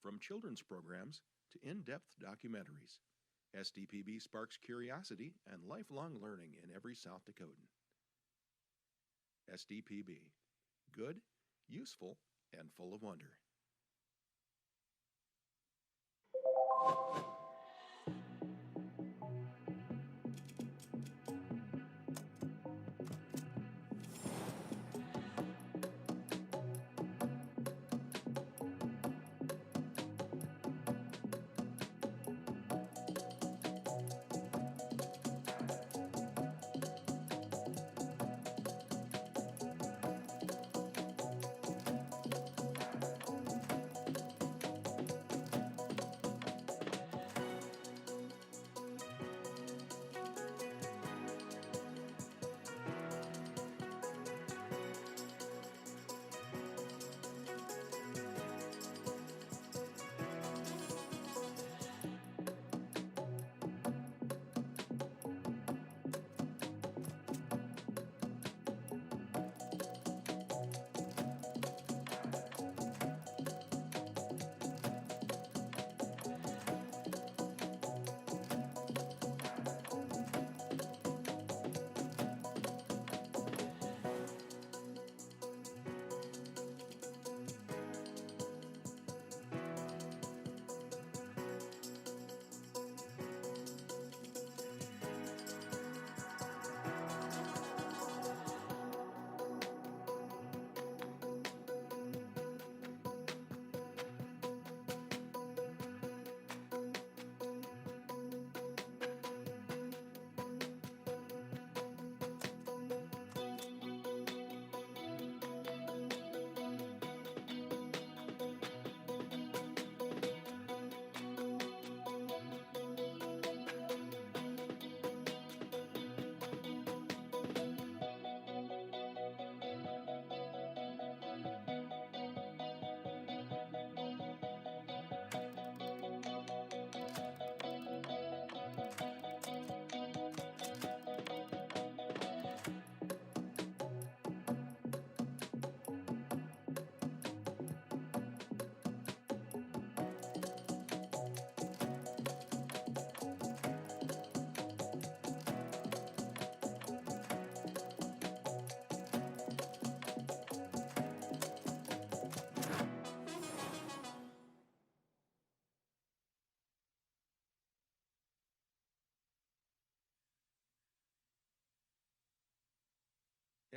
From children's programs to in-depth documentaries, SDPB sparks curiosity and lifelong learning in every South Dakotan. SDPB. Good, useful, and full of wonder.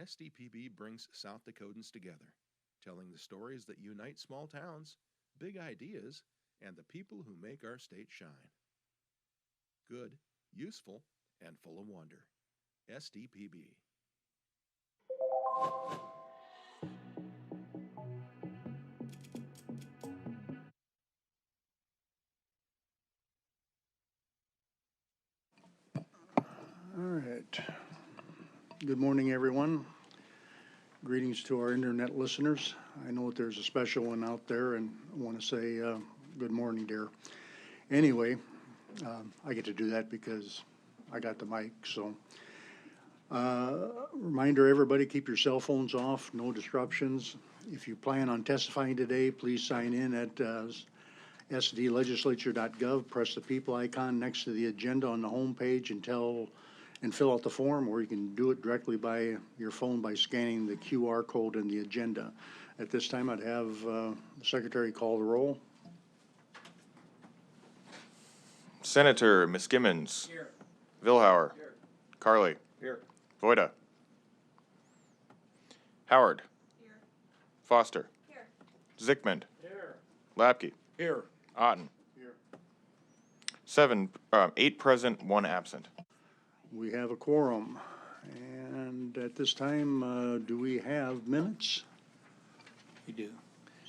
SDPB brings South Dakotans together, telling the stories that unite small towns, big ideas, and the people who make our state shine. Good, useful, and full of wonder. SDPB. All right. Good morning, everyone. Greetings to our internet listeners. I know that there's a special one out there, and I want to say good morning, dear. Anyway, I get to do that because I got the mic. So, reminder, everybody, keep your cell phones off, no disruptions. If you plan on testifying today, please sign in at sdlegislature.gov. Press the people icon next to the agenda on the home page and fill out the form, or you can do it directly by your phone by scanning the QR code in the agenda. At this time, I'd have the Secretary call the roll. Senator Miskimmons. Here. Vilhauer. Here. Carly. Here. Voida. Howard. Here. Foster. Here. Zickman. Here. Lapke. Here. Otten. Here. 8 present, 1 absent. We have a quorum. And at this time, do we have minutes? We do.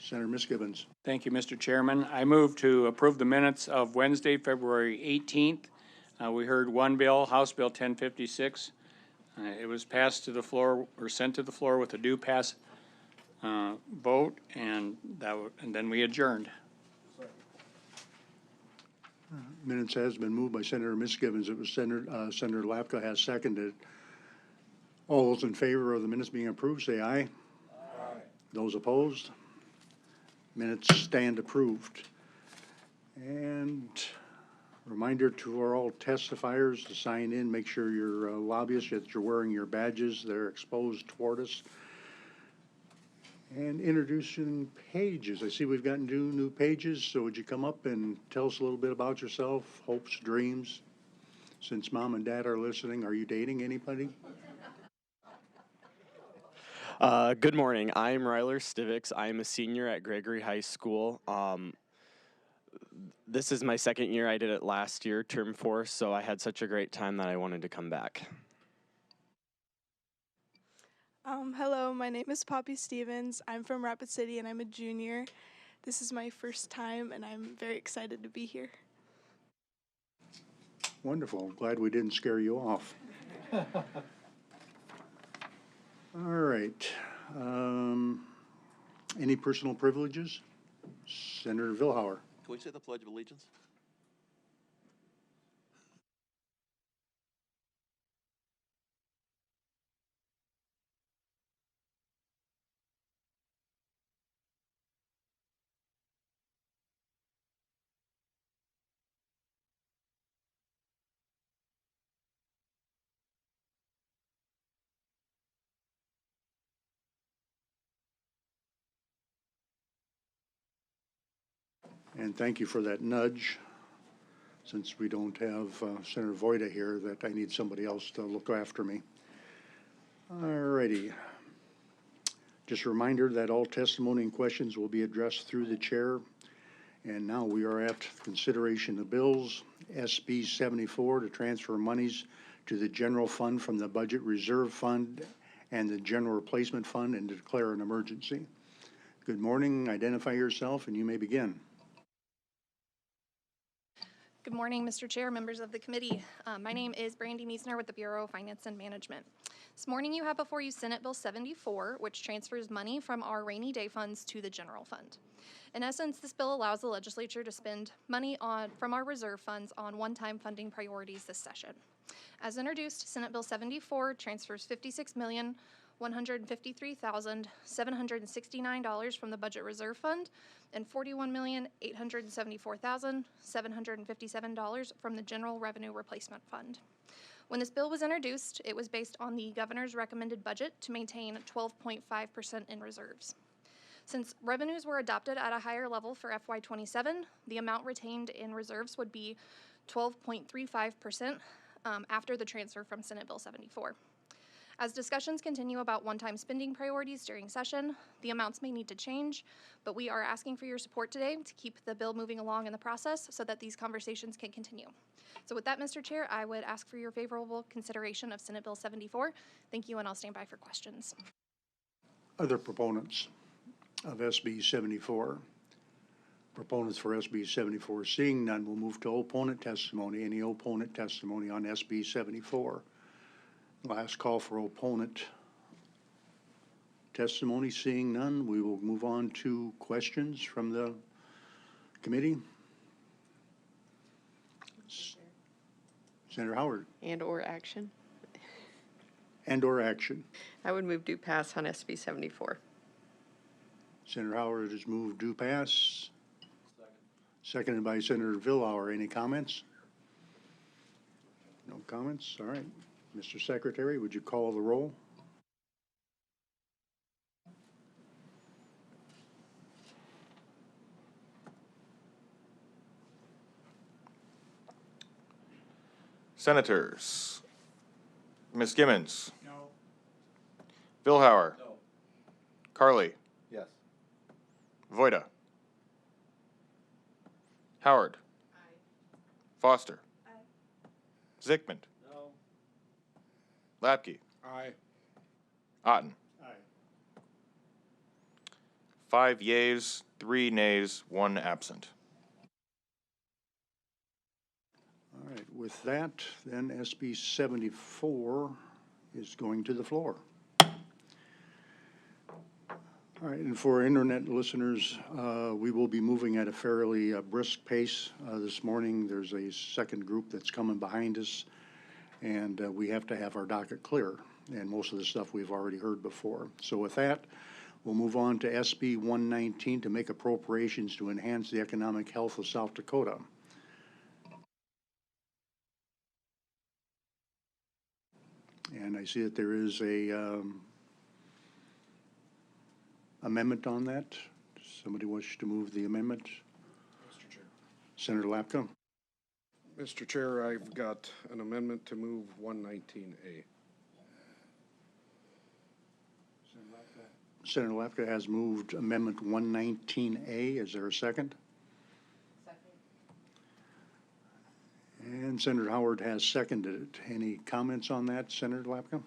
Senator Miskimmons. Thank you, Mr. Chairman. I move to approve the minutes of Wednesday, February 18th. We heard one bill, House Bill 1056. It was passed to the floor, or sent to the floor with a due pass vote, and then we adjourned. Minutes has been moved by Senator Miskimmons. It was Senator Lapka has seconded. All those in favor of the minutes being approved, say aye. Aye. Those opposed? Minutes stand approved. And reminder to our all testifiers to sign in, make sure your lobbyists, that you're wearing your badges, they're exposed toward us. And introducing pages. I see we've gotten two new pages, so would you come up and tell us a little bit about yourself, hopes, dreams? Since mom and dad are listening, are you dating anybody? Good morning. I'm Ryler Stivix. I'm a senior at Gregory High School. This is my second year. I did it last year, term 4, so I had such a great time that I wanted to come back. Hello, my name is Poppy Stevens. I'm from Rapid City and I'm a junior. This is my first time and I'm very excited to be here. Wonderful. Glad we didn't scare you off. All right. Any personal privileges? Senator Vilhauer. Can we say the Pledge of Allegiance? And thank you for that nudge. Since we don't have Senator Voida here, that I need somebody else to look after me. All righty. Just a reminder that all testimony and questions will be addressed through the chair. And now we are at consideration of bills. SB 74 to transfer monies to the general fund from the budget reserve fund and the general replacement fund and to declare an emergency. Good morning. Identify yourself and you may begin. Good morning, Mr. Chair, members of the committee. My name is Brandy Meisner with the Bureau of Finance and Management. This morning you have before you Senate Bill 74, which transfers money from our rainy day funds to the general fund. In essence, this bill allows the legislature to spend money from our reserve funds on one-time funding priorities this session. As introduced, Senate Bill 74 transfers $56,153,769 from the Budget Reserve Fund and $41,874,757 from the General Revenue Replacement Fund. When this bill was introduced, it was based on the governor's recommended budget to maintain 12.5% in reserves. Since revenues were adopted at a higher level for FY27, the amount retained in reserves would be 12.35% after the transfer from Senate Bill 74. As discussions continue about one-time spending priorities during session, the amounts may need to change, but we are asking for your support today to keep the bill moving along in the process so that these conversations can continue. So with that, Mr. Chair, I would ask for your favorable consideration of Senate Bill 74. Thank you, and I'll stand by for questions. Other proponents of SB 74? Proponents for SB 74, seeing none, we'll move to opponent testimony. Any opponent testimony on SB 74? Last call for opponent testimony. Seeing none, we will move on to questions from the committee. Senator Howard. And/or action. And/or action. I would move do pass on SB 74. Senator Howard has moved do pass. Seconded by Senator Vilhauer. Any comments? No comments? All right. Mr. Secretary, would you call the roll? Senators. Ms. Gimmons. No. Vilhauer. No. Carly. Yes. Voida. Howard. Aye. Foster. Aye. Zickman. No. Lapke. Aye. Otten. Aye. 5 yeas, 3 nays, 1 absent. All right. With that, then SB 74 is going to the floor. All right, and for internet listeners, we will be moving at a fairly brisk pace this morning. There's a second group that's coming behind us, and we have to have our docket clear. And most of the stuff we've already heard before. So with that, We'll move on to SB 119 to make appropriations to enhance the economic health of South Dakota. And I see that there is a amendment on that. Does somebody wish to move the amendment? Mr. Chair. Senator Lapka? Mr. Chair, I've got an amendment to move 119A. Senator Lapka has moved Amendment 119A. Is there a second? Second. And Senator Howard has seconded it. Any comments on that, Senator Lapka?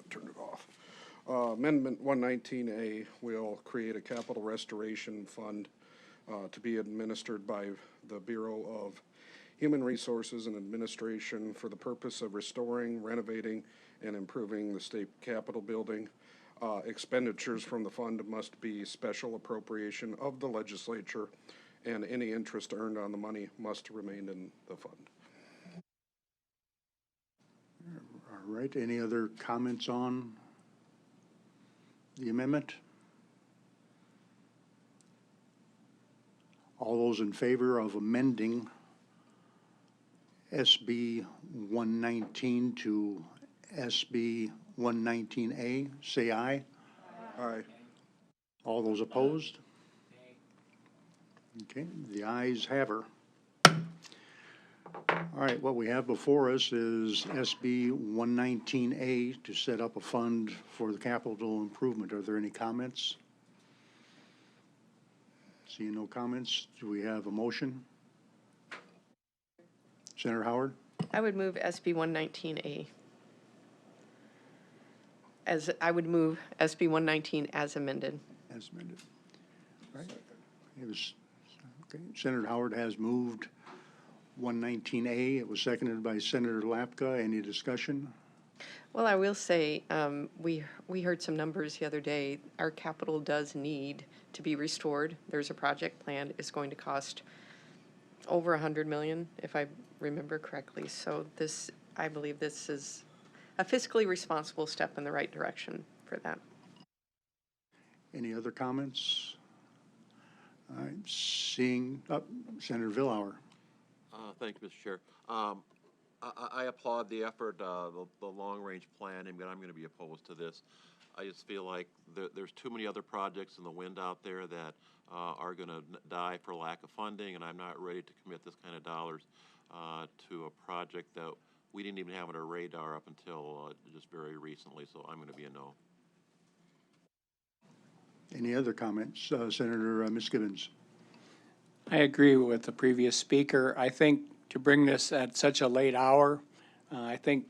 Turn it off. Amendment 119A will create a capital restoration fund to be administered by the Bureau of Human Resources and Administration for the purpose of restoring, renovating, and improving the state capitol building. Expenditures from the fund must be special appropriation of the legislature, and any interest earned on the money must remain in the fund. All right, any other comments on the amendment? All those in favor of amending SB 119 to SB 119A, say aye. Aye. All those opposed? Okay, the ayes have her. All right, what we have before us is SB 119A to set up a fund for the capital improvement. Are there any comments? Seeing no comments, do we have a motion? Senator Howard? I would move SB 119A. I would move SB 119 as amended. As amended. All right. It was, okay. Senator Howard has moved 119A. It was seconded by Senator Lapka. Any discussion? Well, I will say, we heard some numbers the other day. Our capital does need to be restored. There's a project planned. It's going to cost over $100 million, if I remember correctly. So this, I believe this is a fiscally responsible step in the right direction for that. Any other comments? All right, seeing, Senator Vilhauer. Thank you, Mr. Chair. I applaud the effort, the long-range planning, but I'm going to be opposed to this. I just feel like there's too many other projects in the wind out there that are going to die for lack of funding, and I'm not ready to commit this kind of dollars to a project that we didn't even have on our radar up until just very recently, so I'm going to be a no. Any other comments? Senator Miskevens. I agree with the previous speaker. I think to bring this at such a late hour, I think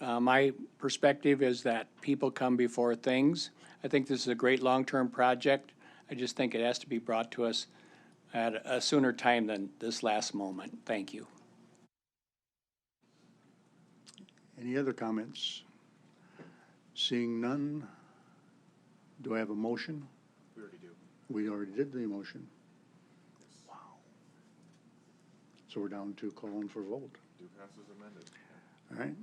my perspective is that people come before things. I think this is a great long-term project. I just think it has to be brought to us at a sooner time than this last moment. Thank you. Any other comments? Seeing none, do I have a motion? We already do. We already did the motion. Wow. So we're down to calling for vote. Do pass as amended. All right.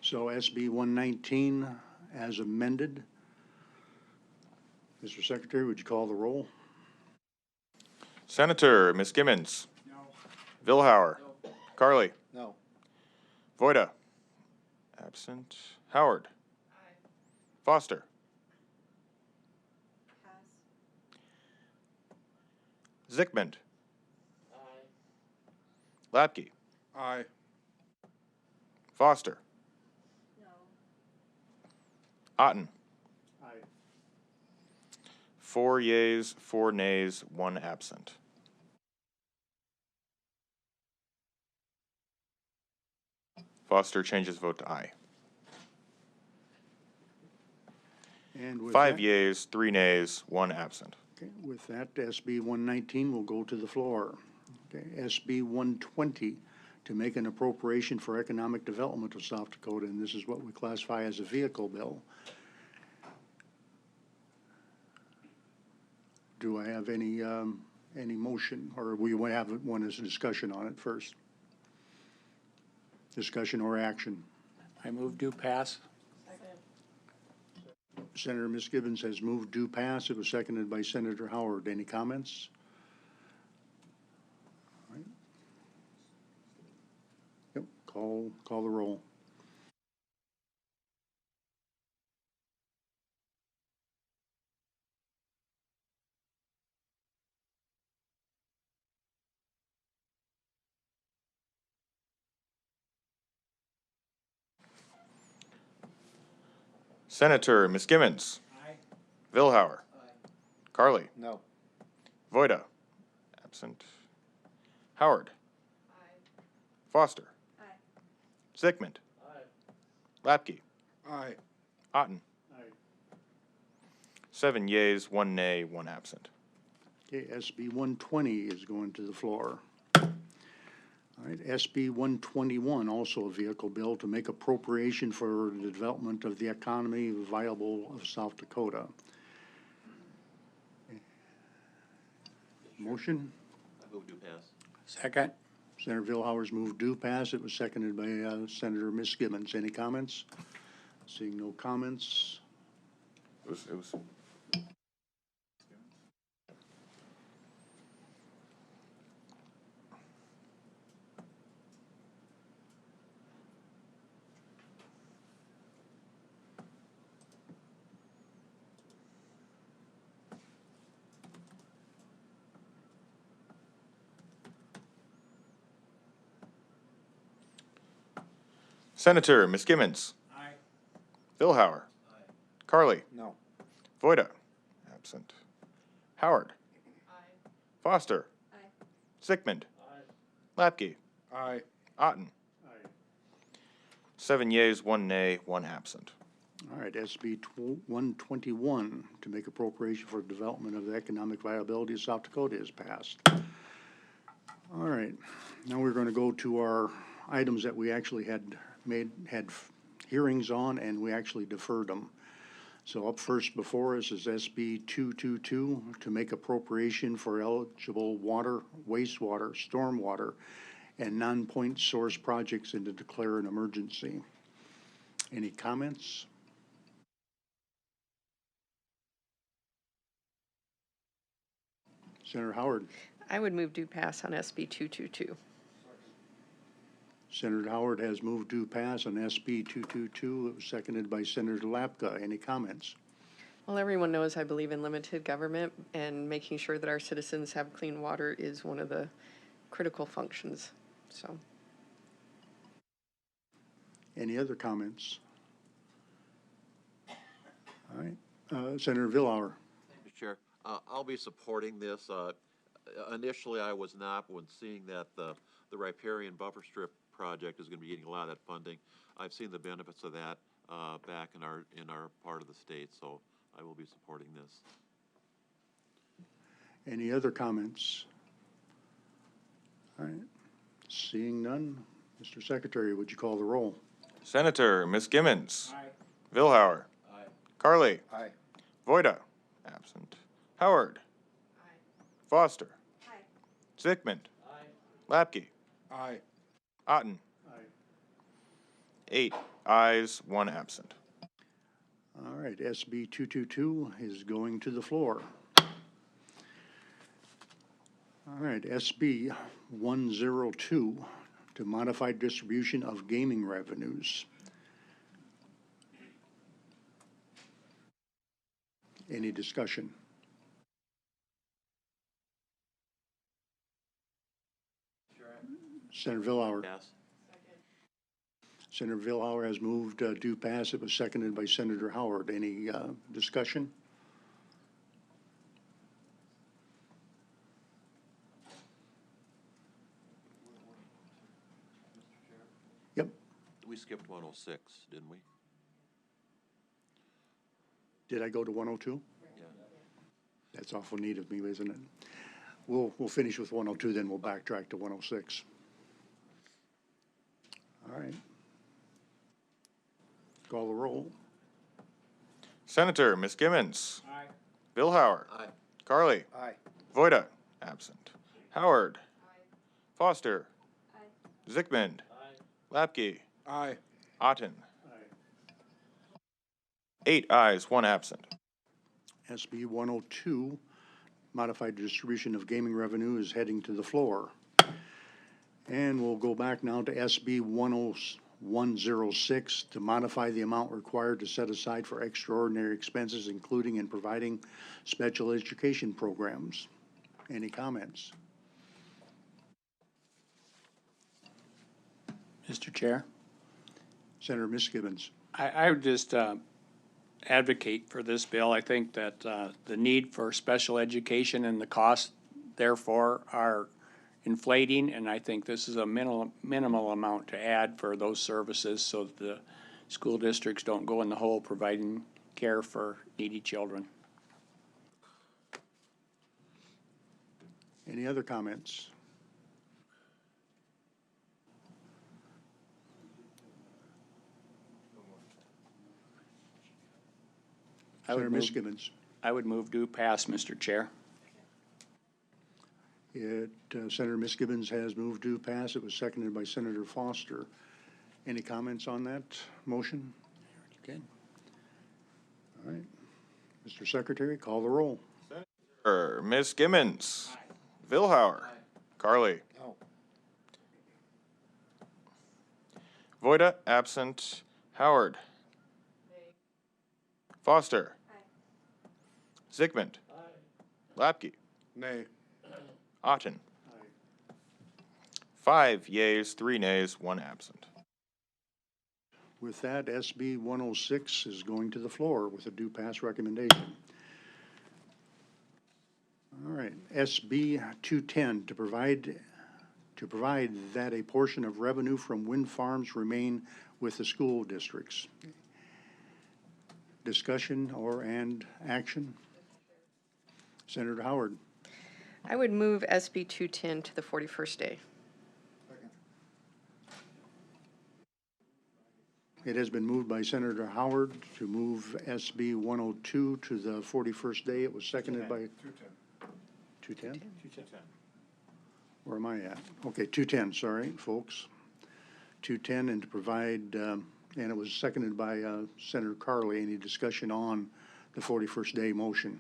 So SB 119 as amended. Mr. Secretary, would you call the roll? Senator Miskevens. No. Vilhauer. No. Carly. No. Voida. Absent. Howard. Aye. Foster. Pass. Zickmund. Aye. Lapke. Aye. Foster. No. Otten. Aye. 4 yeas, 4 nays, 1 absent. Foster changes vote to aye. And with 5 that, yeas, 3 nays, 1 absent. okay, with that, SB 119 will go to the floor. Okay, SB 120 to make an appropriation for economic development of South Dakota, and this is what we classify as a vehicle bill. Do I have any motion, or we have one as a discussion on it first? Discussion or action? I move to pass. Senator Misgibbons has moved due pass. It was seconded by Senator Howard. Any comments? All right. Yep, call the roll. Senator Misgibbons. Vilhauer. Carly. No. Voida. Absent. Howard. Foster. Zickman. Lapke. Aye. Otten. 7 yeas, 1 nay, 1 absent. Okay, SB 120 is going to the floor. All right, SB 121, also a vehicle bill to make appropriation for the development of the economy viable of South Dakota. Motion? I move to pass. Second. Senator Vilhauer's moved due pass. It was seconded by Senator Misgibbons. Any comments? Seeing no comments. It was. Senator Misgibbons. Aye. Vilhauer. Carly. No. Voida. Absent. Howard. Foster. Zickman. Lapke. Aye. Otten. 7 yeas, 1 nay, 1 absent. All right, SB 121 to make appropriation for development of the economic viability of South Dakota is passed. All right, now we're going to go to our items that we actually had hearings on, and we actually deferred them. So up first before us is SB 222 to make appropriation for eligible water, wastewater, stormwater, and non-point source projects and to declare an emergency. Any comments? Senator Howard. I would move due pass on SB 222. Senator Howard has moved due pass on SB 222. It was seconded by Senator Lapka. Any comments? Well, everyone knows I believe in limited government, and making sure that our citizens have clean water is one of the critical functions. So, Any other comments? All right, Senator Vilhauer. Mr. Chair, I'll be supporting this. Initially, I was not, but when seeing that the riparian buffer strip project is going to be getting a lot of that funding, I've seen the benefits of that back in our part of the state, so I will be supporting this. Any other comments? All right, seeing none, Mr. Secretary, would you call the roll? Senator Misgibbons. Aye. Vilhauer. Aye. Carly. Aye. Voida. Absent. Howard. Foster. Zickman. Lapke. Aye. Otten. 8 ayes, 1 absent. All right, SB 222 is going to the floor. All right, SB 102 to modify distribution of gaming revenues. Any discussion? Senator Vilhauer. Pass. Senator Vilhauer has moved due pass. It was seconded by Senator Howard. Any discussion? Yep. We skipped 106, didn't we? Did I go to 102? Yeah. That's awful neat of me, isn't it? We'll finish with 102, then we'll backtrack to 106. All right. Call the roll. Senator Misgibbons. Aye. Vilhauer. Aye. Carly. Aye. Voida. Absent. Howard. Foster. Zickman. Lapke. Aye. Otten. 8 ayes, 1 absent. SB 102, modified distribution of gaming revenue, is heading to the floor. And we'll go back now to SB 106 to modify the amount required to set aside for extraordinary expenses, including and providing special education programs. Any comments? Mr. Chair, Senator Miskibbens. I would just advocate for this bill. I think that the need for special education and the costs therefore are inflating, and I think this is a minimal amount to add for those services so that the school districts don't go in the hole providing care for needy children. Any other comments? Senator Miskibbens. I would move to pass, Mr. Chair. Senator Miskibbens has moved to pass. It was seconded by Senator Foster. Any comments on that motion? Good. All right. Mr. Secretary, call the roll. Ms. Gimmons. Vilhauer. Carly. Voida, absent. Howard. Foster. Zygmunt. Lapke. Nay. Otten. 5 yeas, 3 nays, 1 absent. With that, SB 106 is going to the floor with a due pass recommendation. All right, SB 210 to provide that a portion of revenue from wind farms remain with the school districts. Discussion and action? Senator Howard. I would move SB 210 to the 41st day. It has been moved by Senator Howard to move SB 102 to the 41st day. It was seconded by 210. 210? Where am I at? Okay, 210, sorry, folks. 210, and to provide, and it was seconded by Senator Carly. Any discussion on the 41st day motion?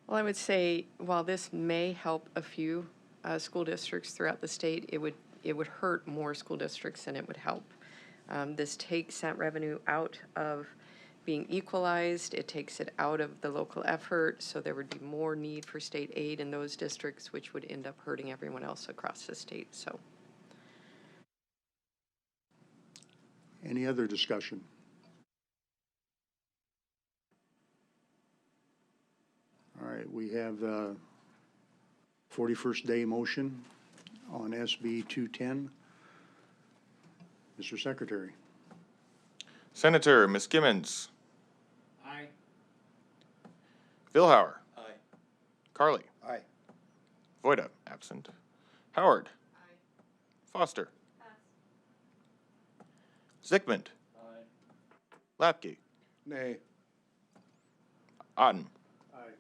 Well, I would say while this may help a few school districts throughout the state, it would hurt more school districts than it would help. This takes that revenue out of being equalized. It takes it out of the local effort, so there would be more need for state aid in those districts, which would end up hurting everyone else across the state. So, any other discussion? All right, we have the 41st day motion on SB 210. Mr. Secretary. Senator Miskimmons. Aye. Vilhauer. Aye. Carly. Aye. Voida, absent. Howard. Aye. Foster. Zygmunt. Lapke. Nay. Otten. Aye.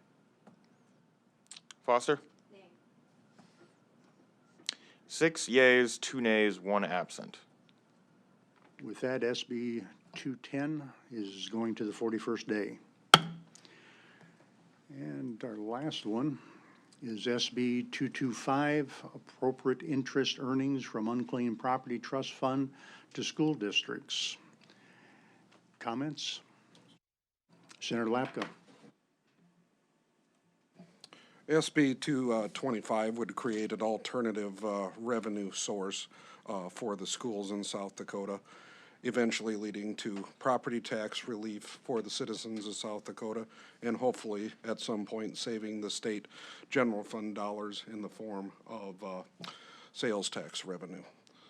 Foster. Nay. 6 yeas, 2 nays, 1 absent. With that, SB 210 is going to the 41st day. And our last one is SB 225, appropriate interest earnings from unclaimed property trust fund to school districts. Comments? Senator Lapka. SB 225 would create an alternative revenue source for the schools in South Dakota, eventually leading to property tax relief for the citizens of South Dakota, and hopefully at some point saving the state general fund dollars in the form of sales tax revenue.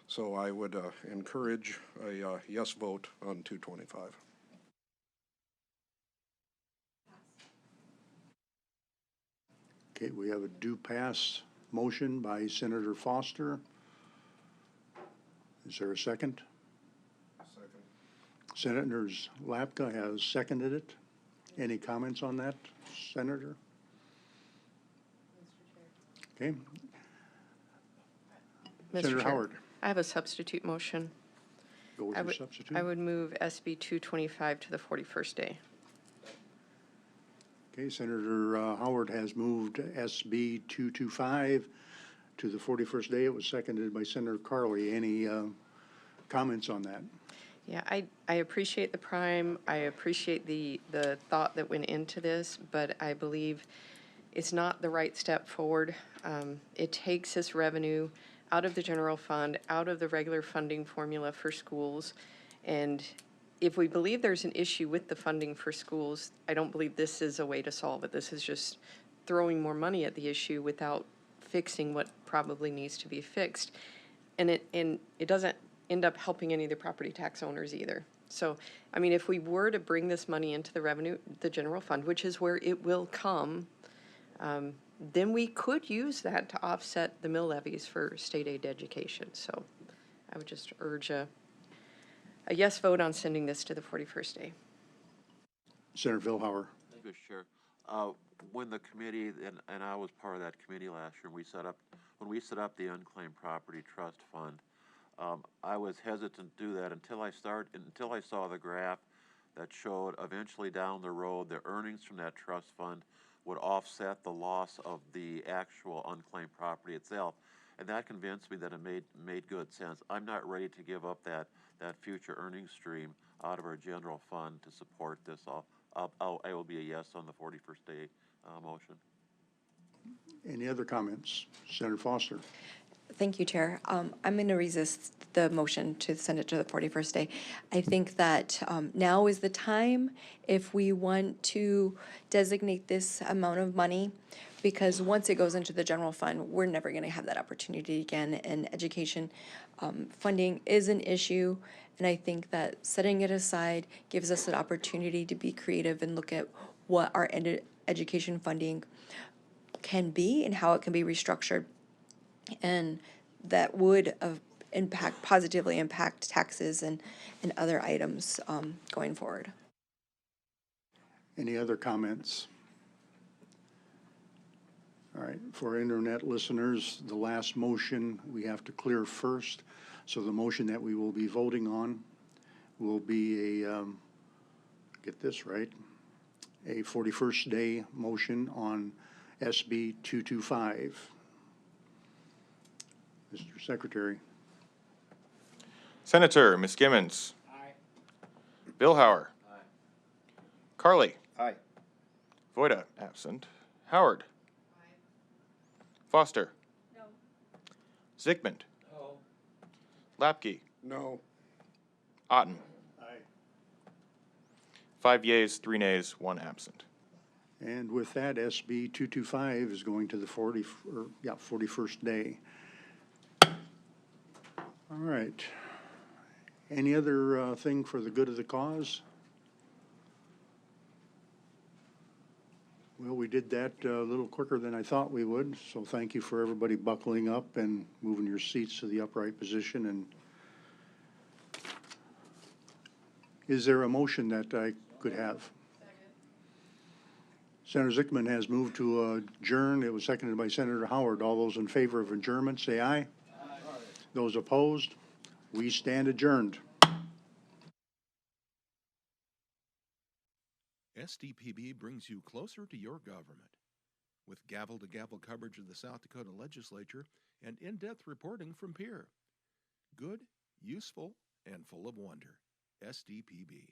So I would encourage a yes vote on 225. Okay, we have a due pass motion by Senator Foster. Is there a second? Senator Lapka has seconded it. Any comments on that, Senator? Okay. Mr. Senator Chair, Howard, I have a substitute motion. go with your substitute. I would move SB 225 to the 41st day. Okay, Senator Howard has moved SB 225 to the 41st day. It was seconded by Senator Carley. Any comments on that? Yeah, I appreciate the prime. I appreciate the thought that went into this, but I believe it's not the right step forward. It takes this revenue out of the general fund, out of the regular funding formula for schools. And if we believe there's an issue with the funding for schools, I don't believe this is a way to solve it. This is just throwing more money at the issue without fixing what probably needs to be fixed. And it doesn't end up helping any of the property tax owners either. So, I mean, if we were to bring this money into the general fund, which is where it will come, then we could use that to offset the mill levies for state aid education. So I would just urge a yes vote on sending this to the 41st day. Senator Vilhauer. Thank you, Mr. Chair. When the committee, and I was part of that committee last year, when we set up the Unclaimed Property Trust Fund, I was hesitant to do that until I saw the graph that showed eventually down the road the earnings from that trust fund would offset the loss of the actual unclaimed property itself. And that convinced me that it made good sense. I'm not ready to give up that future earnings stream out of our general fund to support this. I will be a yes on the 41st day motion. Any other comments? Senator Foster. Thank you, Chair. I'm going to resist the motion to send it to the 41st day. I think that now is the time if we want to designate this amount of money, because once it goes into the general fund, we're never going to have that opportunity again. And education funding is an issue, and I think that setting it aside gives us an opportunity to be creative and look at what our education funding can be and how it can be restructured. And that would positively impact taxes and other items going forward. Any other comments? All right, for internet listeners, the last motion we have to clear first. So the motion that we will be voting on will be get this right, a 41st day motion on SB 225. Mr. Secretary. Senator Miskimmons. Aye. Vilhauer. Aye. Carley. Aye. Voida, absent. Howard. Aye. Foster. No. Zickman. No. Lapke. No. Otten. Aye. 5 yeas, 3 nays, 1 absent. And with that, SB 225 is going to the 41st day. All right. Any other thing for the good of the cause? Well, we did that a little quicker than I thought we would, so thank you for everybody buckling up and moving your seats to the upright position. And is there a motion that I could have? Senator Zickman has moved to adjourn. It was seconded by Senator Howard. All those in favor of adjournment, say aye. Aye. Those opposed, we stand adjourned. SDPB brings you closer to your government. With gavel-to-gavel coverage of the South Dakota legislature and in-depth reporting from Pierre. Good, useful, and full of wonder. SDPB.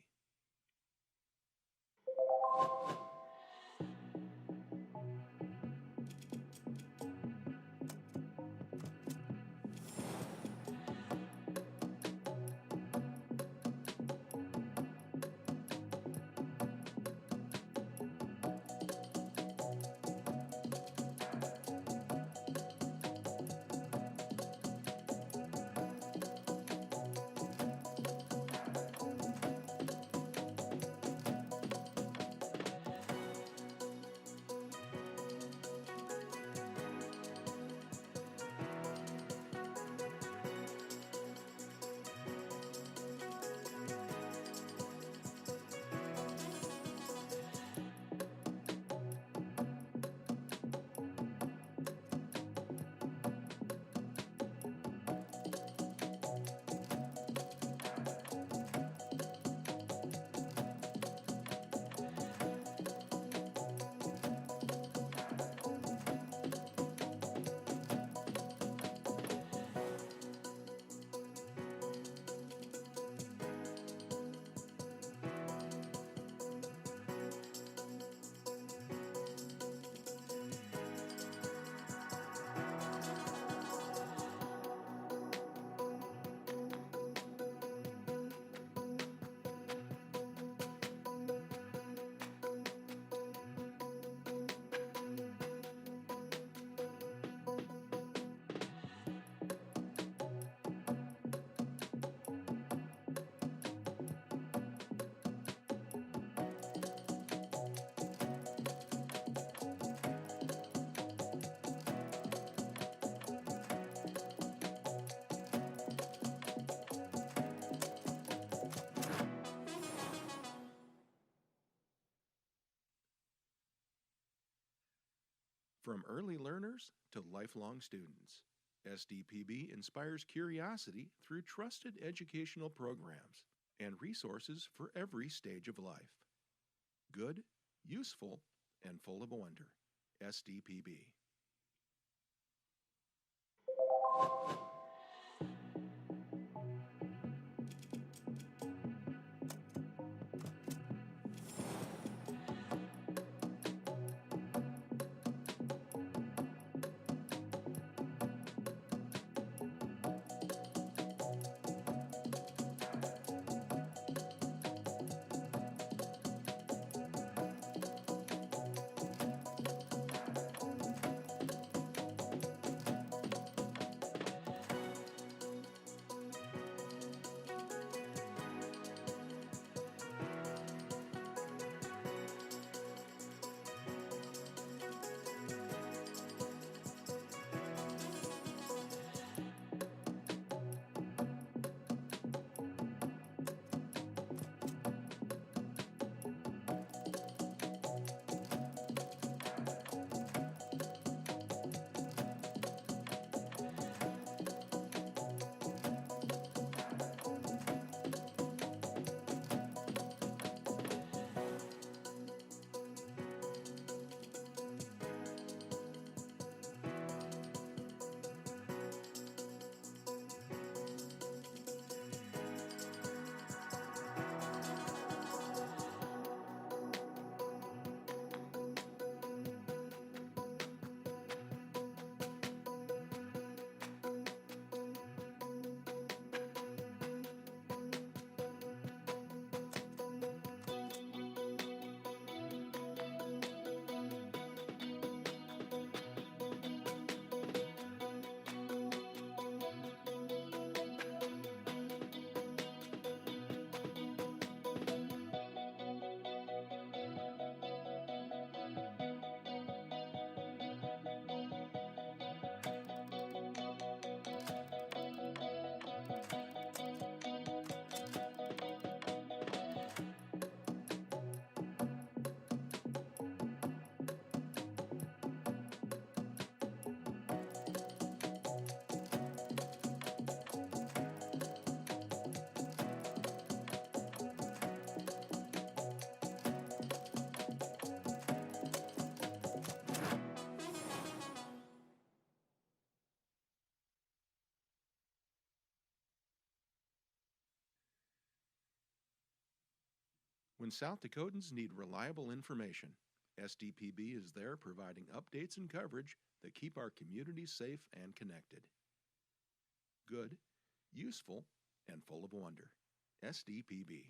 From early learners to lifelong students, SDPB inspires curiosity through trusted educational programs and resources for every stage of life. Good, useful, and full of wonder. SDPB. When South Dakotans need reliable information, SDPB is there providing updates and coverage that keep our communities safe and connected. Good, useful, and full of wonder. SDPB.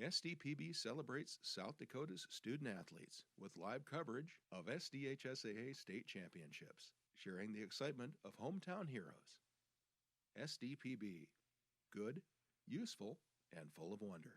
SDPB celebrates South Dakota's student athletes with live coverage of SDHSAA state championships, sharing the excitement of hometown heroes. SDPB, good, useful, and full of wonder.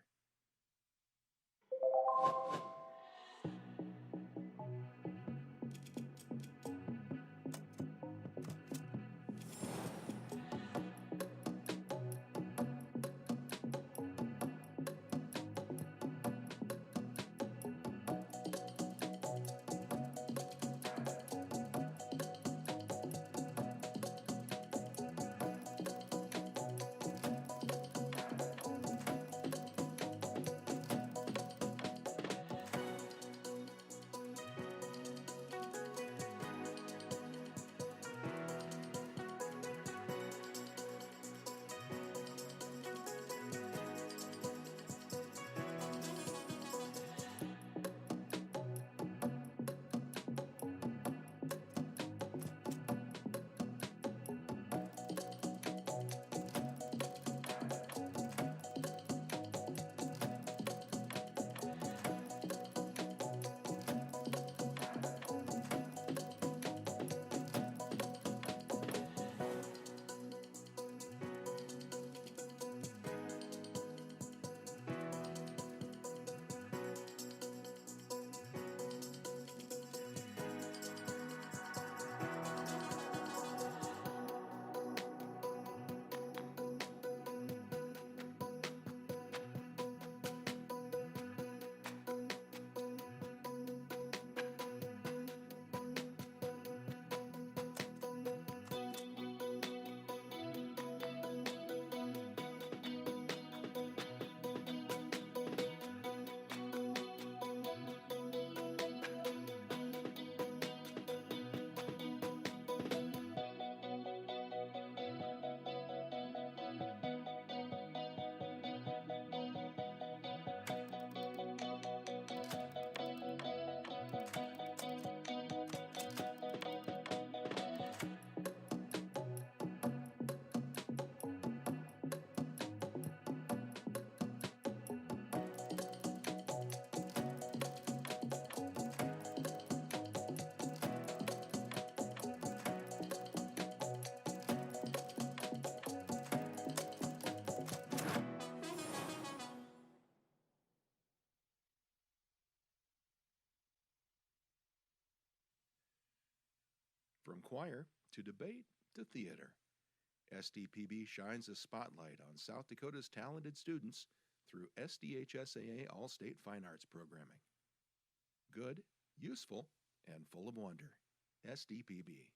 From choir to debate to theater, SDPB shines a spotlight on South Dakota's talented students through SDHSAA All-State Fine Arts Programming. Good, useful, and full of wonder. SDPB.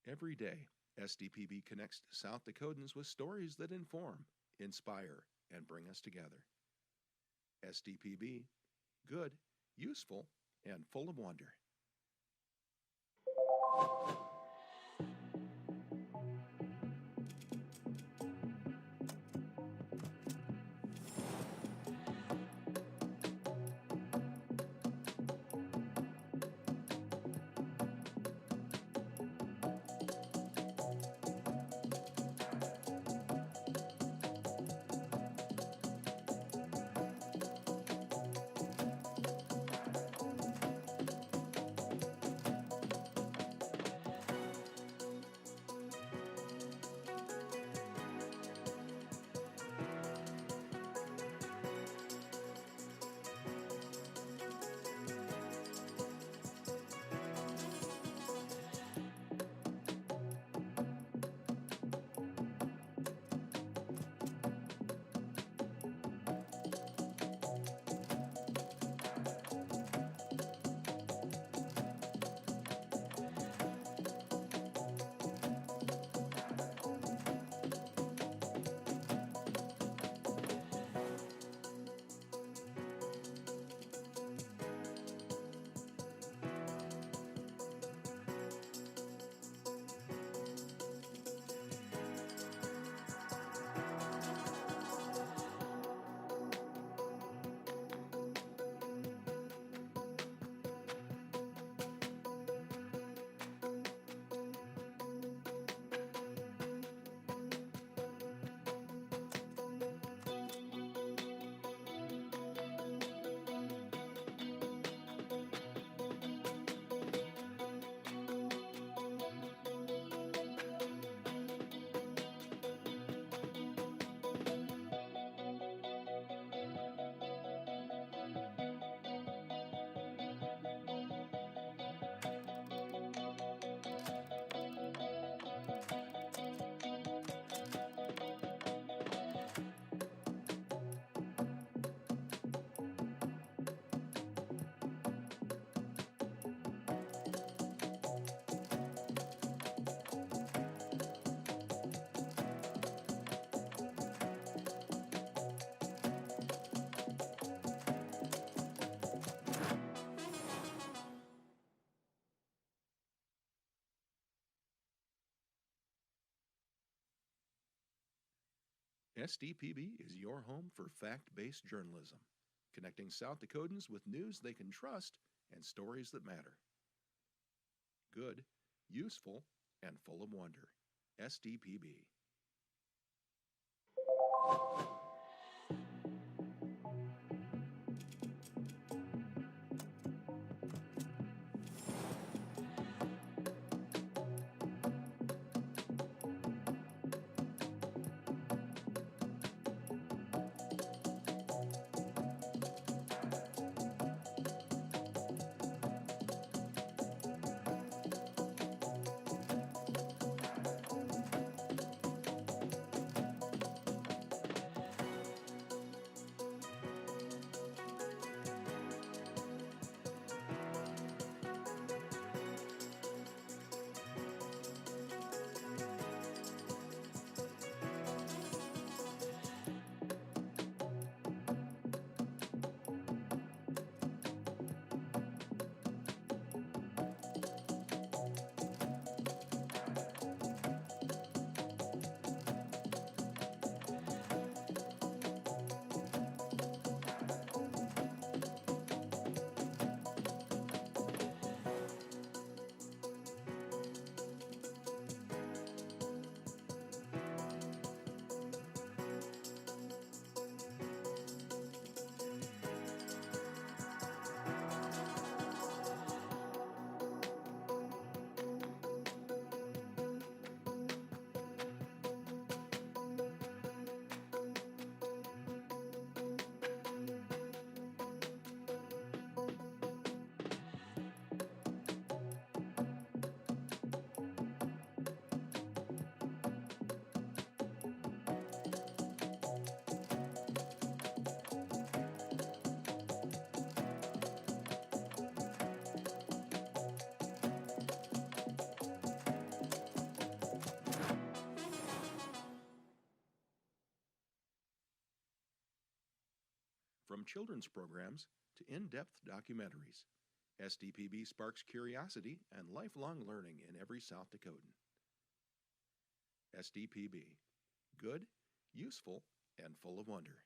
Every day, SDPB connects South Dakotans with stories that inform, inspire, and bring us together. SDPB, good, useful, and full of wonder. SDPB is your home for fact-based journalism, connecting South Dakotans with news they can trust and stories that matter. Good, useful, and full of wonder. SDPB. From children's programs to in-depth documentaries, SDPB sparks curiosity and lifelong learning in every South Dakotan. SDPB. Good, useful, and full of wonder.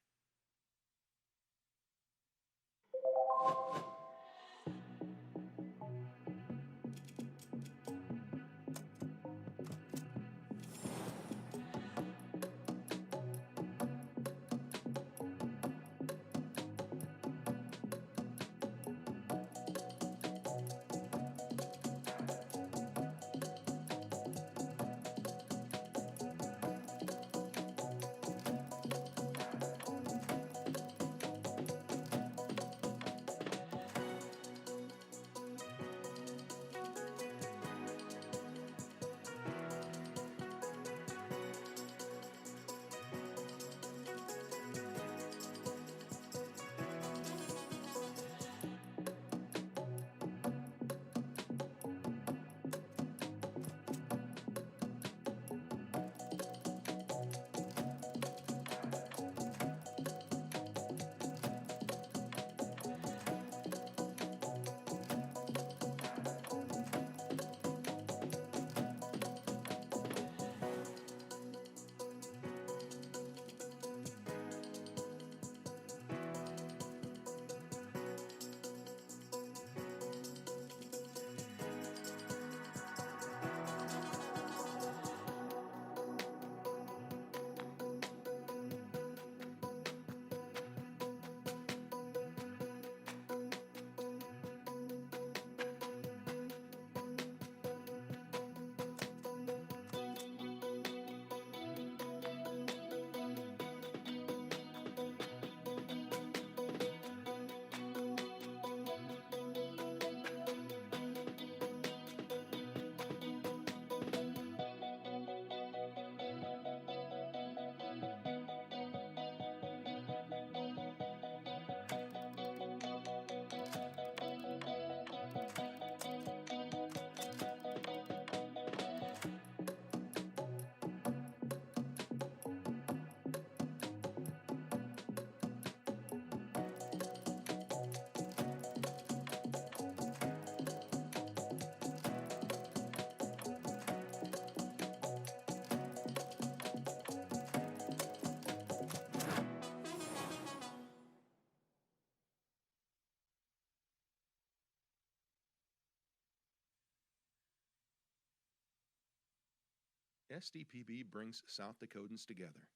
SDPB brings South Dakotans together,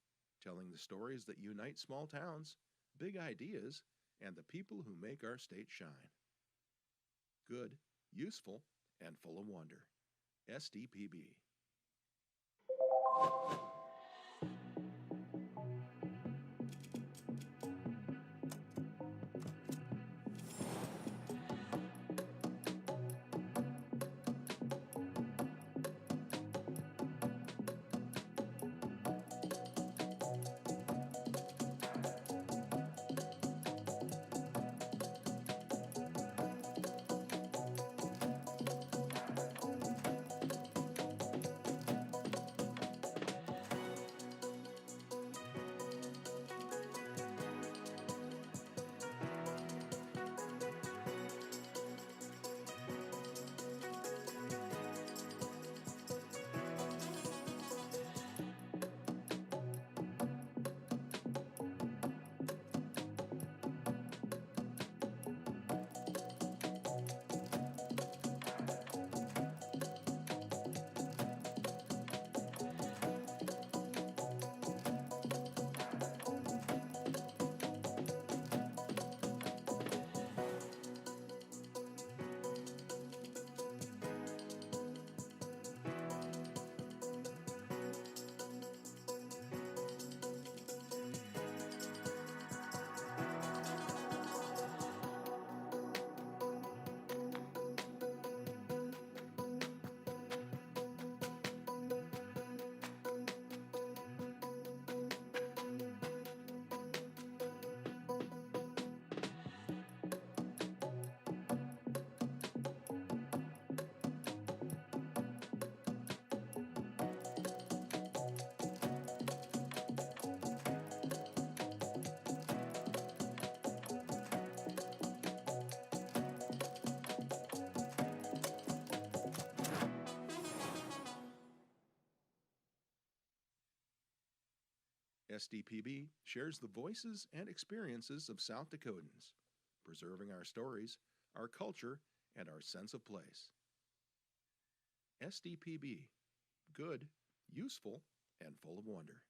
telling the stories that unite small towns, big ideas, and the people who make our state shine. Good, useful, and full of wonder. SDPB. SDPB shares the voices and experiences of South Dakotans, preserving our stories, our culture, and our sense of place. SDPB, good, useful, and full of wonder.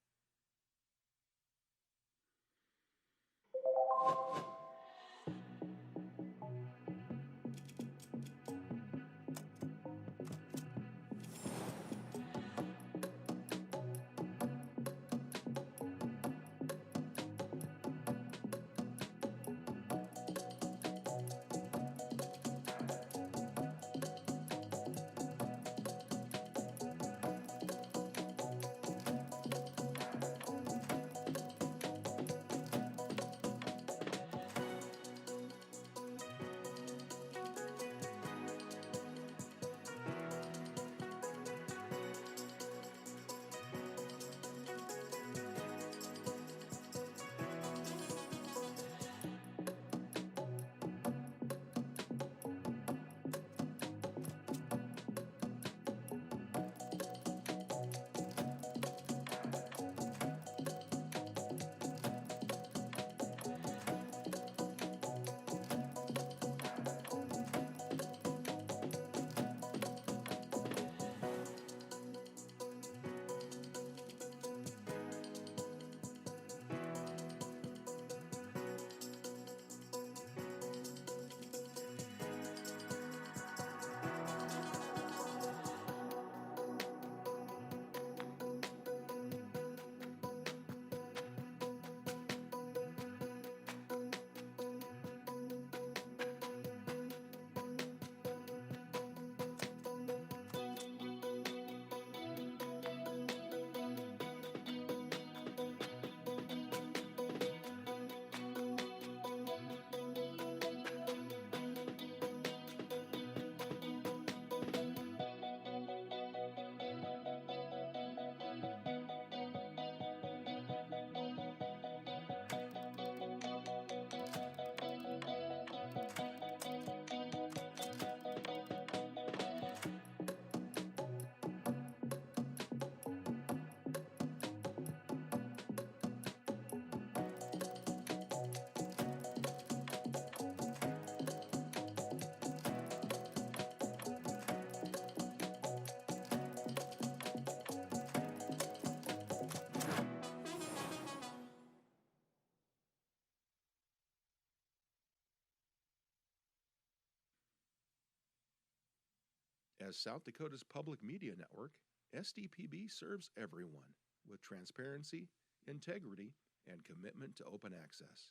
As South Dakota's public media network, SDPB serves everyone with transparency, integrity, and commitment to open access.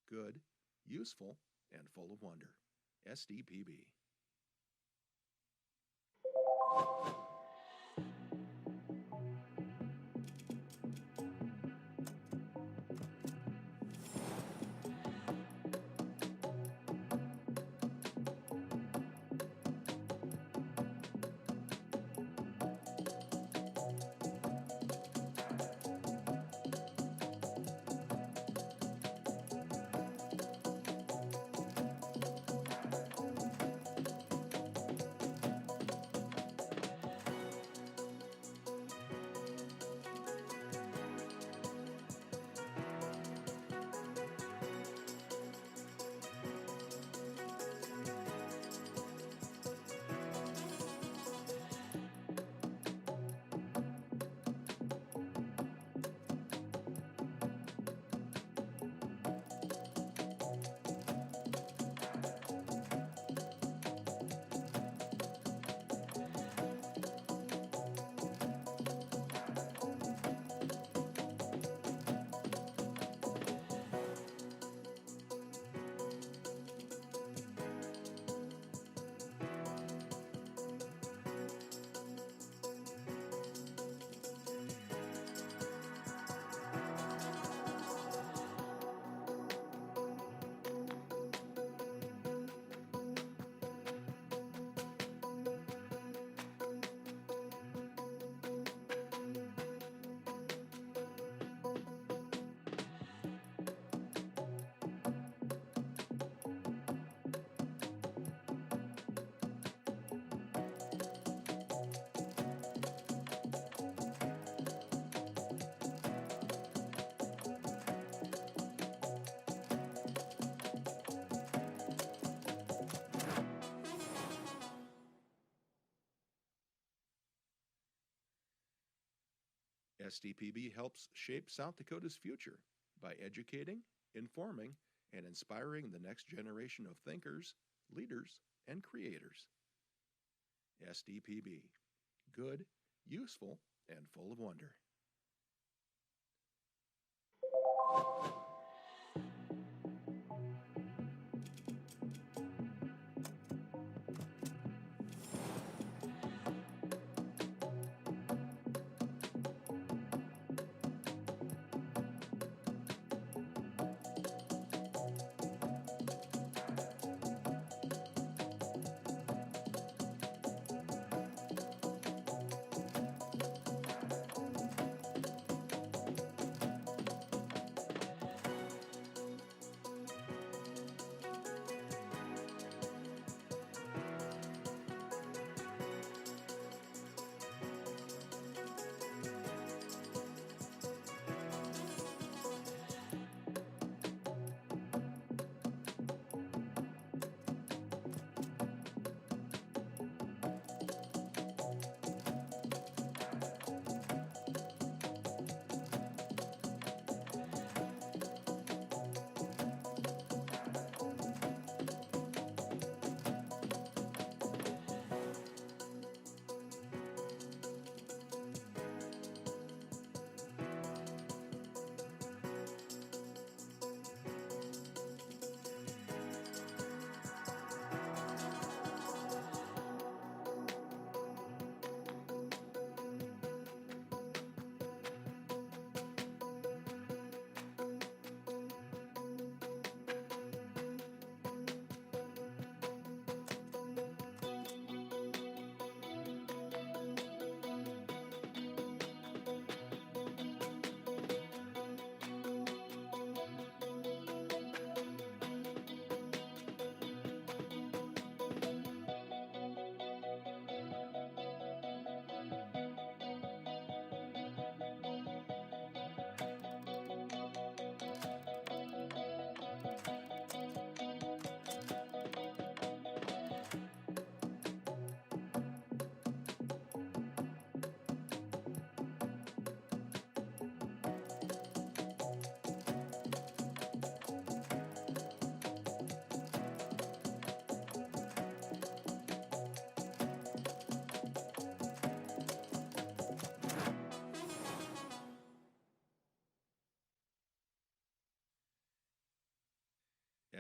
Good, useful, and full of wonder. SDPB. SDPB helps shape South Dakota's future by educating, informing, and inspiring the next generation of thinkers, leaders, and creators. SDPB. Good, useful, and full of wonder.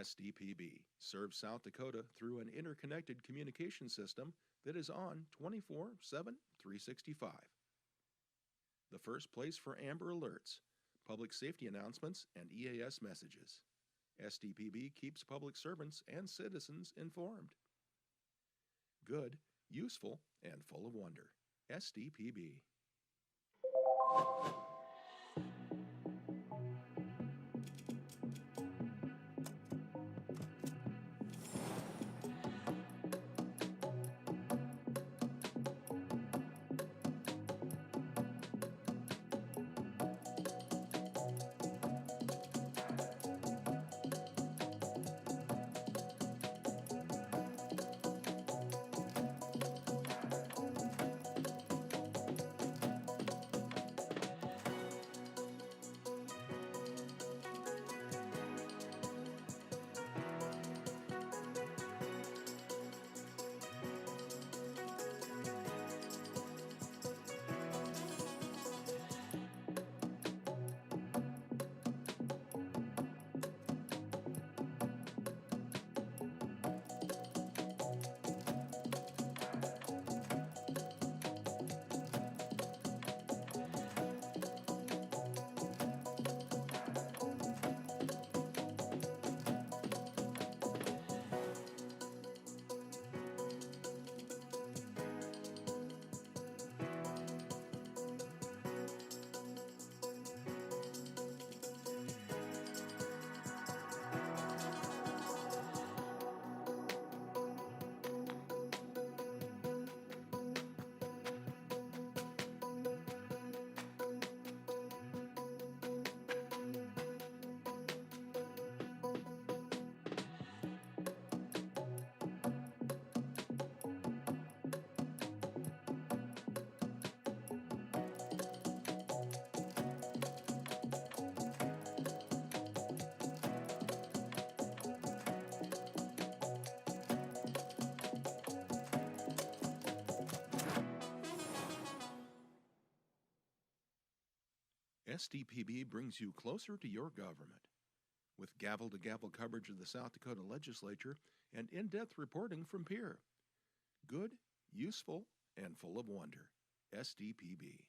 SDPB serves South Dakota through an interconnected communication system that is on 24/7, 365. The first place for Amber Alerts, public safety announcements, and EAS messages. SDPB keeps public servants and citizens informed. Good, useful, and full of wonder. SDPB. SDPB brings you closer to your government. With gavel-to-gavel coverage of the South Dakota legislature and in-depth reporting from Pierre. Good, useful, and full of wonder. SDPB.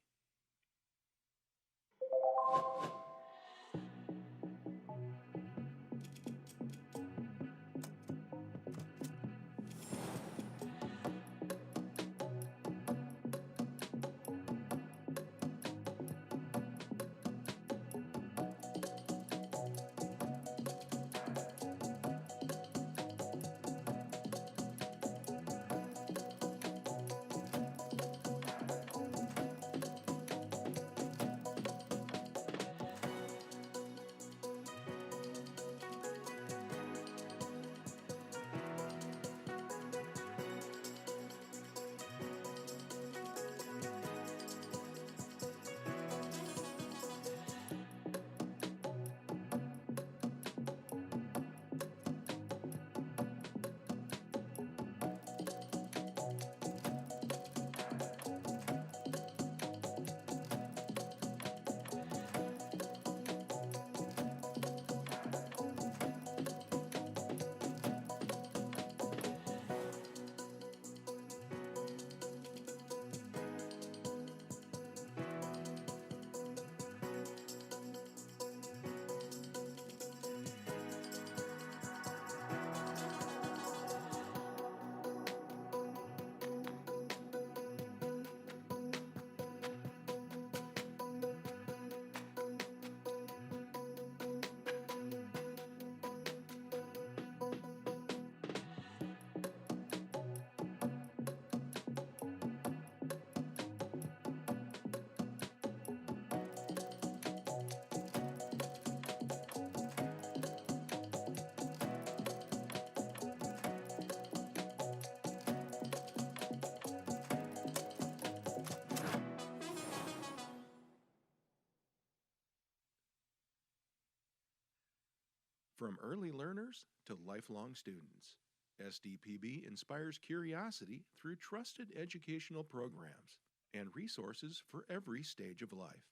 From early learners to lifelong students, SDPB inspires curiosity through trusted educational programs and resources for every stage of life.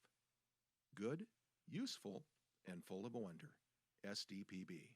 Good, useful, and full of wonder. SDPB.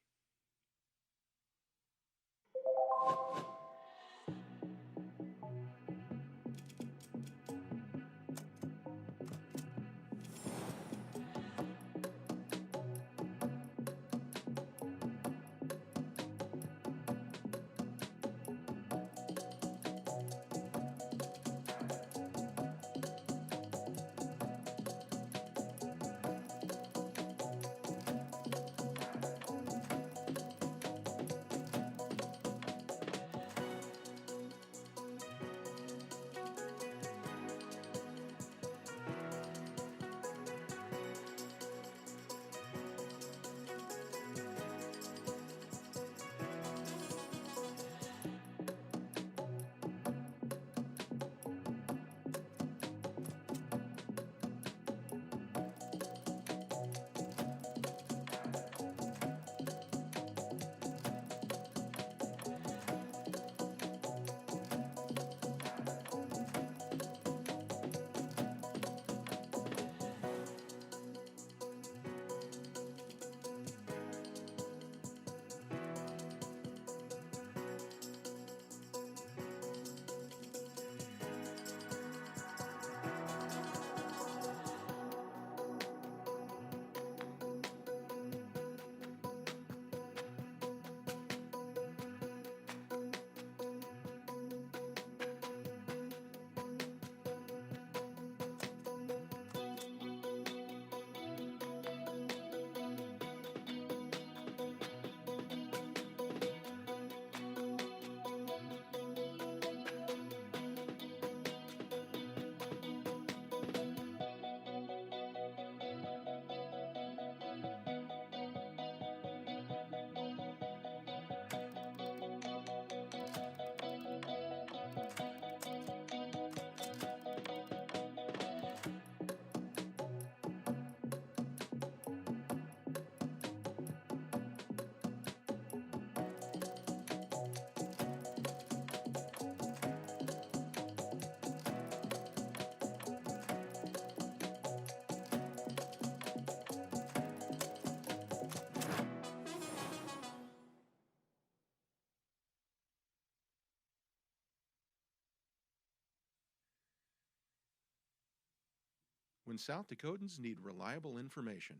When South Dakotans need reliable information,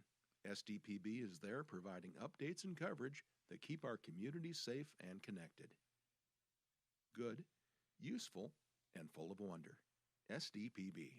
SDPB is there providing updates and coverage that keep our communities safe and connected. Good, useful, and full of wonder. SDPB.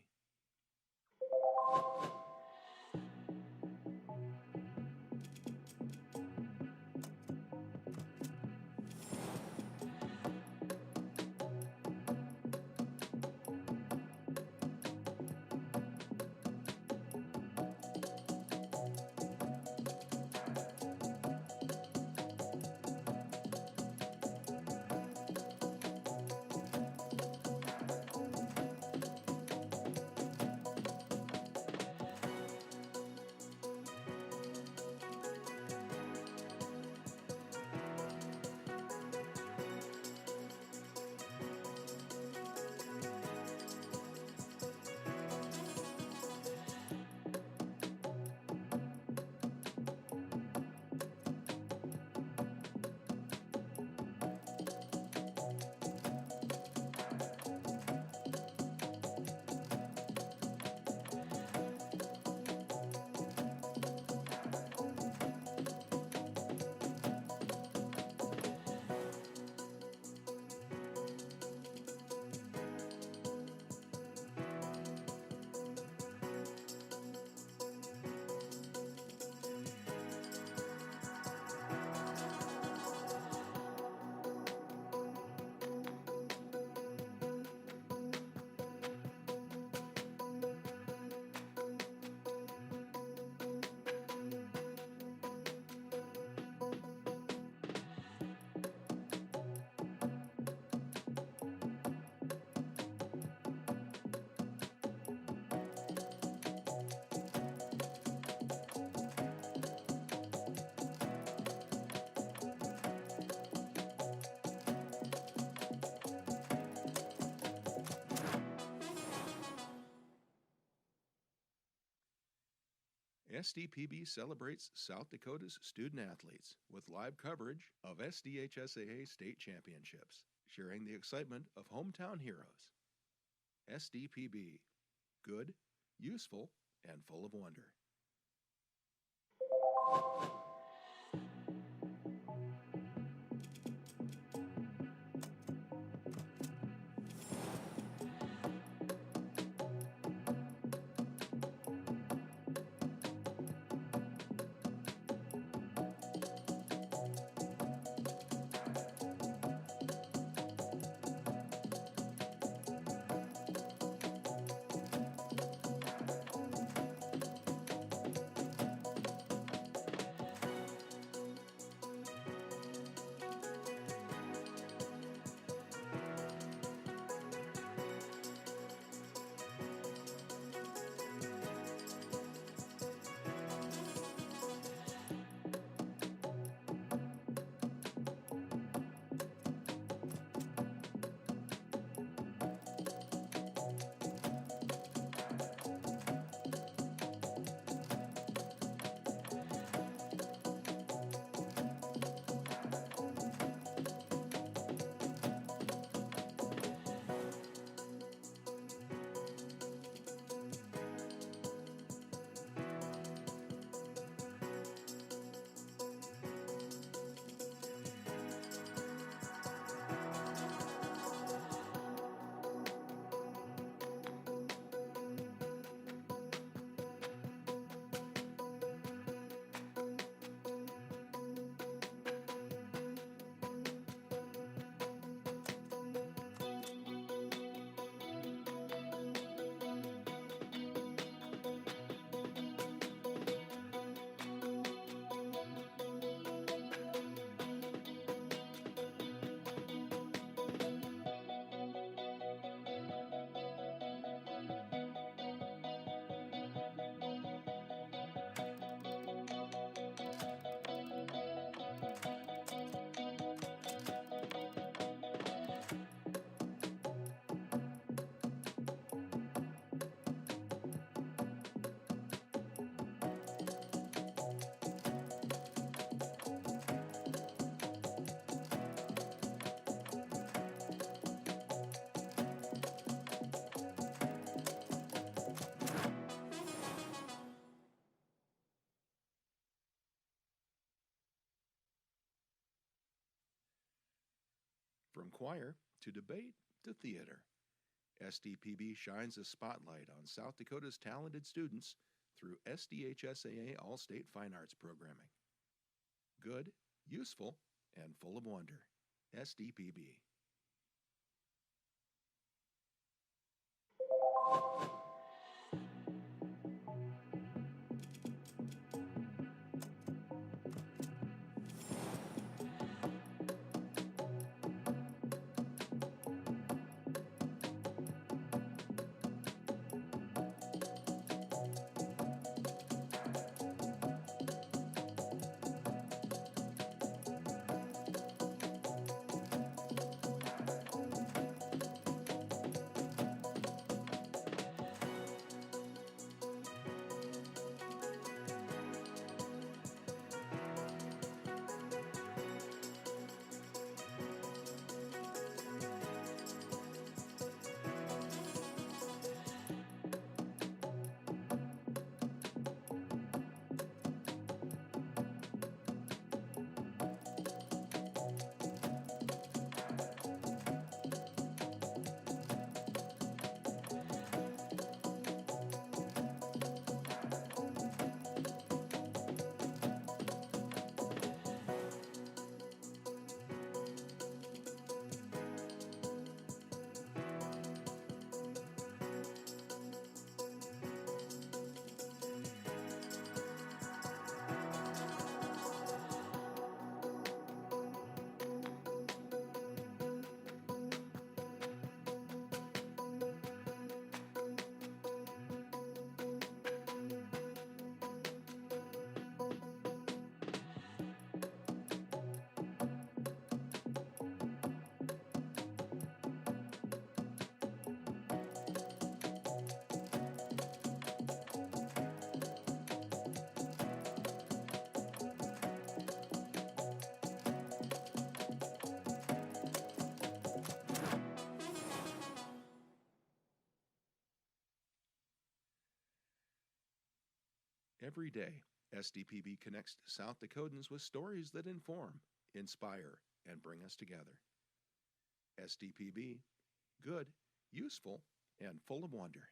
SDPB celebrates South Dakota's student athletes with live coverage of SDHSAA state championships, sharing the excitement of hometown heroes. SDPB. Good, useful, and full of wonder. From choir to debate to theater, SDPB shines a spotlight on South Dakota's talented students through SDHSAA All-State Fine Arts Programming. Good, useful, and full of wonder. SDPB. Every day, SDPB connects South Dakotans with stories that inform, inspire, and bring us together. SDPB, good, useful, and full of wonder.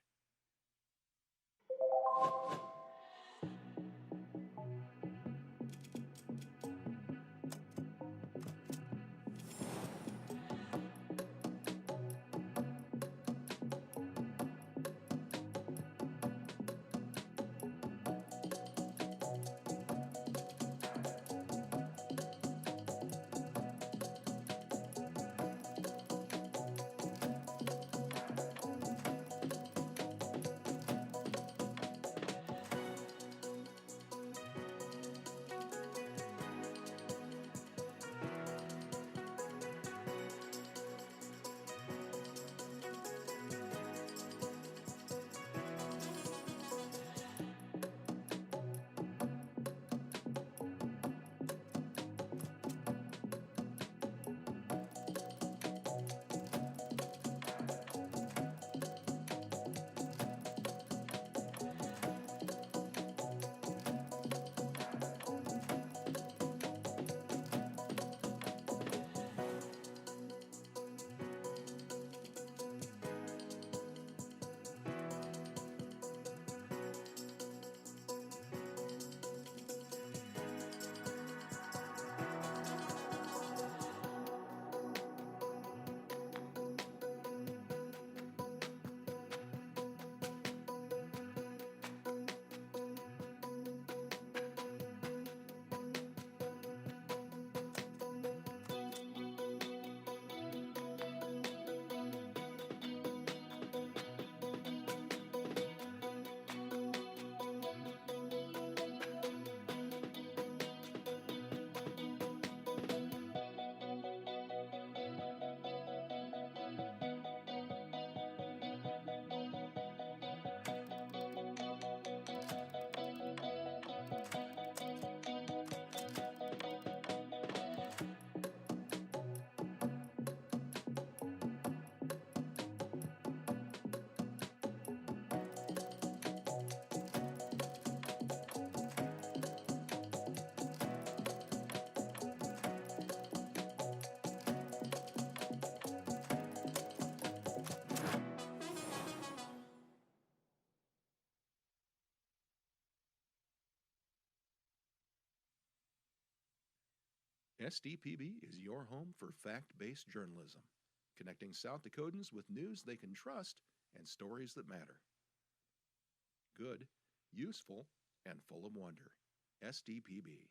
SDPB is your home for fact-based journalism, connecting South Dakotans with news they can trust and stories that matter. Good, useful, and full of wonder. SDPB.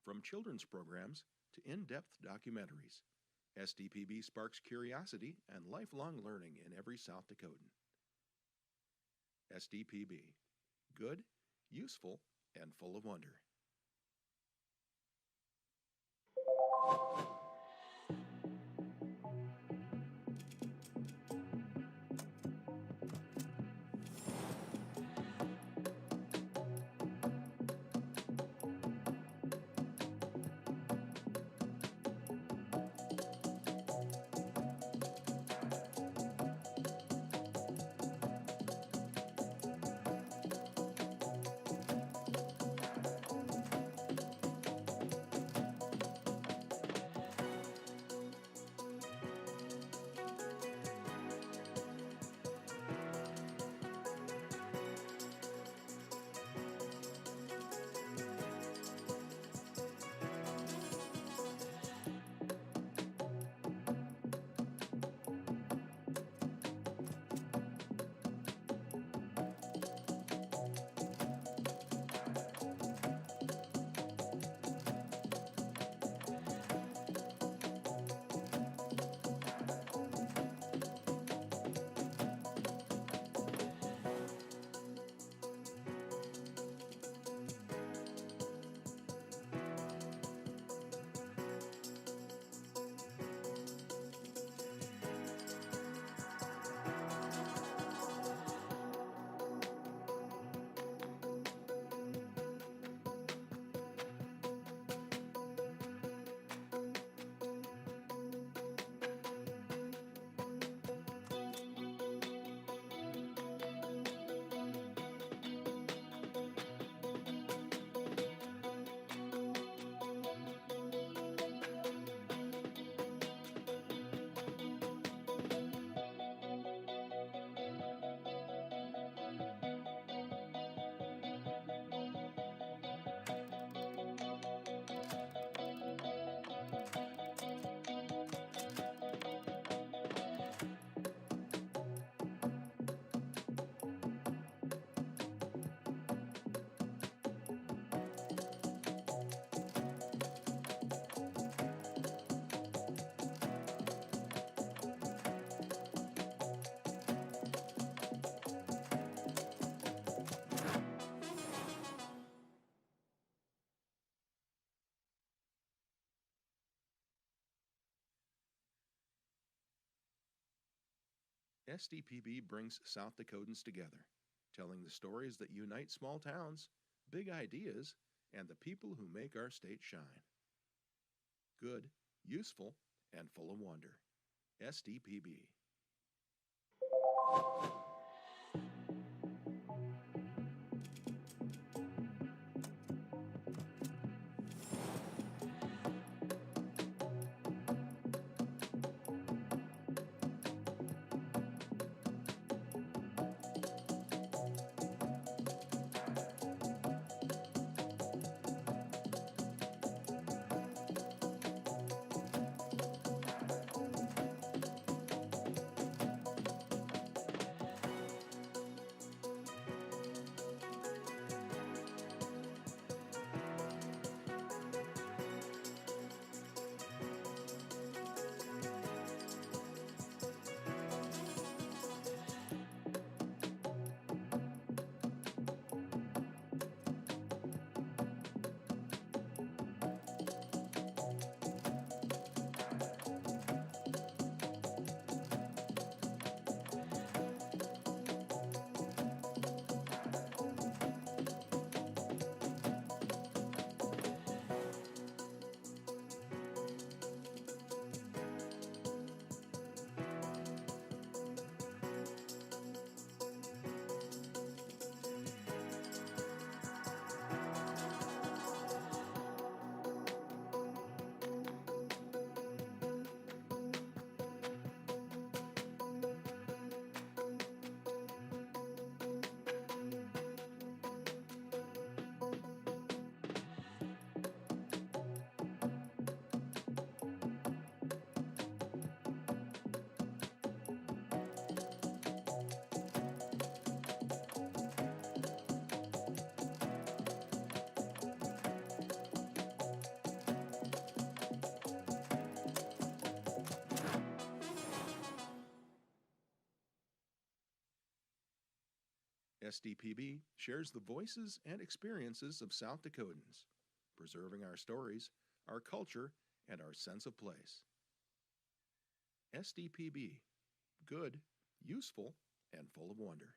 From children's programs to in-depth documentaries, SDPB sparks curiosity and lifelong learning in every South Dakotan. SDPB. Good, useful, and full of wonder. SDPB brings South Dakotans together, telling the stories that unite small towns, big ideas, and the people who make our state shine. Good, useful, and full of wonder. SDPB. SDPB shares the voices and experiences of South Dakotans, preserving our stories, our culture, and our sense of place. SDPB, good, useful, and full of wonder.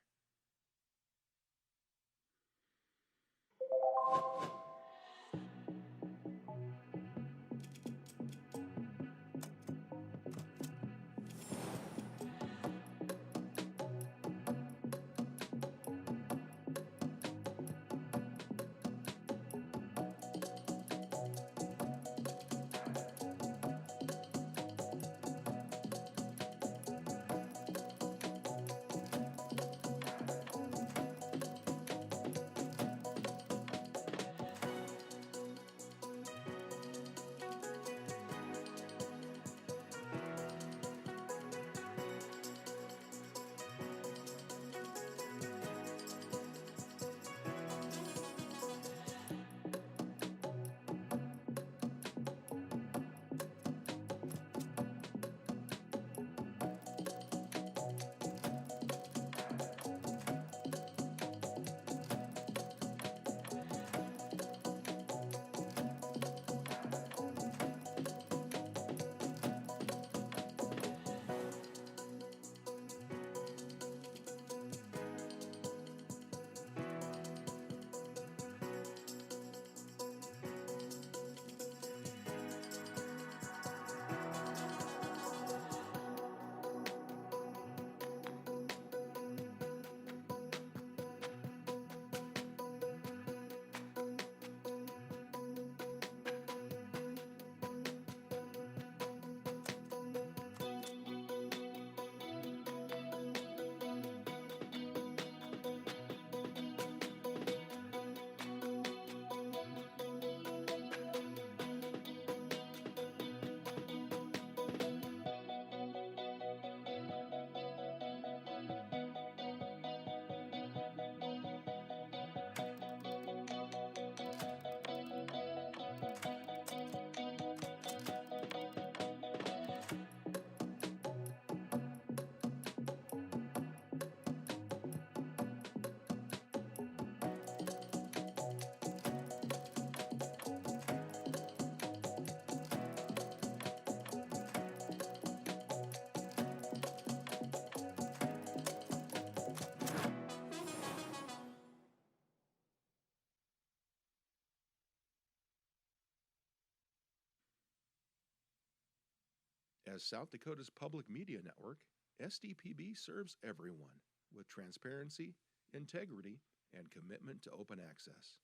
As South Dakota's public media network, SDPB serves everyone with transparency, integrity, and commitment to open access.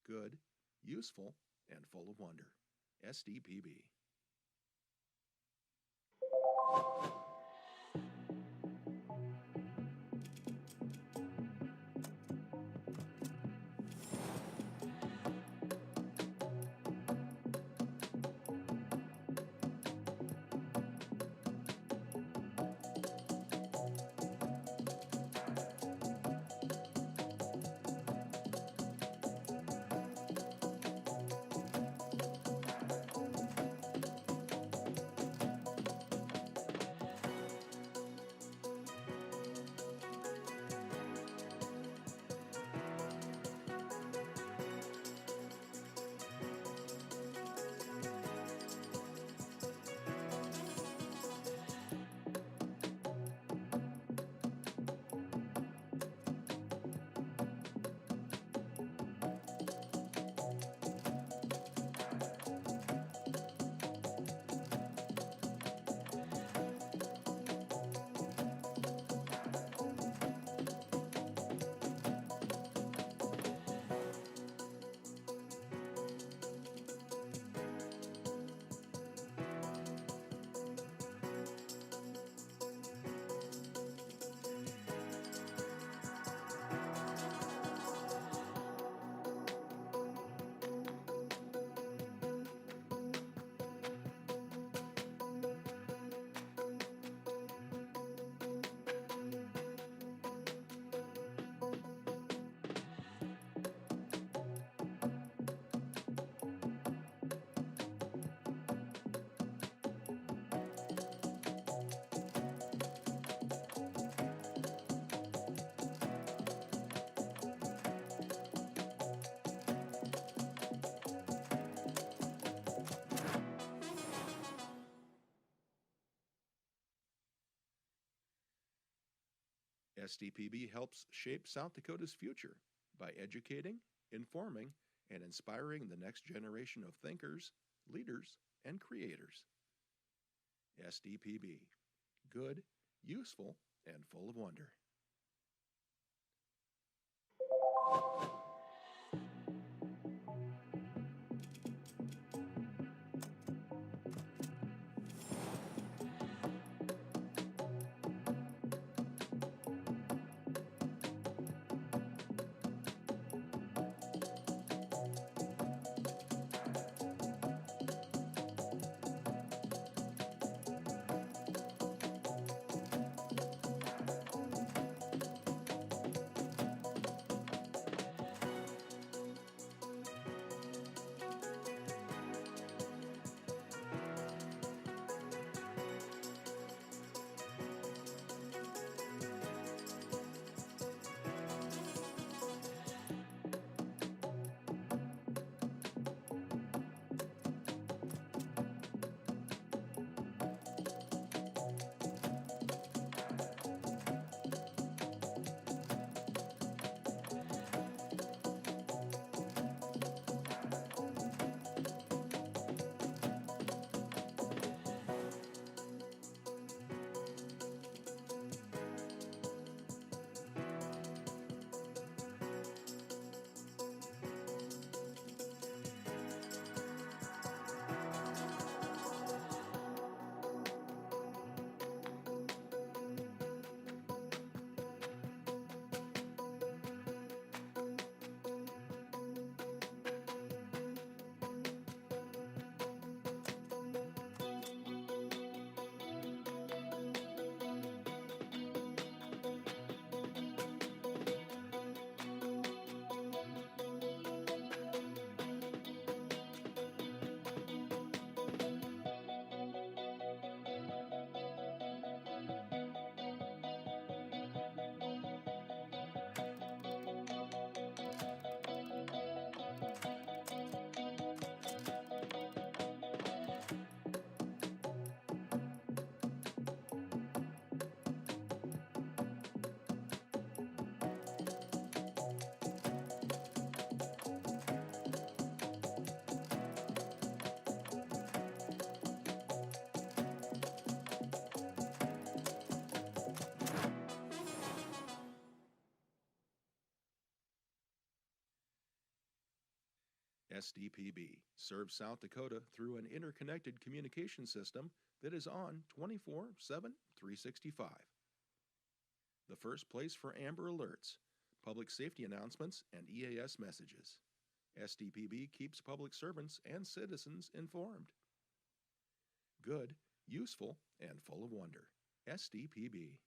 Good, useful, and full of wonder. SDPB. SDPB helps shape South Dakota's future by educating, informing, and inspiring the next generation of thinkers, leaders, and creators. SDPB. Good, useful, and full of wonder. SDPB serves South Dakota through an interconnected communication system that is on 24/7, 365. The first place for Amber Alerts, public safety announcements, and EAS messages. SDPB keeps public servants and citizens informed. Good, useful, and full of wonder. SDPB.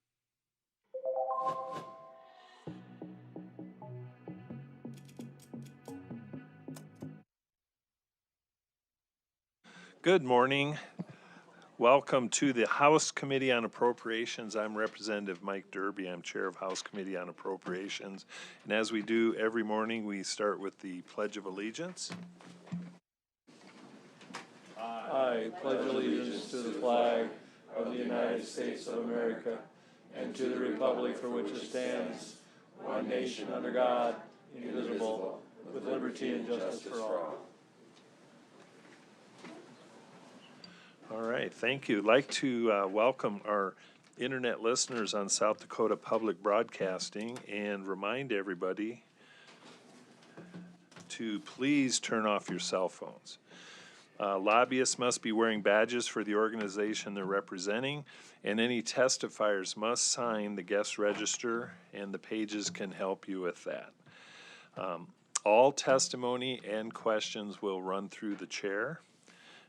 Good morning. Welcome to the House Committee on Appropriations. I'm Representative Mike Derby. I'm Chair of House Committee on Appropriations. And as we do every morning, we start with the Pledge of Allegiance. I pledge allegiance to the flag of the United States of America and to the republic for which it stands, one nation under God, indivisible, with liberty and justice for all. All right, thank you. I'd like to welcome our internet listeners on South Dakota Public Broadcasting and remind everybody to please turn off your cell phones. Lobbyists must be wearing badges for the organization they're representing, and any testifiers must sign the guest register, and the pages can help you with that. All testimony and questions will run through the chair.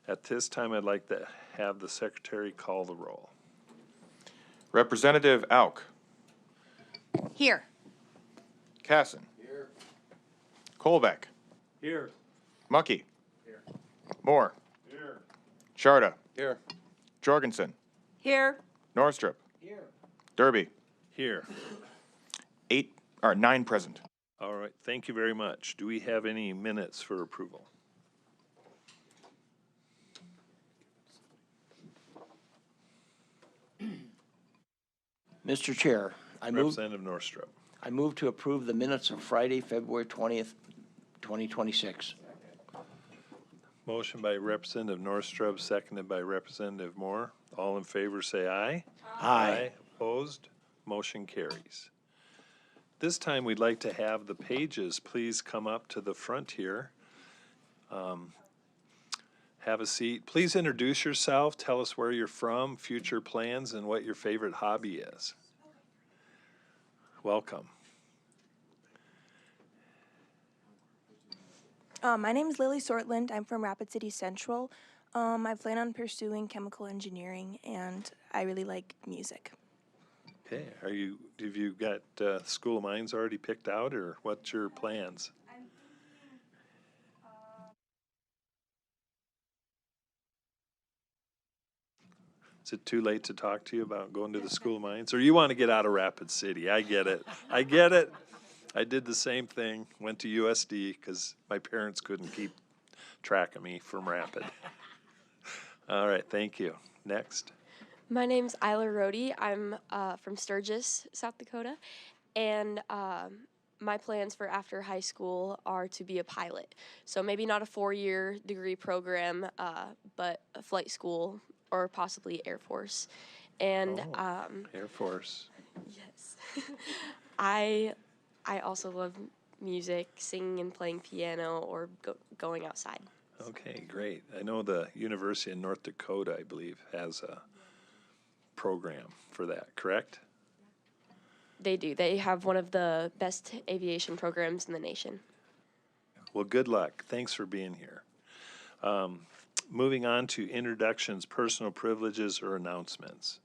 At this time, I'd like to have the secretary call the roll. Representative Auk. Here. Casson. Here. Colbeck. Here. Mucky. Here. Moore. Here. Sharda. Here. Jorgensen. Here. Norstrup. Here. Derby. Here. 9 present. All right, thank you very much. Do we have any minutes for approval? Mr. Chair, I Representative Norstrup. move to approve the minutes of Friday, February 20th, 2026. Motion by Representative Norstrup, seconded by Representative Moore. All in favor say aye. Aye. Opposed? Motion carries. This time we'd like to have the pages please come up to the front here. Have a seat. Please introduce yourself. Tell us where you're from, future plans, and what your favorite hobby is. Welcome. My name is Lily Sortland. I'm from Rapid City Central. I plan on pursuing chemical engineering, and I really like music. Okay, have you got School of Mines already picked out, or what's your plans? Is it too late to talk to you about going to the School of Mines? Or you want to get out of Rapid City? I get it. I get it. I did the same thing, went to USD because my parents couldn't keep track of me from Rapid. All right, thank you. Next. My name's Isla Rohde. I'm from Sturgis, South Dakota, and my plans for after high school are to be a pilot. So maybe not a 4-year degree program, but a flight school or possibly Air Force. And Air Force. Yes. I also love music, singing and playing piano, or going outside. Okay, great. I know the University of North Dakota, I believe, has a program for that, correct? They do. They have one of the best aviation programs in the nation. Well, good luck. Thanks for being here. Moving on to introductions, personal privileges, or announcements.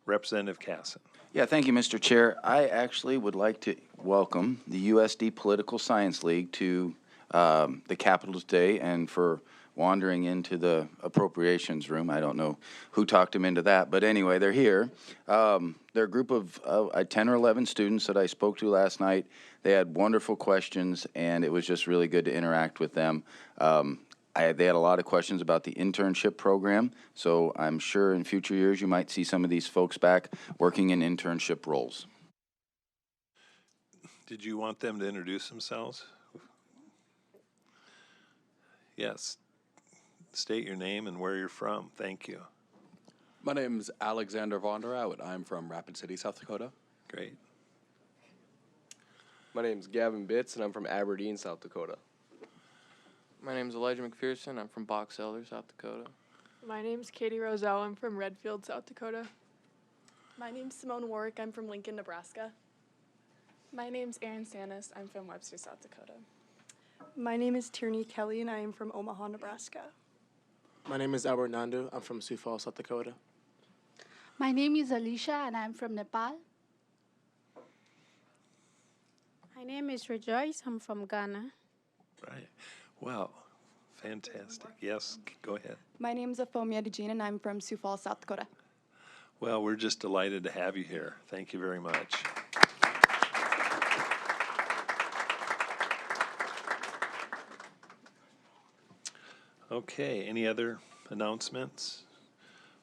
Representative Casson. Yeah, thank you, Mr. Chair. I actually would like to welcome the USD Political Science League to the Capitol today, and for wandering into the appropriations room. I don't know who talked them into that, but anyway, they're here. They're a group of 10 or 11 students that I spoke to last night. They had wonderful questions, and it was just really good to interact with them. They had a lot of questions about the internship program, so I'm sure in future years you might see some of these folks back working in internship roles. Did you want them to introduce themselves? Yes. State your name and where you're from. Thank you. My name is Alexander Vonderhout. I'm from Rapid City, South Dakota. Great. My name is Gavin Bitts, and I'm from Aberdeen, South Dakota. My name is Elijah McPherson. I'm from Box Elder, South Dakota. My name's Katie Roselle. I'm from Redfield, South Dakota. My name's Simone Warwick. I'm from Lincoln, Nebraska. My name's Erin Sanis. I'm from Webster, South Dakota. My name is Tierney Kelly, and I am from Omaha, Nebraska. My name is Albert Nandu. I'm from Sioux Falls, South Dakota. My name is Alicia, and I'm from Nepal. My name is Rejoice. I'm from Ghana. Right. Wow. Fantastic. Yes, go ahead. My name is Afomia DeJean, and I'm from Sioux Falls, South Dakota. Well, we're just delighted to have you here. Thank you very much. Okay, any other announcements?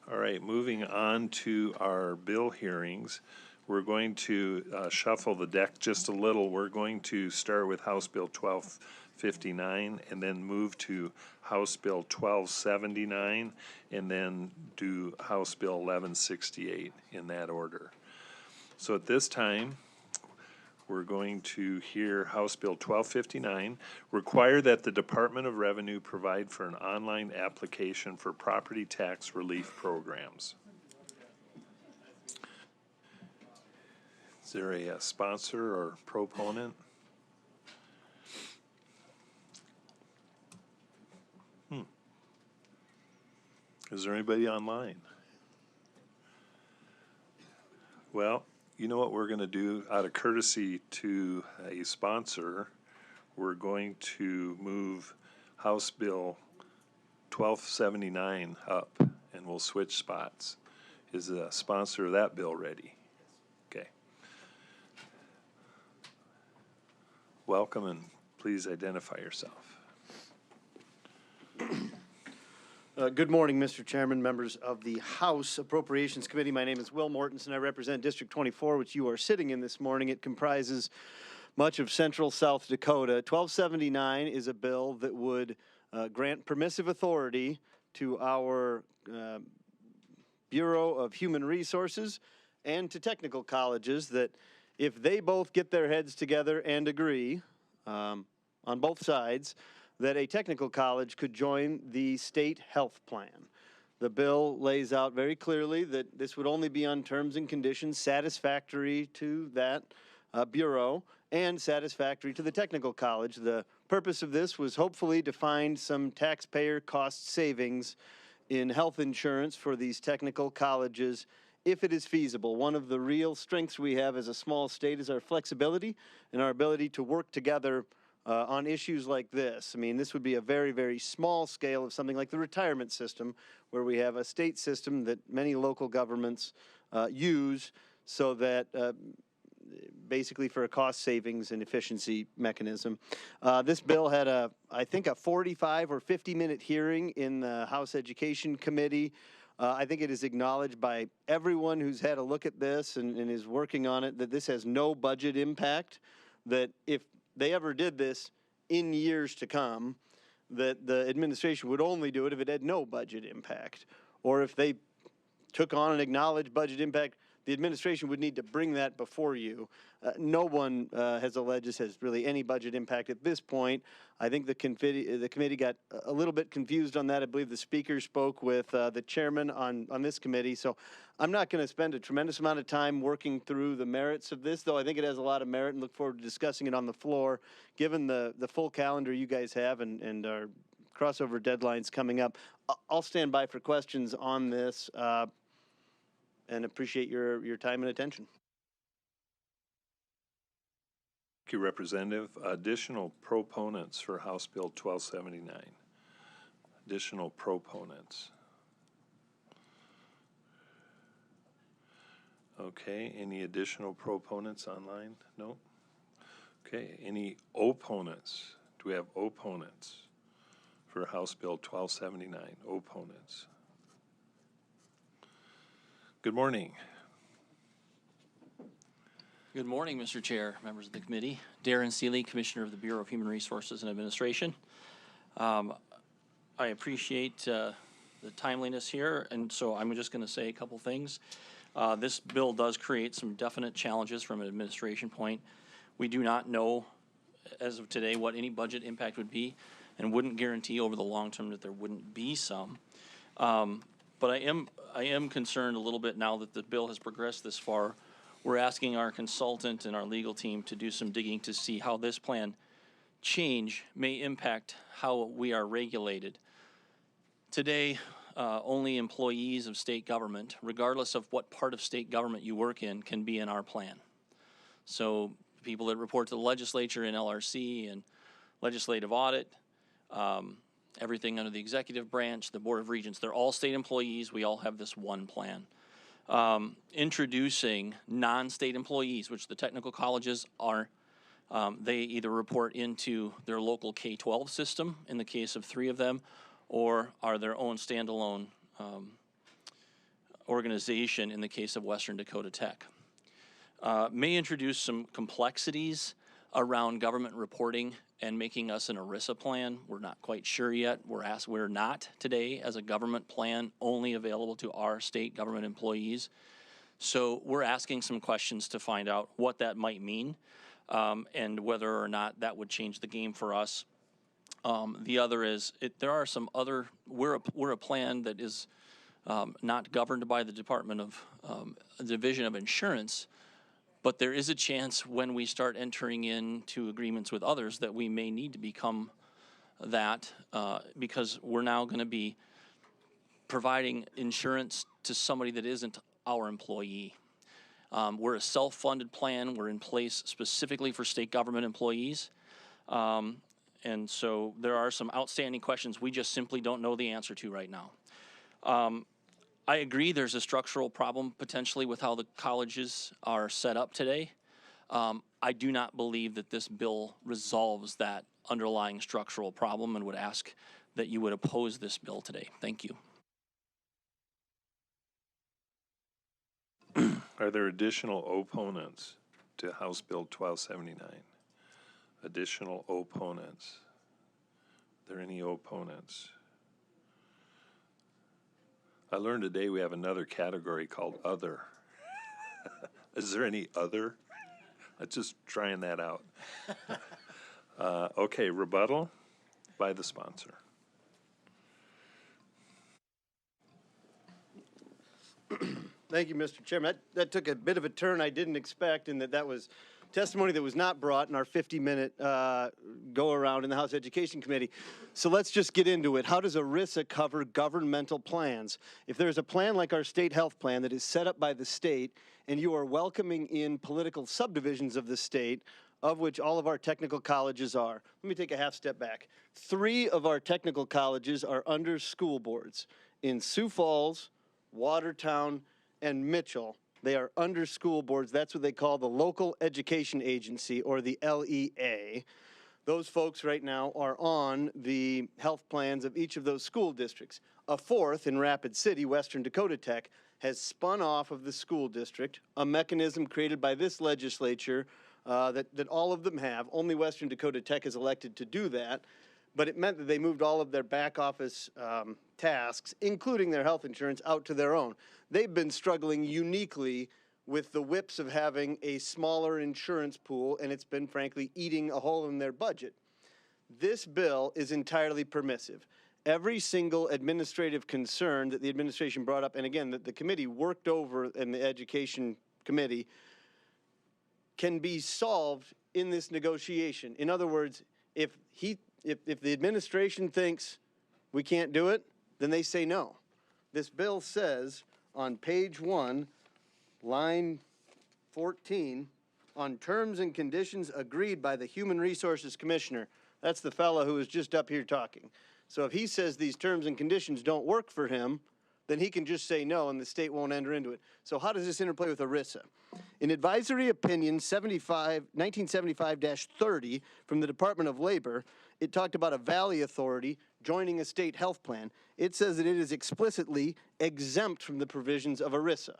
All right, moving on to our bill hearings. We're going to shuffle the deck just a little. We're going to start with House Bill 1259 and then move to House Bill 1279 and then do House Bill 1168 in that order. So at this time, we're going to hear House Bill 1259, require that the Department of Revenue provide for an online application for property tax relief programs. Is there a sponsor or proponent? Is there anybody online? Well, you know what we're going to do out of courtesy to a sponsor, we're going to move House Bill 1279 up and we'll switch spots. Is the sponsor of that bill ready? Okay. Welcome and please identify yourself. Good morning, Mr. Chairman, members of the House Appropriations Committee. My name is Will Mortensen. I represent District 24, which you are sitting in this morning. It comprises much of central South Dakota. 1279 is a bill that would grant permissive authority to our Bureau of Human Resources and to technical colleges that if they both get their heads together and agree on both sides, that a technical college could join the state health plan. The bill lays out very clearly that this would only be on terms and conditions satisfactory to that bureau and satisfactory to the technical college. The purpose of this was hopefully to find some taxpayer cost savings in health insurance for these technical colleges if it is feasible. One of the real strengths we have as a small state is our flexibility and our ability to work together on issues like this. I mean, this would be a very, very small scale of something like the retirement system, where we have a state system that many local governments use so that basically for a cost savings and efficiency mechanism. This bill had I think a 45 or 50-minute hearing in the House Education Committee. I think it is acknowledged by everyone who's had a look at this and is working on it that this has no budget impact, that if they ever did this in years to come, that the administration would only do it if it had no budget impact. Or if they took on an acknowledged budget impact, the administration would need to bring that before you. No one has alleged this has really any budget impact at this point. I think the committee got a little bit confused on that. I believe the speaker spoke with the chairman on this committee. So I'm not going to spend a tremendous amount of time working through the merits of this, though I think it has a lot of merit and look forward to discussing it on the floor. Given the full calendar you guys have and our crossover deadlines coming up, I'll stand by for questions on this. And appreciate your time and attention. Thank you, Representative. Additional proponents for House Bill 1279. Additional proponents. Okay, any additional proponents online? No? Okay, any opponents? Do we have opponents for House Bill 1279? Opponents. Good morning. Good morning, Mr. Chair, members of the committee. Darren Seeley, Commissioner of the Bureau of Human Resources and Administration. I appreciate the timeliness here, and so I'm just going to say a couple things. This bill does create some definite challenges from an administration point. We do not know, as of today, what any budget impact would be. and wouldn't guarantee over the long term that there wouldn't be some. But I am concerned a little bit now that the bill has progressed this far. We're asking our consultant and our legal team to do some digging to see how this plan change may impact how we are regulated. Today, only employees of state government, regardless of what part of state government you work in, can be in our plan. So people that report to the legislature in LRC and legislative audit, everything under the executive branch, the Board of Regents, they're all state employees. We all have this one plan. Introducing non-state employees, which the technical colleges are, they either report into their local K-12 system in the case of 3 of them, or are their own standalone organization in the case of Western Dakota Tech. May introduce some complexities around government reporting and making us an ERISA plan. We're not quite sure yet. We're not today as a government plan only available to our state government employees. So we're asking some questions to find out what that might mean and whether or not that would change the game for us. The other is, there are some other, we're a plan that is not governed by the Department of, Division of Insurance, but there is a chance when we start entering into agreements with others that we may need to become that because we're now going to be providing insurance to somebody that isn't our employee. We're a self-funded plan. We're in place specifically for state government employees. And so there are some outstanding questions we just simply don't know the answer to right now. I agree there's a structural problem potentially with how the colleges are set up today. I do not believe that this bill resolves that underlying structural problem and would ask that you would oppose this bill today. Thank you. Are there additional opponents to House Bill 1279? Additional opponents? Are there any opponents? I learned today we have another category called other. Is there any other? I'm just trying that out. Okay, rebuttal by the sponsor. Thank you, Mr. Chairman. That took a bit of a turn I didn't expect, in that was testimony that was not brought in our 50-minute go-around in the House Education Committee. So let's just get into it. How does ERISA cover governmental plans? If there's a plan like our state health plan that is set up by the state, and you are welcoming in political subdivisions of the state, of which all of our technical colleges are. Let me take a half step back. 3 of our technical colleges are under school boards. In Sioux Falls, Watertown, and Mitchell, they are under school boards. That's what they call the Local Education Agency, or the LEA. Those folks right now are on the health plans of each of those school districts. A 4th in Rapid City, Western Dakota Tech, has spun off of the school district, a mechanism created by this legislature that all of them have. Only Western Dakota Tech is elected to do that. But it meant that they moved all of their back office tasks, including their health insurance, out to their own. They've been struggling uniquely with the whips of having a smaller insurance pool, and it's been, frankly, eating a hole in their budget. This bill is entirely permissive. Every single administrative concern that the administration brought up, and again, that the committee worked over in the Education Committee, can be solved in this negotiation. In other words, if the administration thinks we can't do it, then they say no. This bill says on page 1, line 14, on terms and conditions agreed by the Human Resources Commissioner. That's the fellow who was just up here talking. So if he says these terms and conditions don't work for him, then he can just say no and the state won't enter into it. So how does this interplay with ERISA? In Advisory Opinion 1975-30 from the Department of Labor, it talked about a valley authority joining a state health plan. It says that it is explicitly exempt from the provisions of ERISA.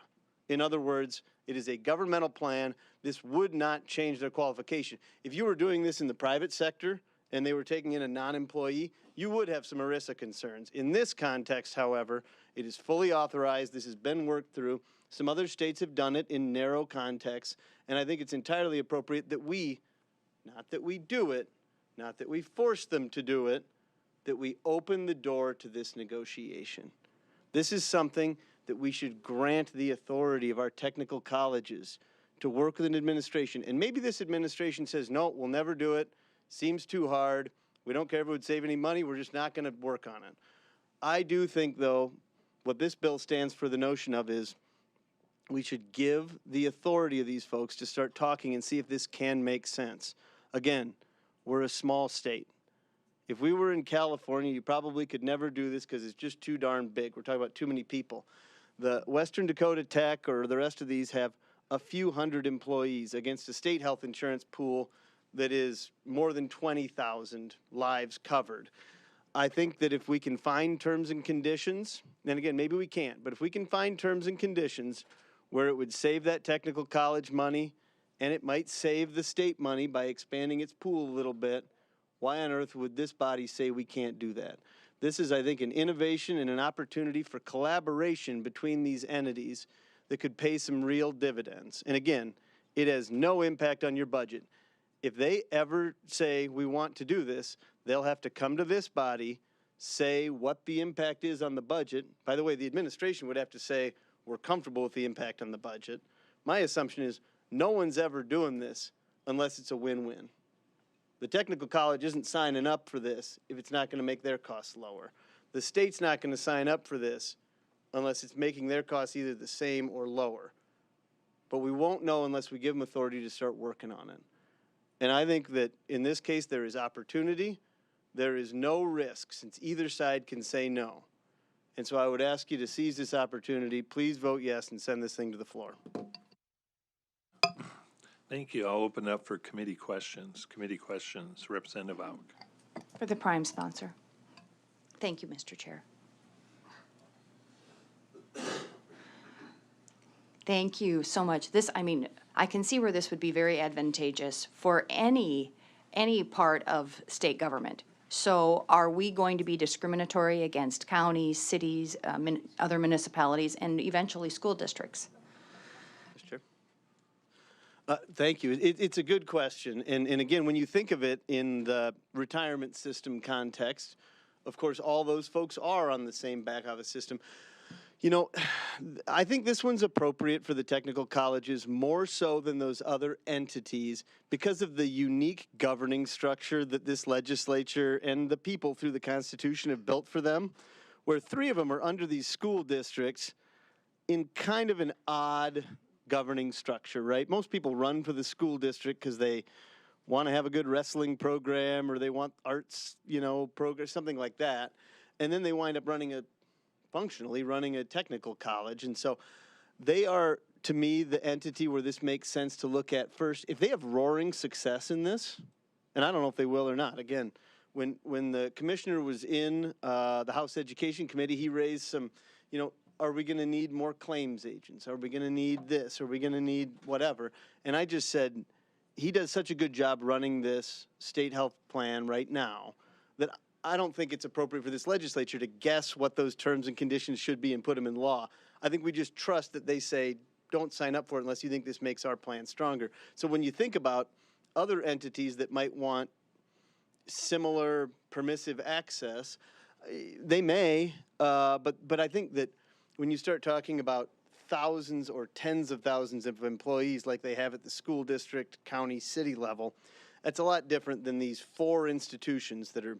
In other words, it is a governmental plan. This would not change their qualification. If you were doing this in the private sector and they were taking in a non-employee, you would have some ERISA concerns. In this context, however, it is fully authorized. This has been worked through. Some other states have done it in narrow contexts, and I think it's entirely appropriate that we, not that we do it, not that we force them to do it, that we open the door to this negotiation. This is something that we should grant the authority of our technical colleges to work with an administration. And maybe this administration says, no, we'll never do it. Seems too hard. We don't care if it would save any money. We're just not going to work on it. I do think, though, what this bill stands for the notion of is we should give the authority of these folks to start talking and see if this can make sense. Again, we're a small state. If we were in California, you probably could never do this because it's just too darn big. We're talking about too many people. The Western Dakota Tech or the rest of these have a few hundred employees against a state health insurance pool that is more than 20,000 lives covered. I think that if we can find terms and conditions, and again, maybe we can't, but if we can find terms and conditions where it would save that technical college money and it might save the state money by expanding its pool a little bit, why on earth would this body say we can't do that? This is, I think, an innovation and an opportunity for collaboration between these entities that could pay some real dividends. And again, it has no impact on your budget. If they ever say we want to do this, they'll have to come to this body, say what the impact is on the budget. By the way, the administration would have to say we're comfortable with the impact on the budget. My assumption is no one's ever doing this unless it's a win-win. The technical college isn't signing up for this if it's not going to make their costs lower. The state's not going to sign up for this unless it's making their costs either the same or lower. But we won't know unless we give them authority to start working on it. And I think that in this case there is opportunity. There is no risk since either side can say no. And so I would ask you to seize this opportunity. Please vote yes and send this thing to the floor. Thank you. I'll open up for committee questions. Committee questions, Representative Auk. For the prime sponsor. Thank you, Mr. Chair. Thank you so much. I can see where this would be very advantageous for any part of state government. So are we going to be discriminatory against counties, cities, other municipalities, and eventually school districts? Mr. Chair. Thank you. It's a good question. And again, when you think of it in the retirement system context, of course, all those folks are on the same back office system. You know, I think this one's appropriate for the technical colleges more so than those other entities because of the unique governing structure that this legislature and the people through the Constitution have built for them, where 3 of them are under these school districts in kind of an odd governing structure, right? Most people run for the school district because they want to have a good wrestling program or they want arts, program, something like that. And then they wind up functionally running a technical college. And so they are, to me, the entity where this makes sense to look at first. If they have roaring success in this, and I don't know if they will or not, again, when the commissioner was in the House Education Committee, he raised some, are we going to need more claims agents? Are we going to need this? Are we going to need whatever? And I just said, he does such a good job running this state health plan right now that I don't think it's appropriate for this legislature to guess what those terms and conditions should be and put them in law. I think we just trust that they say, don't sign up for it unless you think this makes our plan stronger. So when you think about other entities that might want similar permissive access, they may, but I think that when you start talking about thousands or tens of thousands of employees like they have at the school district, county, city level, that's a lot different than these 4 institutions that are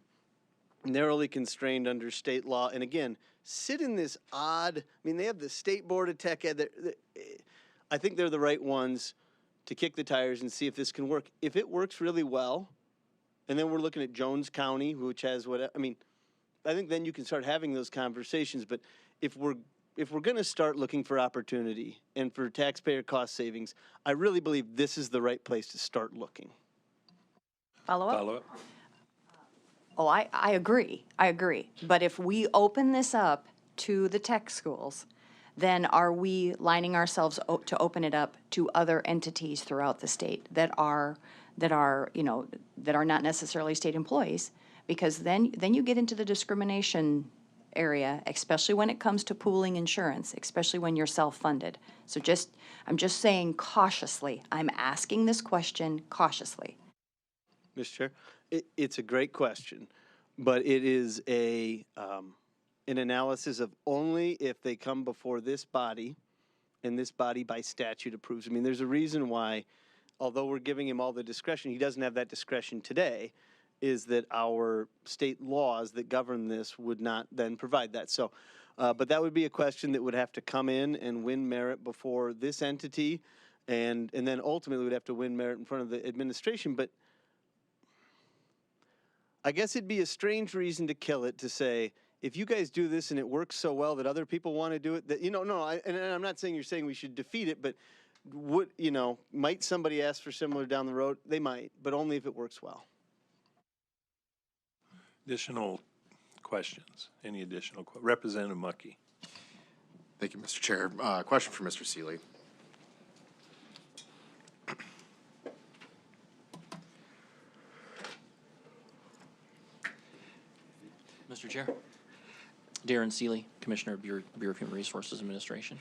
narrowly constrained under state law. And again, sit in this odd, they have the State Board of Tech Ed. I think they're the right ones to kick the tires and see if this can work. If it works really well, and then we're looking at Jones County, which has I think then you can start having those conversations. But if we're going to start looking for opportunity and for taxpayer cost savings, I really believe this is the right place to start looking. Follow up? Follow up. Oh, I agree. But if we open this up to the tech schools, then are we lining ourselves to open it up to other entities throughout the state that are not necessarily state employees? Because then you get into the discrimination area, especially when it comes to pooling insurance, especially when you're self-funded. So I'm just saying cautiously. I'm asking this question cautiously. Mr. Chair, it's a great question. but it is an analysis of only if they come before this body, and this body by statute approves. I mean, there's a reason why, although we're giving him all the discretion, he doesn't have that discretion today, is that our state laws that govern this would not then provide that. So, but that would be a question that would have to come in and win merit before this entity, and then ultimately would have to win merit in front of the administration. But I guess it'd be a strange reason to kill it to say, if you guys do this and it works so well that other people want to do it, that, and I'm not saying you're saying we should defeat it, but might somebody ask for similar down the road? They might, but only if it works well. Additional questions? Any additional Representative Mucky. Thank you, Mr. Chair. Question for Mr. Seeley. Mr. Chair. Darren Seeley, Commissioner of Bureau of Human Resources Administration.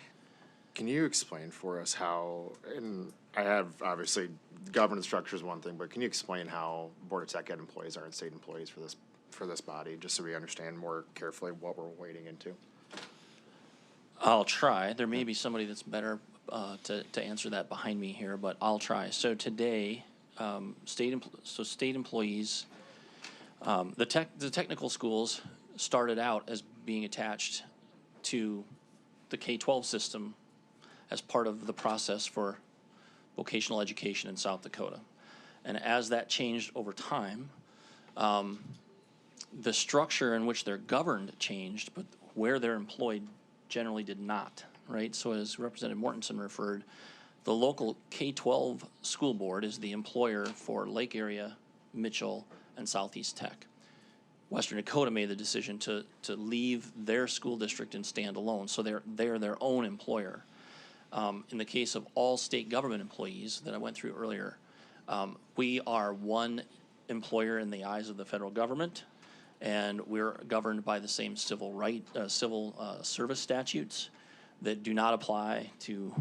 Can you explain for us how, and I have obviously governance structure is one thing, but can you explain how Board of Tech Ed employees aren't state employees for this body, just so we understand more carefully what we're wading into? I'll try. There may be somebody that's better to answer that behind me here, but I'll try. So today, state employees, the technical schools started out as being attached to the K-12 system as part of the process for vocational education in South Dakota. And as that changed over time, the structure in which they're governed changed, but where they're employed generally did not, right? So as Representative Mortensen referred, the local K-12 school board is the employer for Lake Area, Mitchell, and Southeast Tech. Western Dakota made the decision to leave their school district and stand alone, so they're their own employer. In the case of all state government employees that I went through earlier, we are one employer in the eyes of the federal government, and we're governed by the same civil service statutes that do not apply to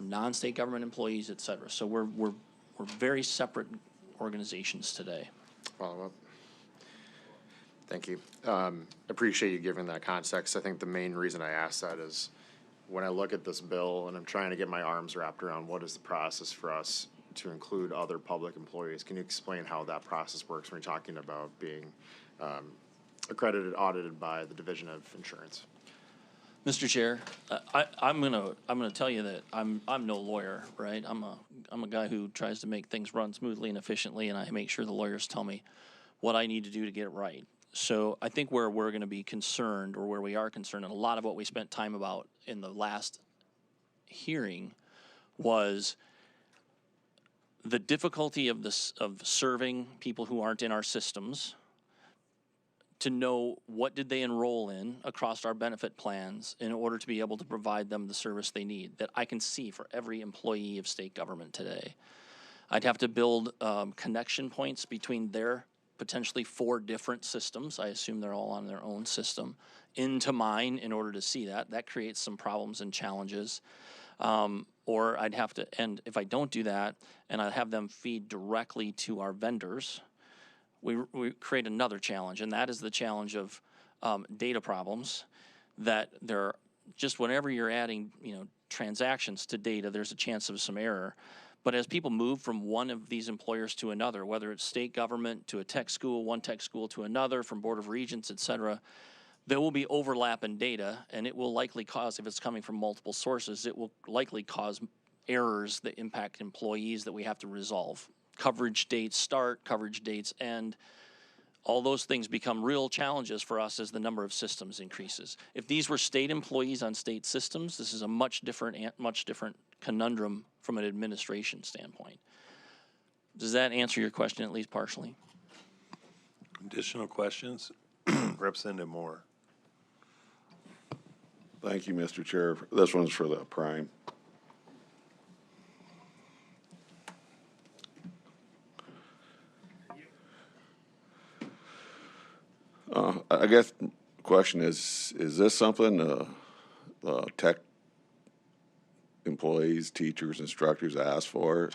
non-state government employees, et cetera. So we're very separate organizations today. Follow up. Thank you. Appreciate you giving that context. I think the main reason I ask that is when I look at this bill and I'm trying to get my arms wrapped around what is the process for us to include other public employees. Can you explain how that process works when you're talking about being accredited, audited by the Division of Insurance? Mr. Chair, I'm gonna tell you that I'm no lawyer, right? I'm a guy who tries to make things run smoothly and efficiently, and I make sure the lawyers tell me what I need to do to get it right. So I think where we're going to be concerned, or where we are concerned, and a lot of what we spent time about in the last hearing was the difficulty of serving people who aren't in our systems, to know what did they enroll in across our benefit plans in order to be able to provide them the service they need, that I can see for every employee of state government today. I'd have to build connection points between their potentially 4 different systems, I assume they're all on their own system, into mine in order to see that. That creates some problems and challenges. Or I'd have to, and if I don't do that, and I have them feed directly to our vendors, we create another challenge, and that is the challenge of data problems, that there, just whenever you're adding, transactions to data, there's a chance of some error. But as people move from one of these employers to another, whether it's state government to a tech school, one tech school to another, from Board of Regents, et cetera, there will be overlap in data, and it will likely cause, if it's coming from multiple sources, it will likely cause errors that impact employees that we have to resolve. Coverage dates start, coverage dates end. All those things become real challenges for us as the number of systems increases. If these were state employees on state systems, this is a much different conundrum from an administration standpoint. Does that answer your question at least partially? Additional questions? Representative Moore. Thank you, Mr. Chair. This one's for the Prime. I guess the question is this something tech employees, teachers, instructors ask for?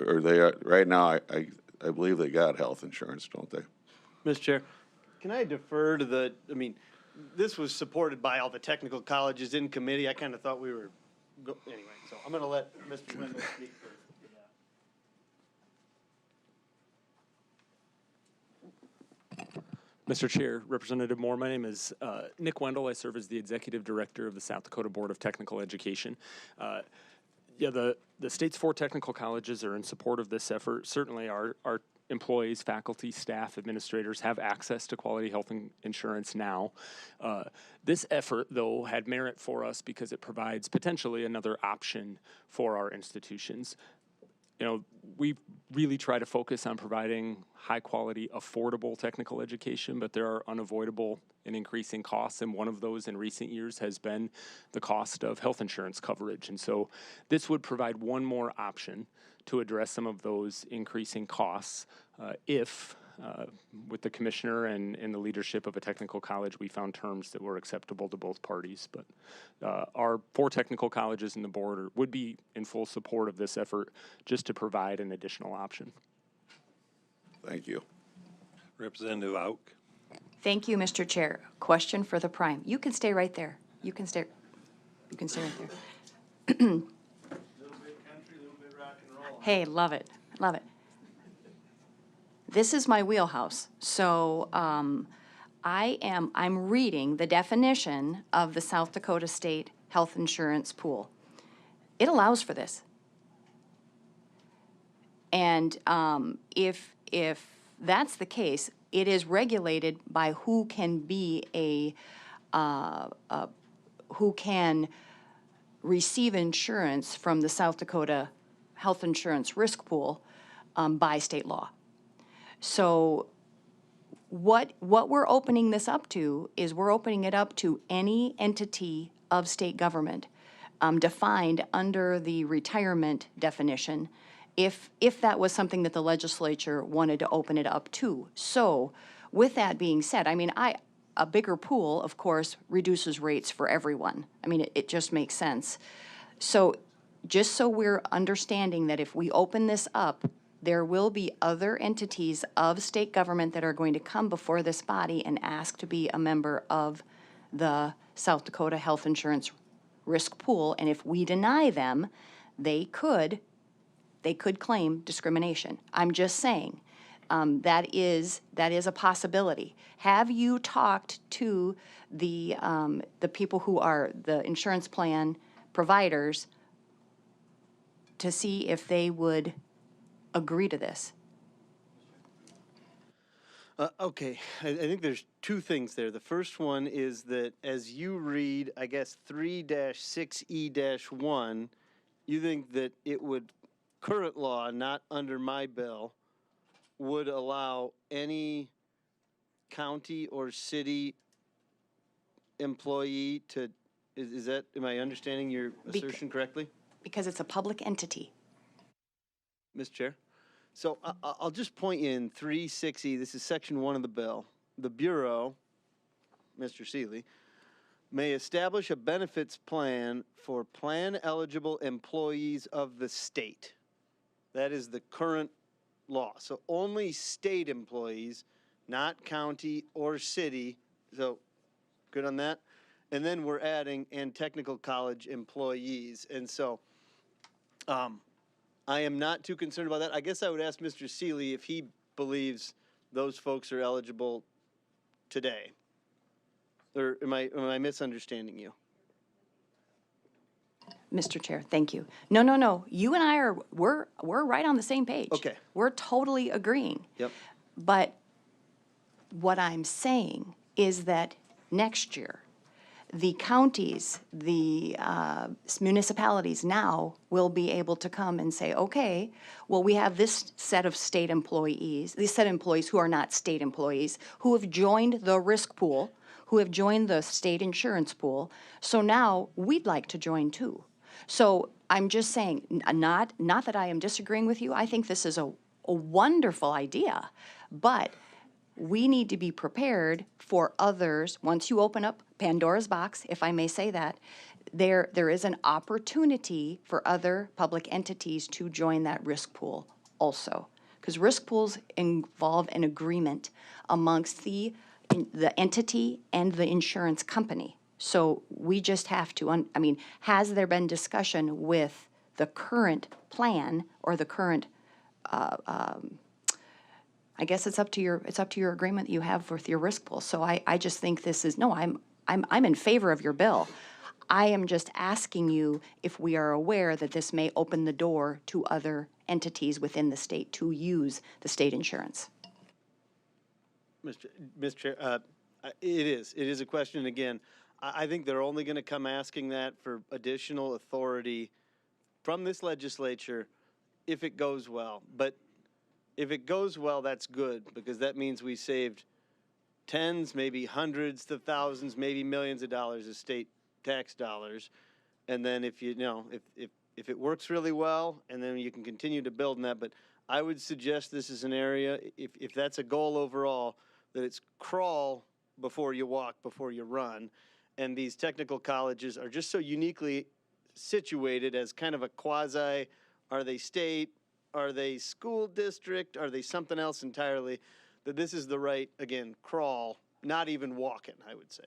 Or they are, right now, I believe they got health insurance, don't they? Mr. Chair, Can I defer to the, I mean, this was supported by all the technical colleges in committee. I kind of thought we were, anyway, so I'm going to let Mr. Wendell speak first. Mr. Chair, Representative Moore, my name is Nick Wendell. I serve as the Executive Director of the South Dakota Board of Technical Education. The state's 4 technical colleges are in support of this effort. Certainly our employees, faculty, staff, administrators have access to quality health insurance now. This effort, though, had merit for us because it provides potentially another option for our institutions. You know, we really try to focus on providing high quality, affordable technical education, but there are unavoidable and increasing costs, and one of those in recent years has been the cost of health insurance coverage. And so this would provide one more option to address some of those increasing costs if, with the commissioner and in the leadership of a technical college, we found terms that were acceptable to both parties. But our 4 technical colleges in the board would be in full support of this effort just to provide an additional option. Thank you. Representative Auk. Thank you, Mr. Chair. Question for the prime. You can stay right there. You can stay right there. Hey, love it, love it. This is my wheelhouse. So I'm reading the definition of the South Dakota State Health Insurance Pool. It allows for this. And if that's the case, it is regulated by who can be who can receive insurance from the South Dakota Health Insurance Risk Pool by state law. So what we're opening this up to is we're opening it up to any entity of state government defined under the retirement definition if that was something that the legislature wanted to open it up to. So with that being said, I mean, a bigger pool, of course, reduces rates for everyone. I mean, it just makes sense. So just so we're understanding that if we open this up, there will be other entities of state government that are going to come before this body and ask to be a member of the South Dakota Health Insurance Risk Pool. And if we deny them, they could claim discrimination. I'm just saying that is a possibility. Have you talked to the people who are the insurance plan providers to see if they would agree to this? Okay, I think there's 2 things there. The first one is that as you read, I guess, 3-6E-1, you think that it would, current law, not under my bill, would allow any county or city employee to, is that, am I understanding your assertion correctly? Because it's a public entity. Mr. Chair? So I'll just point you in 3-6E, this is section 1 of the bill. The Bureau, Mr. Seeley, may establish a benefits plan for plan-eligible employees of the state. That is the current law. So only state employees, not county or city. So good on that. And then we're adding and technical college employees. And so I am not too concerned about that. I guess I would ask Mr. Seeley if he believes those folks are eligible today. Or am I misunderstanding you? Mr. Chair, thank you. No. You and I we're right on the same page. Okay. We're totally agreeing. Yep. But what I'm saying is that next year, the counties, the municipalities now will be able to come and say, okay, well, we have this set of state employees, these set of employees who are not state employees, who have joined the risk pool, who have joined the state insurance pool. So now we'd like to join too. So I'm just saying, not that I am disagreeing with you. I think this is a wonderful idea, but we need to be prepared for others. Once you open up Pandora's box, if I may say that, there is an opportunity for other public entities to join that risk pool also. Because risk pools involve an agreement amongst the the entity and the insurance company. So we just have to, I mean, has there been discussion with the current plan or the current, I guess it's up to your agreement that you have with your risk pool. So I just think this is, no, I'm in favor of your bill. I am just asking you if we are aware that this may open the door to other entities within the state to use the state insurance. Mr. Chair, it is a question. And again, I think they're only going to come asking that for additional authority from this legislature if it goes well. But if it goes well, that's good, because that means we saved tens, maybe hundreds of thousands, maybe millions of dollars of state tax dollars. And then if if it works really well, and then you can continue to build on that. But I would suggest this is an area, if that's a goal overall, that it's crawl before you walk, before you run. And these technical colleges are just so uniquely situated as kind of a quasi, are they state, are they school district, are they something else entirely, that this is the right, again, crawl, not even walking, I would say.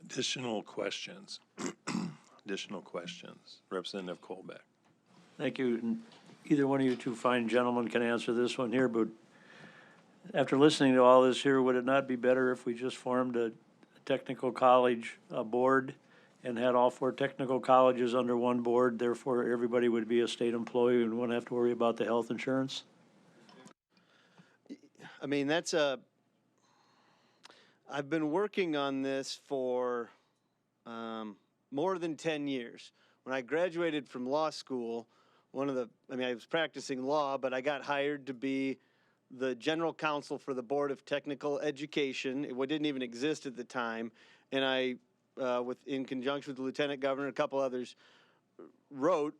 Additional questions? Additional questions? Representative Colbeck. Thank you. And either one of you two fine gentlemen can answer this one here, but after listening to all this here, would it not be better if we just formed a technical college board and had all 4 technical colleges under one board? Therefore, everybody would be a state employee and wouldn't have to worry about the health insurance? I mean, I've been working on this for more than 10 years. When I graduated from law school, I was practicing law, but I got hired to be the general counsel for the Board of Technical Education. It didn't even exist at the time. And I, in conjunction with the Lieutenant Governor and a couple others, wrote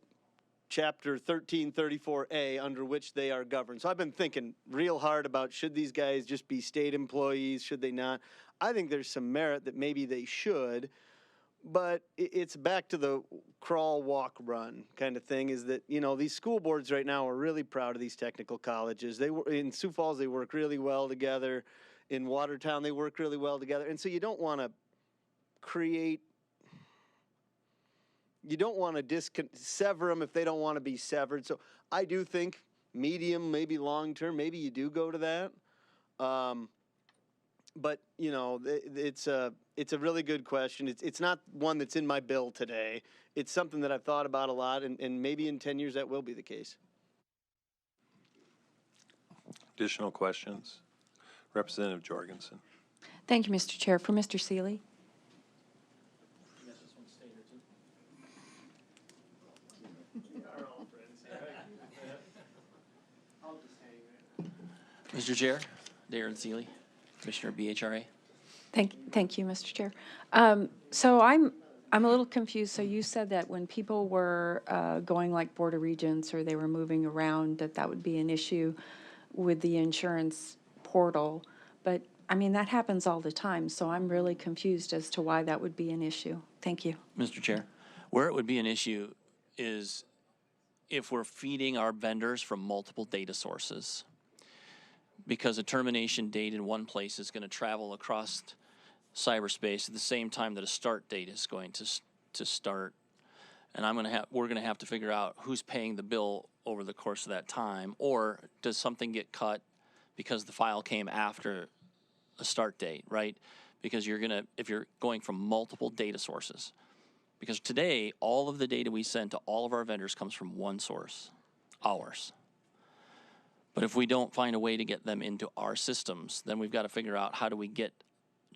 Chapter 1334A, under which they are governed. So I've been thinking real hard about, should these guys just be state employees? Should they not? I think there's some merit that maybe they should. But it's back to the crawl, walk, run kind of thing, is that, these school boards right now are really proud of these technical colleges. In Sioux Falls, they work really well together. In Watertown, they work really well together. And so you don't want to sever them if they don't want to be severed. So I do think medium, maybe long term, maybe you do go to that. But it's a really good question. It's not one that's in my bill today. It's something that I've thought about a lot, and maybe in 10 years that will be the case. Additional questions? Representative Jorgensen. Thank you, Mr. Chair. For Mr. Seeley. Mr. Chair, Darren Seeley, Commissioner BHRA. Thank you, Mr. Chair. So I'm a little confused. So you said that when people were going like Board of Regents, or they were moving around, that would be an issue with the insurance portal. But I mean, that happens all the time. So I'm really confused as to why that would be an issue. Thank you. Mr. Chair, where it would be an issue is if we're feeding our vendors from multiple data sources. Because a termination date in one place is going to travel across cyberspace at the same time that a start date is going to start, and we're going to have to figure out who's paying the bill over the course of that time, or does something get cut because the file came after a start date, right? Because if you're going from multiple data sources, because today all of the data we send to all of our vendors comes from one source, ours. But if we don't find a way to get them into our systems, then we've got to figure out how do we get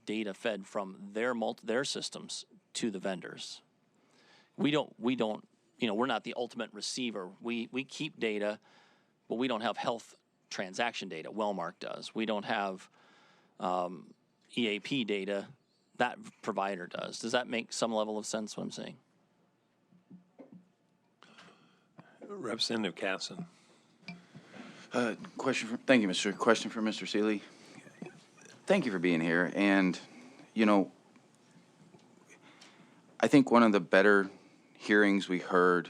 data fed from their systems to the vendors. We're not the ultimate receiver. We keep data, but we don't have health transaction data. Wellmark does. We don't have EAP data. That provider does. Does that make some level of sense, what I'm saying? Representative Casson. Thank you, Mr. Question for Mr. Seeley. Thank you for being here. And, I think one of the better hearings we heard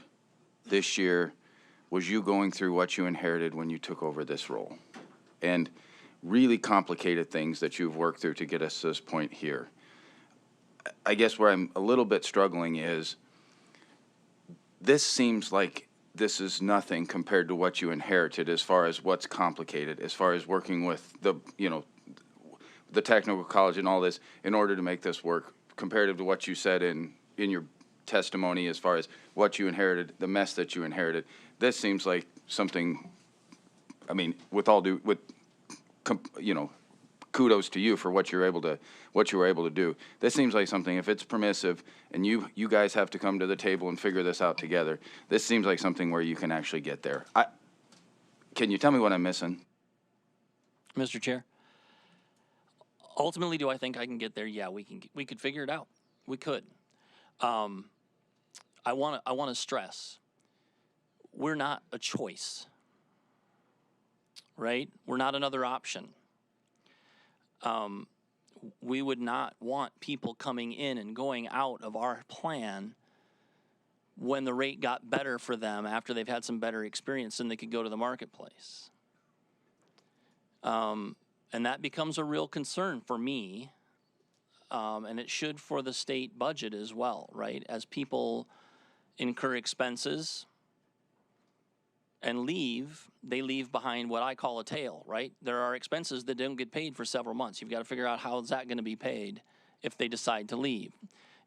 this year was you going through what you inherited when you took over this role. And really complicated things that you've worked through to get us to this point here. I guess where I'm a little bit struggling is this seems like this is nothing compared to what you inherited as far as what's complicated, as far as working with the, you know, the technical college and all this in order to make this work, comparative to what you said in your testimony as far as what you inherited, the mess that you inherited. This seems like something, I mean, with all due, you know, kudos to you for what you were able to do. This seems like something, if it's permissive and you guys have to come to the table and figure this out together, this seems like something where you can actually get there. Can you tell me what I'm missing? Mr. Chair, ultimately, do I think I can get there? Yeah, we could figure it out. We could. I want to stress, we're not a choice, right? We're not another option. We would not want people coming in and going out of our plan when the rate got better for them after they've had some better experience and they could go to the marketplace. And that becomes a real concern for me, and it should for the state budget as well, right? As people incur expenses and leave, they leave behind what I call a tail, right? There are expenses that don't get paid for several months. You've got to figure out how is that going to be paid if they decide to leave.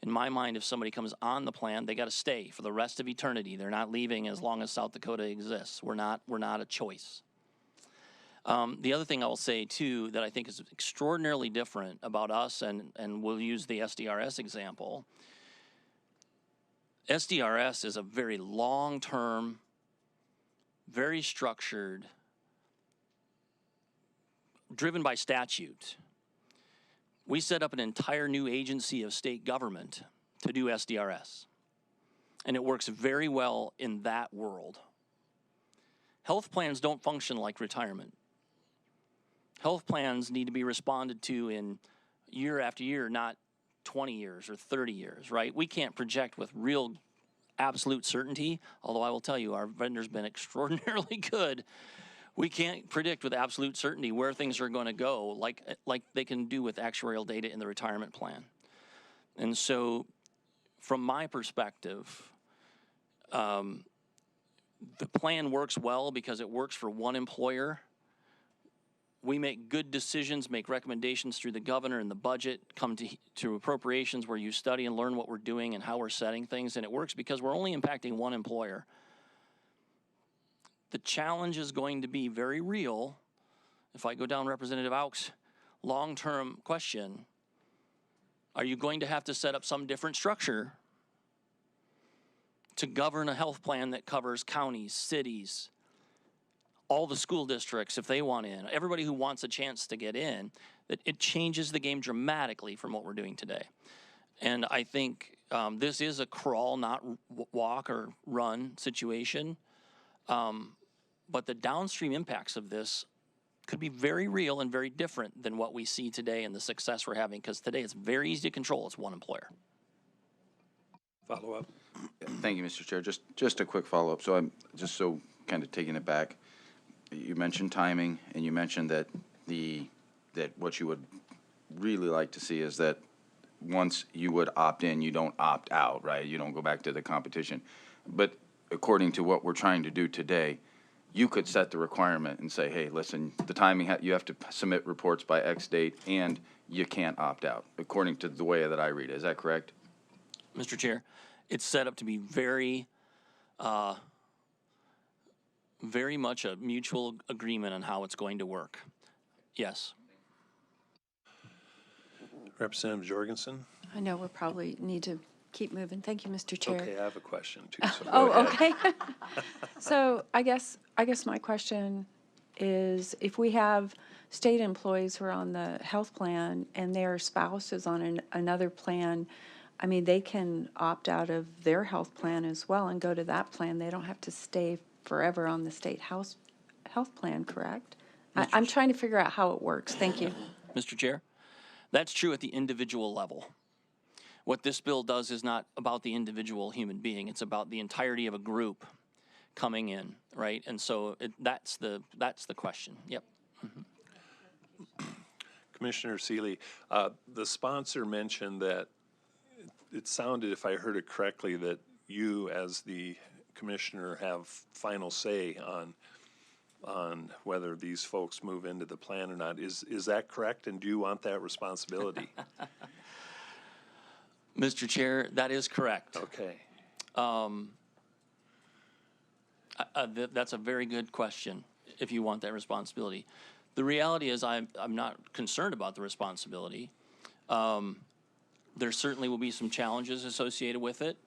In my mind, if somebody comes on the plan, they got to stay for the rest of eternity. They're not leaving as long as South Dakota exists. We're not a choice. The other thing I will say, too, that I think is extraordinarily different about us, and we'll use the SDRS example. SDRS is a very long-term, very structured, driven by statute. We set up an entire new agency of state government to do SDRS, and it works very well in that world. Health plans don't function like retirement. Health plans need to be responded to in year after year, not 20 years or 30 years, right? We can't project with real absolute certainty, although I will tell you our vendor's been extraordinarily good. We can't predict with absolute certainty where things are going to go like they can do with actuarial data in the retirement plan. And so from my perspective, the plan works well because it works for one employer. We make good decisions, make recommendations through the governor and the budget, come to appropriations where you study and learn what we're doing and how we're setting things, and it works because we're only impacting one employer. The challenge is going to be very real. If I go down Representative Auck's long-term question, are you going to have to set up some different structure to govern a health plan that covers counties, cities, all the school districts if they want in, everybody who wants a chance to get in, that it changes the game dramatically from what we're doing today. And I think this is a crawl, not walk or run situation. But the downstream impacts of this could be very real and very different than what we see today and the success we're having, because today it's very easy to control. It's one employer. Follow up. Thank you, Mr. Chair. Just a quick follow-up. So I'm just kind of taking it back. You mentioned timing, and you mentioned that what you would really like to see is that once you would opt in, you don't opt out, right? You don't go back to the competition. But according to what we're trying to do today, you could set the requirement and say, hey, listen, the timing, you have to submit reports by X date, and you can't opt out, according to the way that I read it. Is that correct? Mr. Chair, it's set up to be very much a mutual agreement on how it's going to work. Yes. Representative Jorgensen? I know we'll probably need to keep moving. Thank you, Mr. Chair. Okay, I have a question too. So Oh, go ahead. okay. So I guess my question is, if we have state employees who are on the health plan and their spouse is on another plan, I mean, they can opt out of their health plan as well and go to that plan. They don't have to stay forever on the state health plan, correct? I'm trying to figure out how it works. Thank you. Mr. Chair, that's true at the individual level. What this bill does is not about the individual human being. It's about the entirety of a group coming in, right? And so that's the question. Yep. Mm-hmm. Commissioner Seeley, the sponsor mentioned that it sounded, if I heard it correctly, that you as the commissioner have final say on whether these folks move into the plan or not. Is that correct? And do you want that responsibility? Mr. Chair, that is correct. Okay. That's a very good question, if you want that responsibility. The reality is I'm not concerned about the responsibility. There certainly will be some challenges associated with it.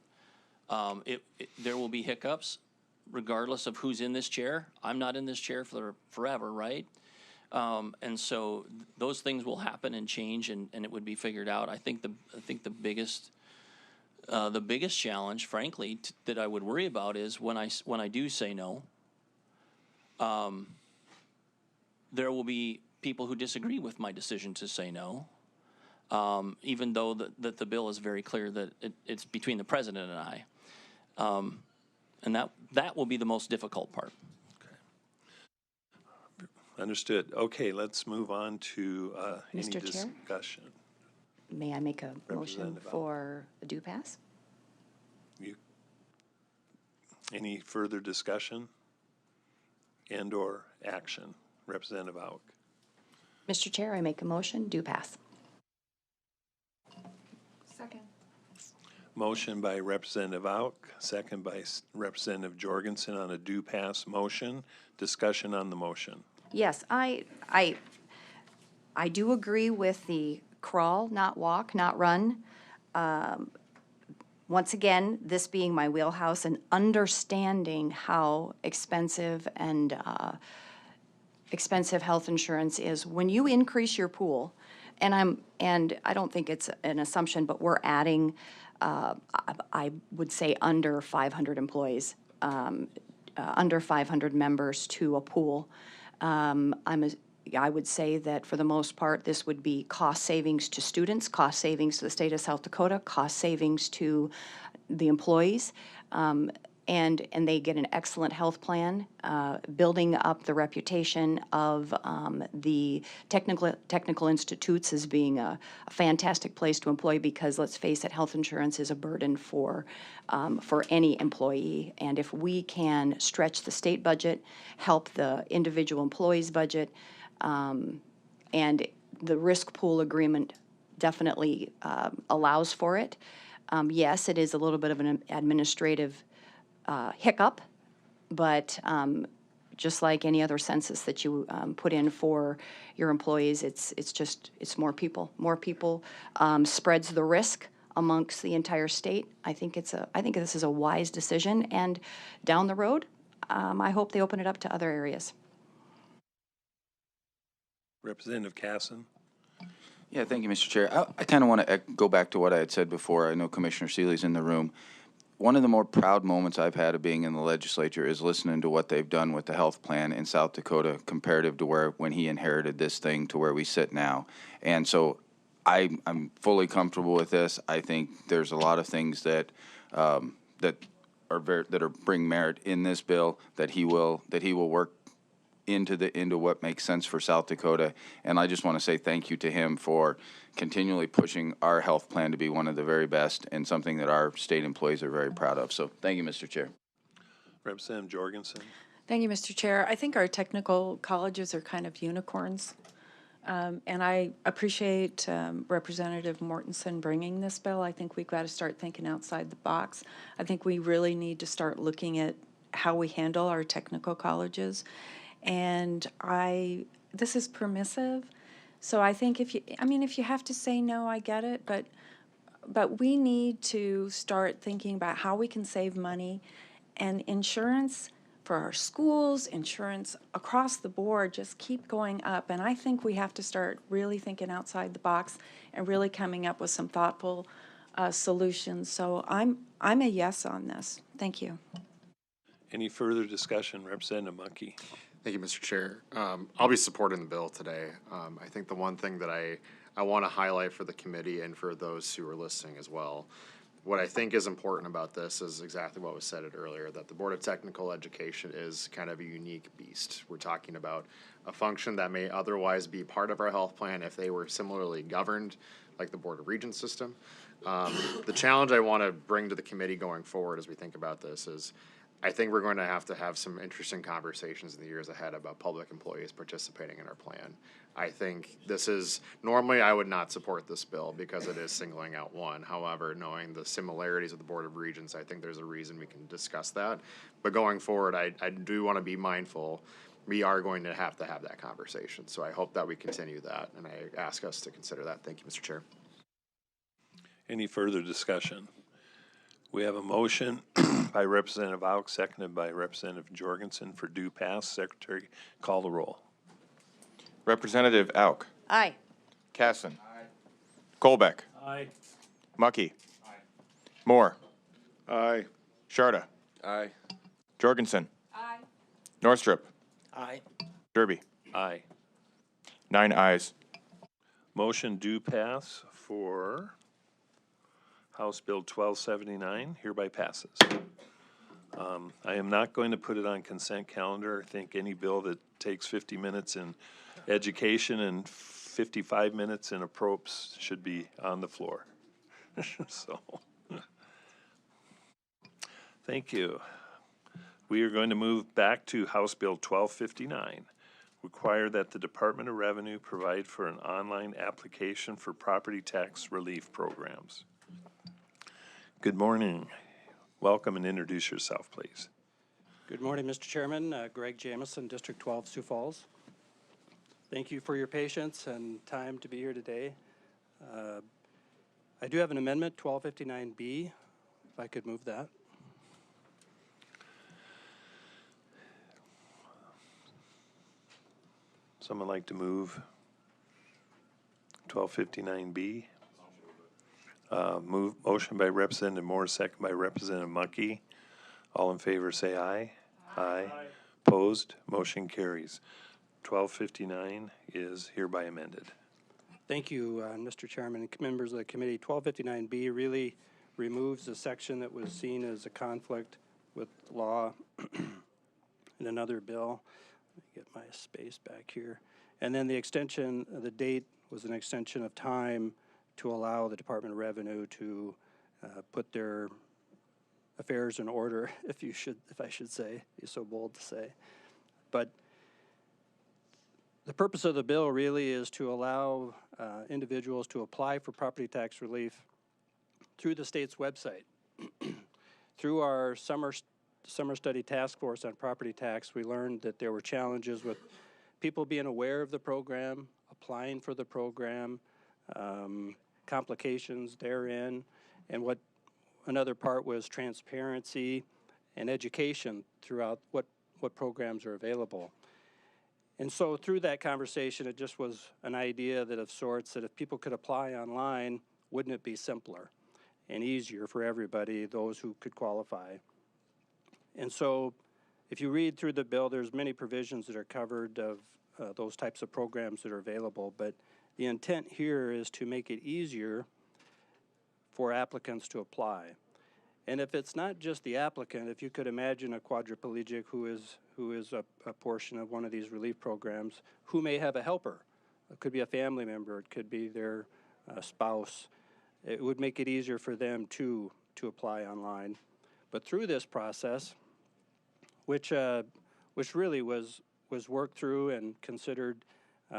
There will be hiccups, regardless of who's in this chair. I'm not in this chair for forever, right? And so those things will happen and change, and it would be figured out. I think the biggest challenge, frankly, that I would worry about is when I do say no. There will be people who disagree with my decision to say no, even though the bill is very clear that it's between the president and I. And that will be the most difficult part. Understood. Okay, let's move on to any Mr. Chair? discussion. May I make a motion Representative Al. for a do pass? Any further discussion and/or action? Representative Auk. Mr. Chair, I make a motion, do pass. Second. Motion by Representative Auk, second by Representative Jorgensen on a do pass motion. Discussion on the motion. Yes, I do agree with the crawl, not walk, not run. Once again, this being my wheelhouse and understanding how expensive and expensive health insurance is. When you increase your pool, and I don't think it's an assumption, but we're adding, I would say under 500 employees, under 500 members to a pool. I would say that for the most part, this would be cost savings to students, cost savings to the state of South Dakota, cost savings to the employees, and they get an excellent health plan, building up the reputation of the technical institutes as being a fantastic place to employ, because let's face it, health insurance is a burden for any employee. And if we can stretch the state budget, help the individual employee's budget, and the risk pool agreement definitely allows for it. Yes, it is a little bit of an administrative hiccup, but just like any other census that you put in for your employees, it's more people. More people spreads the risk amongst the entire state. I think this is a wise decision, and down the road, I hope they open it up to other areas. Representative Casson. Yeah, thank you, Mr. Chair. I kind of want to go back to what I had said before. I know Commissioner Seeley's in the room. One of the more proud moments I've had of being in the legislature is listening to what they've done with the health plan in South Dakota comparative to when he inherited this thing to where we sit now. And so I'm fully comfortable with this. I think there's a lot of things that bring merit in this bill that he will work into what makes sense for South Dakota. And I just want to say thank you to him for continually pushing our health plan to be one of the very best and something that our state employees are very proud of. So thank you, Mr. Chair. Representative Jorgensen. Thank you, Mr. Chair. I think our technical colleges are kind of unicorns. And I appreciate Representative Mortensen bringing this bill. I think we've got to start thinking outside the box. I think we really need to start looking at how we handle our technical colleges. And this is permissive. So I think if you have to say no, I get it, but we need to start thinking about how we can save money, and insurance for our schools, insurance across the board just keep going up. And I think we have to start really thinking outside the box and really coming up with some thoughtful solutions. So I'm a yes on this. Thank you. Any further discussion? Representative Munkie. Thank you, Mr. Chair. I'll be supporting the bill today. I think the one thing that I want to highlight for the committee and for those who are listening as well, what I think is important about this is exactly what was said earlier, that the Board of Technical Education is kind of a unique beast. We're talking about a function that may otherwise be part of our health plan if they were similarly governed, like the Board of Regents system. The challenge I want to bring to the committee going forward as we think about this is, I think we're going to have some interesting conversations in the years ahead about public employees participating in our plan. I think this is, normally I would not support this bill because it is singling out one. However, knowing the similarities of the Board of Regents, I think there's a reason we can discuss that. But going forward, I do want to be mindful, we are going to have that conversation. So I hope that we continue that, and I ask us to consider that. Thank you, Mr. Chair. Any further discussion? We have a motion by Representative Auk, seconded by Representative Jorgensen for due pass. Secretary, call the roll. Representative Auk. Aye. Casson. Colbeck. Aye. Mucky. Moore. Aye. Sharda. Aye. Jorgensen. Aye. Northrup. Aye. Derby. Aye. 9 ayes. Motion do pass for House Bill 1279 hereby passes. I am not going to put it on consent calendar. I think any bill that takes 50 minutes in education and 55 minutes in approps should be on the floor. So, thank you. We are going to move back to House Bill 1259. Require that the Department of Revenue provide for an online application for property tax relief programs. Good morning. Welcome and introduce yourself, please. Good morning, Mr. Chairman. Greg Jamison, District 12, Sioux Falls. Thank you for your patience and time to be here today. I do have an amendment, 1259B, if I could move that. Someone like to move 1259B? Motion by Representative Moore, second by Representative Mucky. All in favor say aye. Aye. Opposed? Motion carries. 1259 is hereby amended. Thank you, Mr. Chairman and members of the committee. 1259B really removes a section that was seen as a conflict with law in another bill. Let me get my space back here. And then the extension, the date was an extension of time to allow the Department of Revenue to put their affairs in order, if I should say, be so bold to say. But the purpose of the bill really is to allow individuals to apply for property tax relief through the state's website. Through our summer study task force on property tax, we learned that there were challenges with people being aware of the program, applying for the program, complications therein, and what another part was transparency and education throughout what programs are available. And so through that conversation, it just was an idea that of sorts that if people could apply online, wouldn't it be simpler and easier for everybody, those who could qualify? And so if you read through the bill, there's many provisions that are covered of those types of programs that are available, but the intent here is to make it easier for applicants to apply. And if it's not just the applicant, if you could imagine a quadriplegic who is a portion of one of these relief programs, who may have a helper. It could be a family member, it could be their spouse. It would make it easier for them to apply online. But through this process, which really was worked through and considered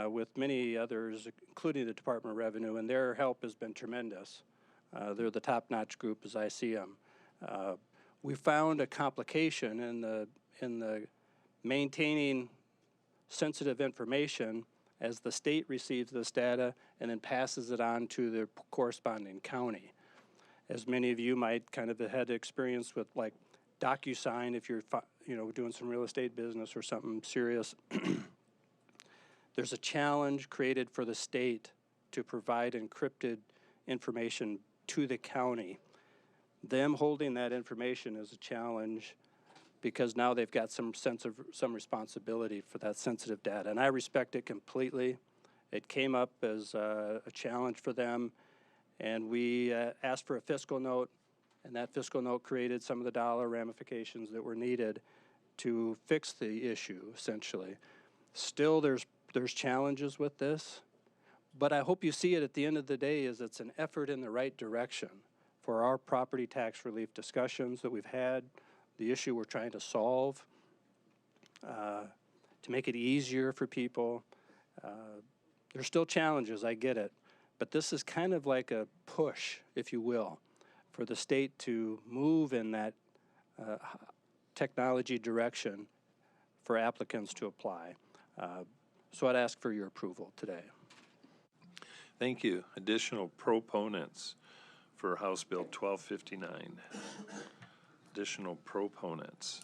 with many others, including the Department of Revenue, and their help has been tremendous. They're the top-notch group as I see them. We found a complication in the maintaining sensitive information as the state receives this data and then passes it on to the corresponding county. As many of you might kind of have had experience with, like DocuSign, if you're doing some real estate business or something serious. There's a challenge created for the state to provide encrypted information to the county. Them holding that information is a challenge because now they've got some sense of some responsibility for that sensitive data, and I respect it completely. It came up as a challenge for them, and we asked for a fiscal note. And that fiscal note created some of the dollar ramifications that were needed to fix the issue, essentially. Still, there's challenges with this, but I hope you see it at the end of the day as it's an effort in the right direction for our property tax relief discussions that we've had, the issue we're trying to solve, to make it easier for people. There's still challenges, I get it, but this is kind of like a push, if you will, for the state to move in that technology direction for applicants to apply. So I'd ask for your approval today. Thank you. Additional proponents for House Bill 1259. Additional proponents.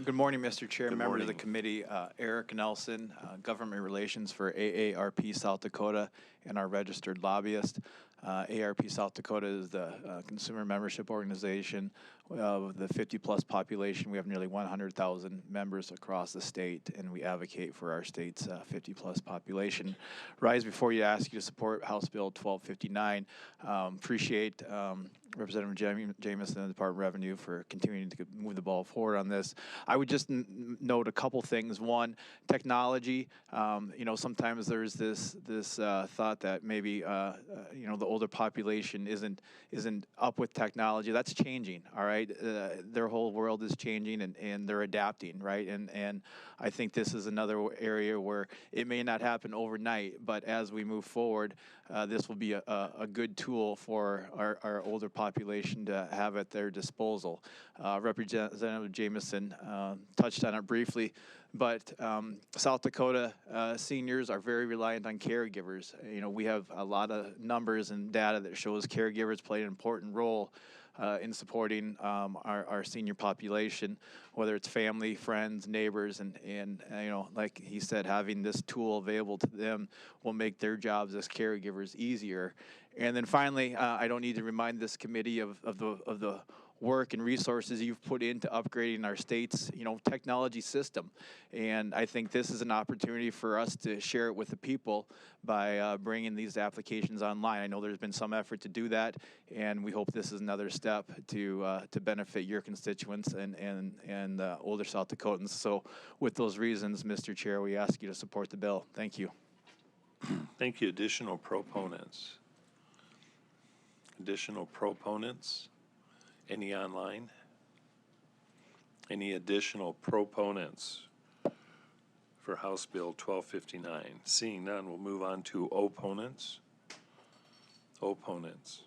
Good morning, Mr. Chair, Good members of the morning. committee. Eric Nelson, Government Relations for AARP South Dakota and our registered lobbyist. AARP South Dakota is the consumer membership organization of the 50-plus population. We have nearly 100,000 members across the state, and we advocate for our state's 50-plus population. Rise before you, ask you to support House Bill 1259. Appreciate Representative Jamison and the Department of Revenue for continuing to move the ball forward on this. I would just note a couple things. One, technology. Sometimes there's this thought that maybe the older population isn't up with technology. That's changing. All right, their whole world is changing, and they're adapting. Right, and I think this is another area where it may not happen overnight, but as we move forward, this will be a good tool for our older population to have at their disposal. Representative Jamison touched on it briefly, but South Dakota seniors are very reliant on caregivers. We have a lot of numbers and data that shows caregivers play an important role in supporting our senior population, whether it's family, friends, neighbors, and like he said, having this tool available to them will make their jobs as caregivers easier. And then finally, I don't need to remind this committee of the work and resources you've put into upgrading our state's technology system, and I think this is an opportunity for us to share it with the people by bringing these applications online. I know there's been some effort to do that, and we hope this is another step to benefit your constituents and older South Dakotans. So with those reasons, Mr. Chair, we ask you to support the bill. Thank you. Thank you. Additional proponents. Additional proponents. Any online? Any additional proponents for House Bill 1259? Seeing none, we'll move on to opponents. Opponents.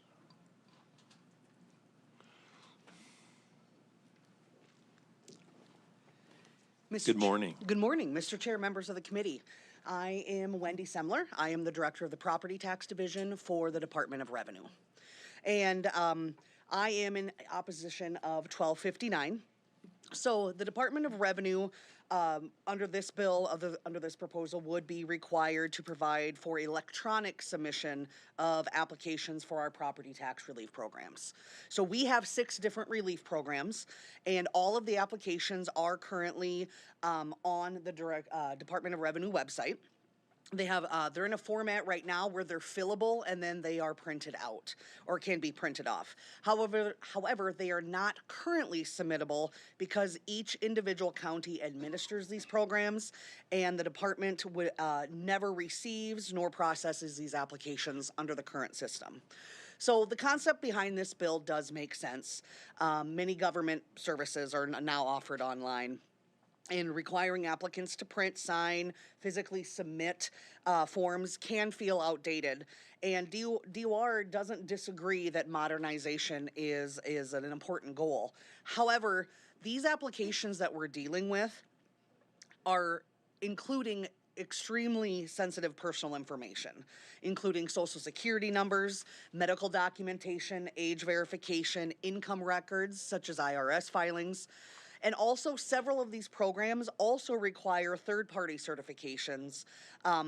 Good morning. Good morning, Mr. Chair, members of the committee. I am Wendy Semler. I am the Director of the Property Tax Division for the Department of Revenue. And I am in opposition of 1259. So the Department of Revenue, under this bill, under this proposal, would be required to provide for electronic submission of applications for our property tax relief programs. So we have 6 different relief programs, and all of the applications are currently on the Department of Revenue website. They have, they're in a format right now where they're fillable and then they are printed out or can be printed off. However, they are not currently submittable because each individual county administers these programs, and the department never receives nor processes these applications under the current system. So the concept behind this bill does make sense. Many government services are now offered online, and requiring applicants to print, sign, physically submit forms can feel outdated. And DOR doesn't disagree that modernization is an important goal. However, these applications that we're dealing with are including extremely sensitive personal information, including social security numbers, medical documentation, age verification, income records such as IRS filings. And also, several of these programs also require third-party certifications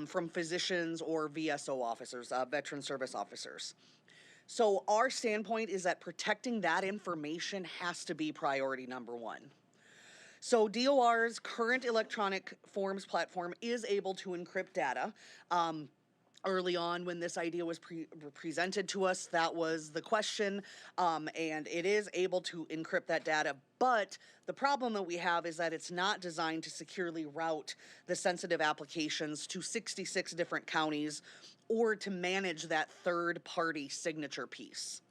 from physicians or VSO officers, veteran service officers. So our standpoint is that protecting that information has to be priority number 1. So DOR's current electronic forms platform is able to encrypt data. Early on, when this idea was presented to us, that was the question, and it is able to encrypt that data. But the problem that we have is that it's not designed to securely route the sensitive applications to 66 different counties or to manage that third-party signature piece.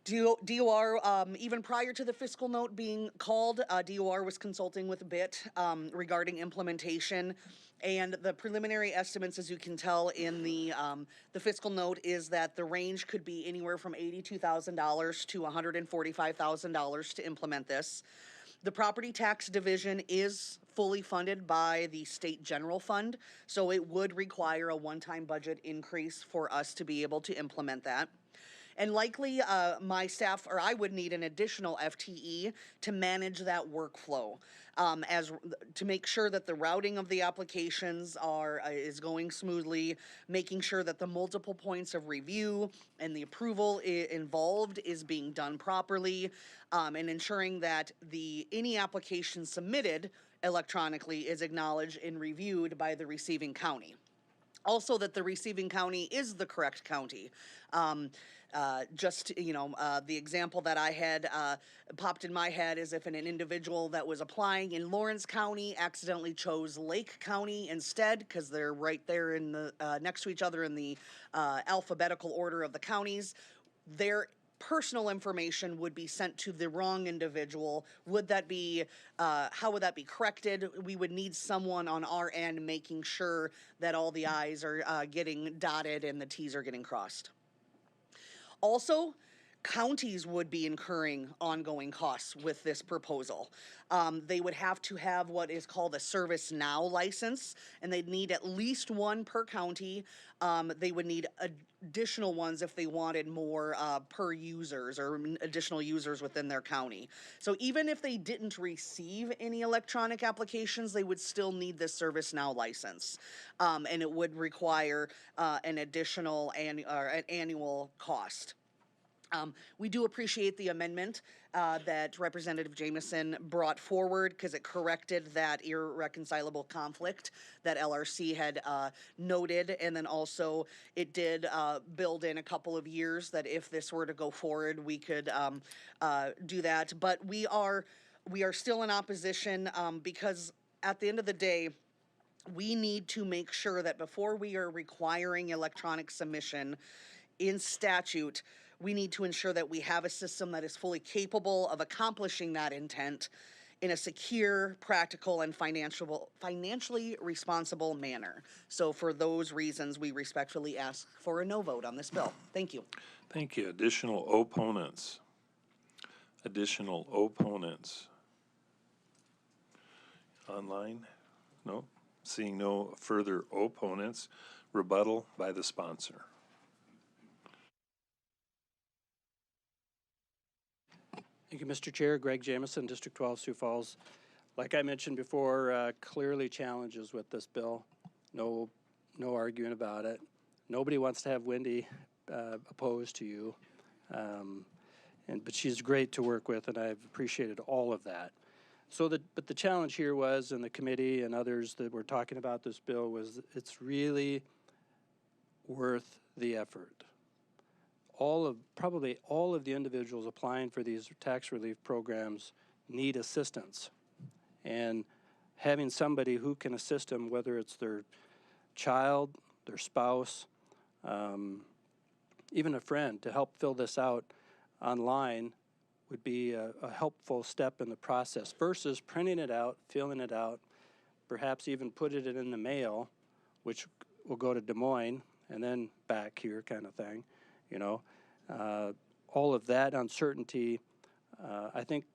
DOR, even prior to the fiscal note being called, DOR was consulting with BIT regarding implementation. And the preliminary estimates, as you can tell in the fiscal note, is that the range could be anywhere from $82,000 to $145,000 to implement this. The property tax division is fully funded by the state general fund, so it would require a one-time budget increase for us to be able to implement that. And likely my staff, or I would need an additional FTE to manage that workflow, to make sure that the routing of the applications is going smoothly, making sure that the multiple points of review and the approval involved is being done properly, and ensuring that any application submitted electronically is acknowledged and reviewed by the receiving county. Also, that the receiving county is the correct county. The example that I had popped in my head is if an individual that was applying in Lawrence County accidentally chose Lake County instead, because they're right there in the next to each other in the alphabetical order of the counties, their personal information would be sent to the wrong individual. Would that be, how would that be corrected? We would need someone on our end making sure that all the I's are getting dotted and the T's are getting crossed. Also, counties would be incurring ongoing costs with this proposal. They would have to have what is called a ServiceNow license, and they'd need at least one per county. They would need additional ones if they wanted more per users or additional users within their county. So even if they didn't receive any electronic applications, they would still need this ServiceNow license. And it would require an additional an annual cost. We do appreciate the amendment that Representative Jameson brought forward because it corrected that irreconcilable conflict that LRC had noted, and then also it did build in a couple of years that if this were to go forward, we could do that. But we are still in opposition because at the end of the day, we need to make sure that before we are requiring electronic submission in statute, we need to ensure that we have a system that is fully capable of accomplishing that intent in a secure, practical, and financially responsible manner. So for those reasons, we respectfully ask for a no vote on this bill. Thank you. Thank you. Additional opponents? Additional opponents? Online? No? Seeing no further opponents, rebuttal by the sponsor. Thank you, Mr. Chair. Greg Jameson, District 12, Sioux Falls. Like I mentioned before, clearly challenges with this bill. No arguing about it. Nobody wants to have Wendy opposed to you. But she's great to work with, and I've appreciated all of that. But the challenge here was, and the committee and others that were talking about this bill, was it's really worth the effort. Probably all of the individuals applying for these tax relief programs need assistance. And having somebody who can assist them, whether it's their child, their spouse, even a friend, to help fill this out online would be a helpful step in the process versus printing it out, filling it out, perhaps even putting it in the mail, which will go to Des Moines and then back here kind of thing. You know, all of that uncertainty, I think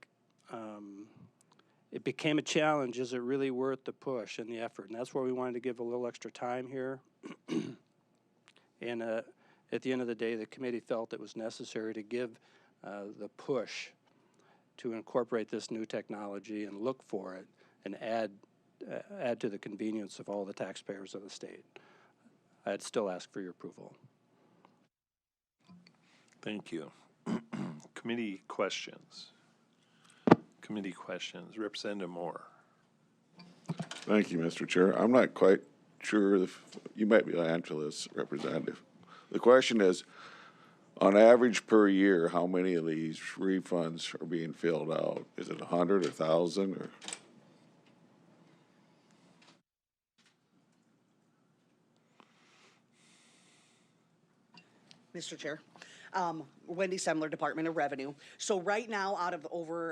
it became a challenge. Is it really worth the push and the effort? And that's where we wanted to give a little extra time here. And at the end of the day, the committee felt it was necessary to give the push to incorporate this new technology and look for it and add to the convenience of all the taxpayers of the state. I'd still ask for your approval. Thank you. Committee questions. Representative Moore. Thank you, Mr. Chair. I'm not quite sure if you might be able to answer this, Representative. The question is, on average per year, how many of these refunds are being filled out? Is it 100 or 1,000 or? Mr. Chair. Wendy Semler, Department of Revenue. So right now, out of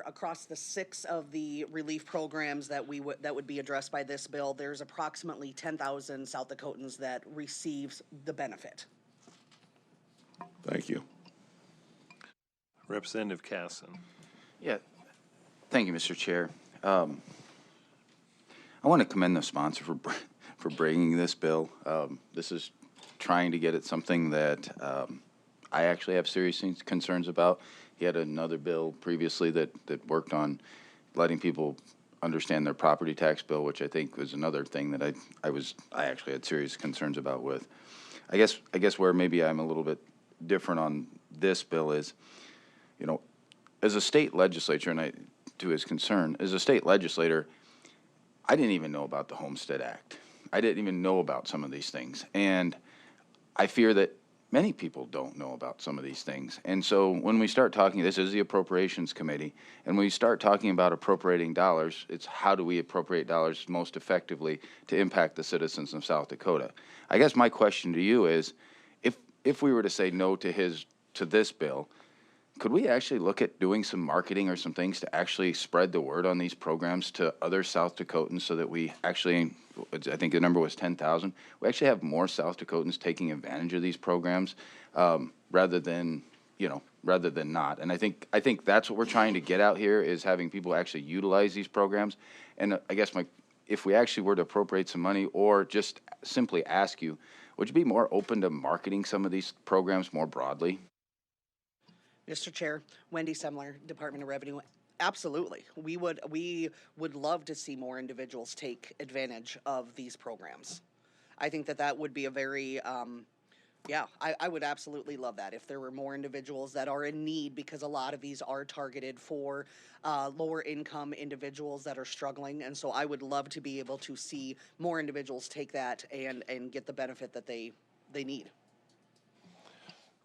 across the 6 of the relief programs that would be addressed by this bill, there's approximately 10,000 South Dakotans that receives the benefit. Thank you. Representative Casson. Yeah, thank you, Mr. Chair. I want to commend the sponsor for bringing this bill. This is trying to get at something that I actually have serious concerns about. He had another bill previously that worked on letting people understand their property tax bill, which I think was another thing that I actually had serious concerns about with. I guess where maybe I'm a little bit different on this bill is, you know, as a state legislature, and to his concern, as a state legislator, I didn't even know about the Homestead Act. I didn't even know about some of these things. And I fear that many people don't know about some of these things. And so when we start talking, this is the Appropriations Committee, and when we start talking about appropriating dollars, it's how do we appropriate dollars most effectively to impact the citizens of South Dakota. I guess my question to you is, if we were to say no to this bill, could we actually look at doing some marketing or some things to actually spread the word on these programs to other South Dakotans so that we actually, I think the number was 10,000, we actually have more South Dakotans taking advantage of these programs rather than not. And I think that's what we're trying to get out here, is having people actually utilize these programs. And I guess if we actually were to appropriate some money, or just simply ask you, would you be more open to marketing some of these programs more broadly? Mr. Chair, Wendy Semler, Department of Revenue. Absolutely. We would love to see more individuals take advantage of these programs. I think that would be a very, I would absolutely love that if there were more individuals that are in need, because a lot of these are targeted for lower income individuals that are struggling. And so I would love to be able to see more individuals take that and get the benefit that they need.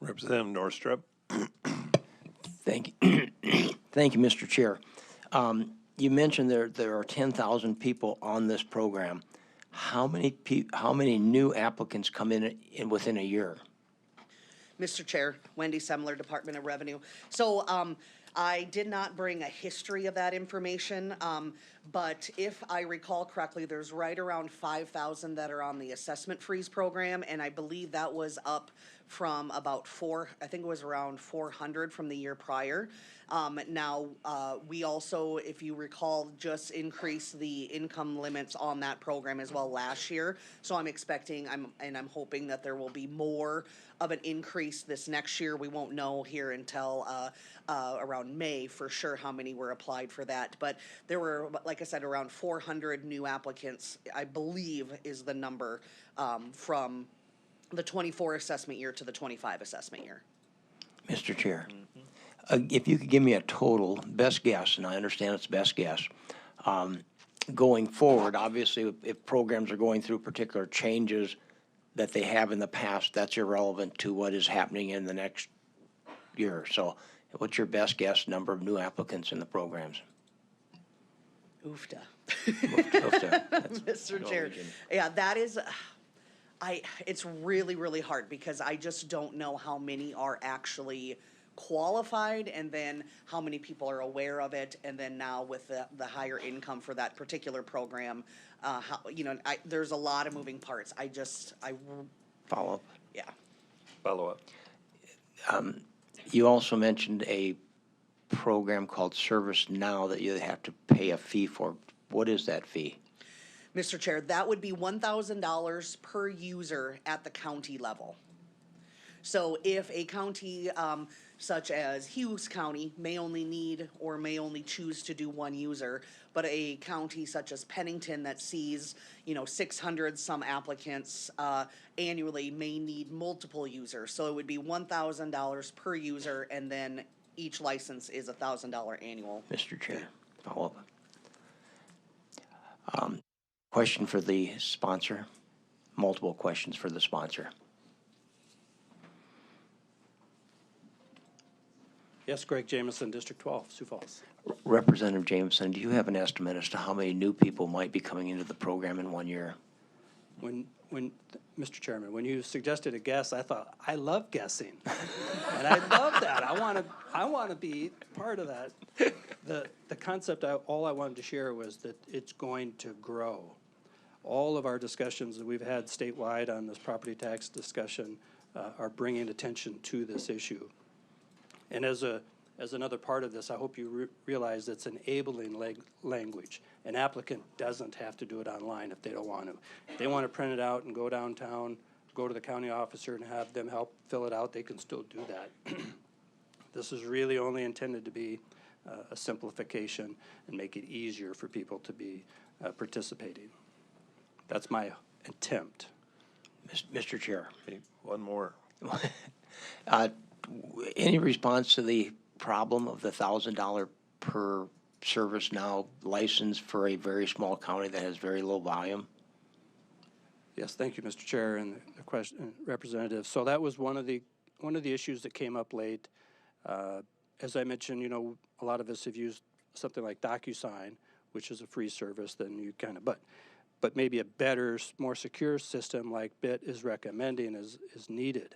Representative Norstrup. Thank you. Thank you, Mr. Chair. You mentioned there are 10,000 people on this program. How many new applicants come in within a year? Mr. Chair, Wendy Semler, Department of Revenue. So I did not bring a history of that information, but if I recall correctly, there's right around 5,000 that are on the assessment freeze program, and I believe that was up from about I think it was around 400 from the year prior. Now, we also, if you recall, just increased the income limits on that program as well last year. So I'm expecting, I'm hoping that there will be more of an increase this next year. We won't know here until around May for sure how many were applied for that. But there were, like I said, around 400 new applicants, I believe is the number from the 24 assessment year to the 25 assessment year. Mr. Chair, if you could give me a total, best guess, and I understand it's best guess, going forward, obviously if programs are going through particular changes that they have in the past, that's irrelevant to what is happening in the next year. So what's your best guess number of new applicants in the programs? Oofta. Oofta. Mr. Chair. Yeah, that is, it's really, really hard because I just don't know how many are actually qualified, and then how many people are aware of it, and then now with the higher income for that particular program, there's a lot of moving parts. Follow up. Yeah. Follow up. You also mentioned a program called Service Now that you have to pay a fee for. What is that fee? Mr. Chair, that would be $1,000 per user at the county level. So if a county such as Hughes County may only need or may only choose to do one user, but a county such as Pennington that sees 600 some applicants annually may need multiple users. So it would be $1,000 per user, and then each license is $1,000 annual. Mr. Chair, follow up. Question for the sponsor. multiple questions for the sponsor. Yes, Greg Jameson, District 12, Sioux Falls. Representative Jameson, do you have an estimate as to how many new people might be coming into the program in 1 year? Mr. Chairman, when you suggested a guess, I thought, I love guessing. And I love that. I want to be part of that. The concept, all I wanted to share was that it's going to grow. All of our discussions that we've had statewide on this property tax discussion are bringing attention to this issue. And as another part of this, I hope you realize it's enabling language. An applicant doesn't have to do it online if they don't want to. If they want to print it out and go downtown, go to the county officer and have them help fill it out, they can still do that. This is really only intended to be a simplification and make it easier for people to be participating. That's my attempt. Mr. Chair. Okay, one more. Any response to the problem of the $1,000 per service now license for a very small county that has very low volume? Yes, thank you, Mr. Chair, and the question, Representative. So that was one of the issues that came up late. As I mentioned, you know, a lot of us have used something like DocuSign, which is a free service. Then you kind of, but maybe a better, more secure system like BIT is recommending is needed.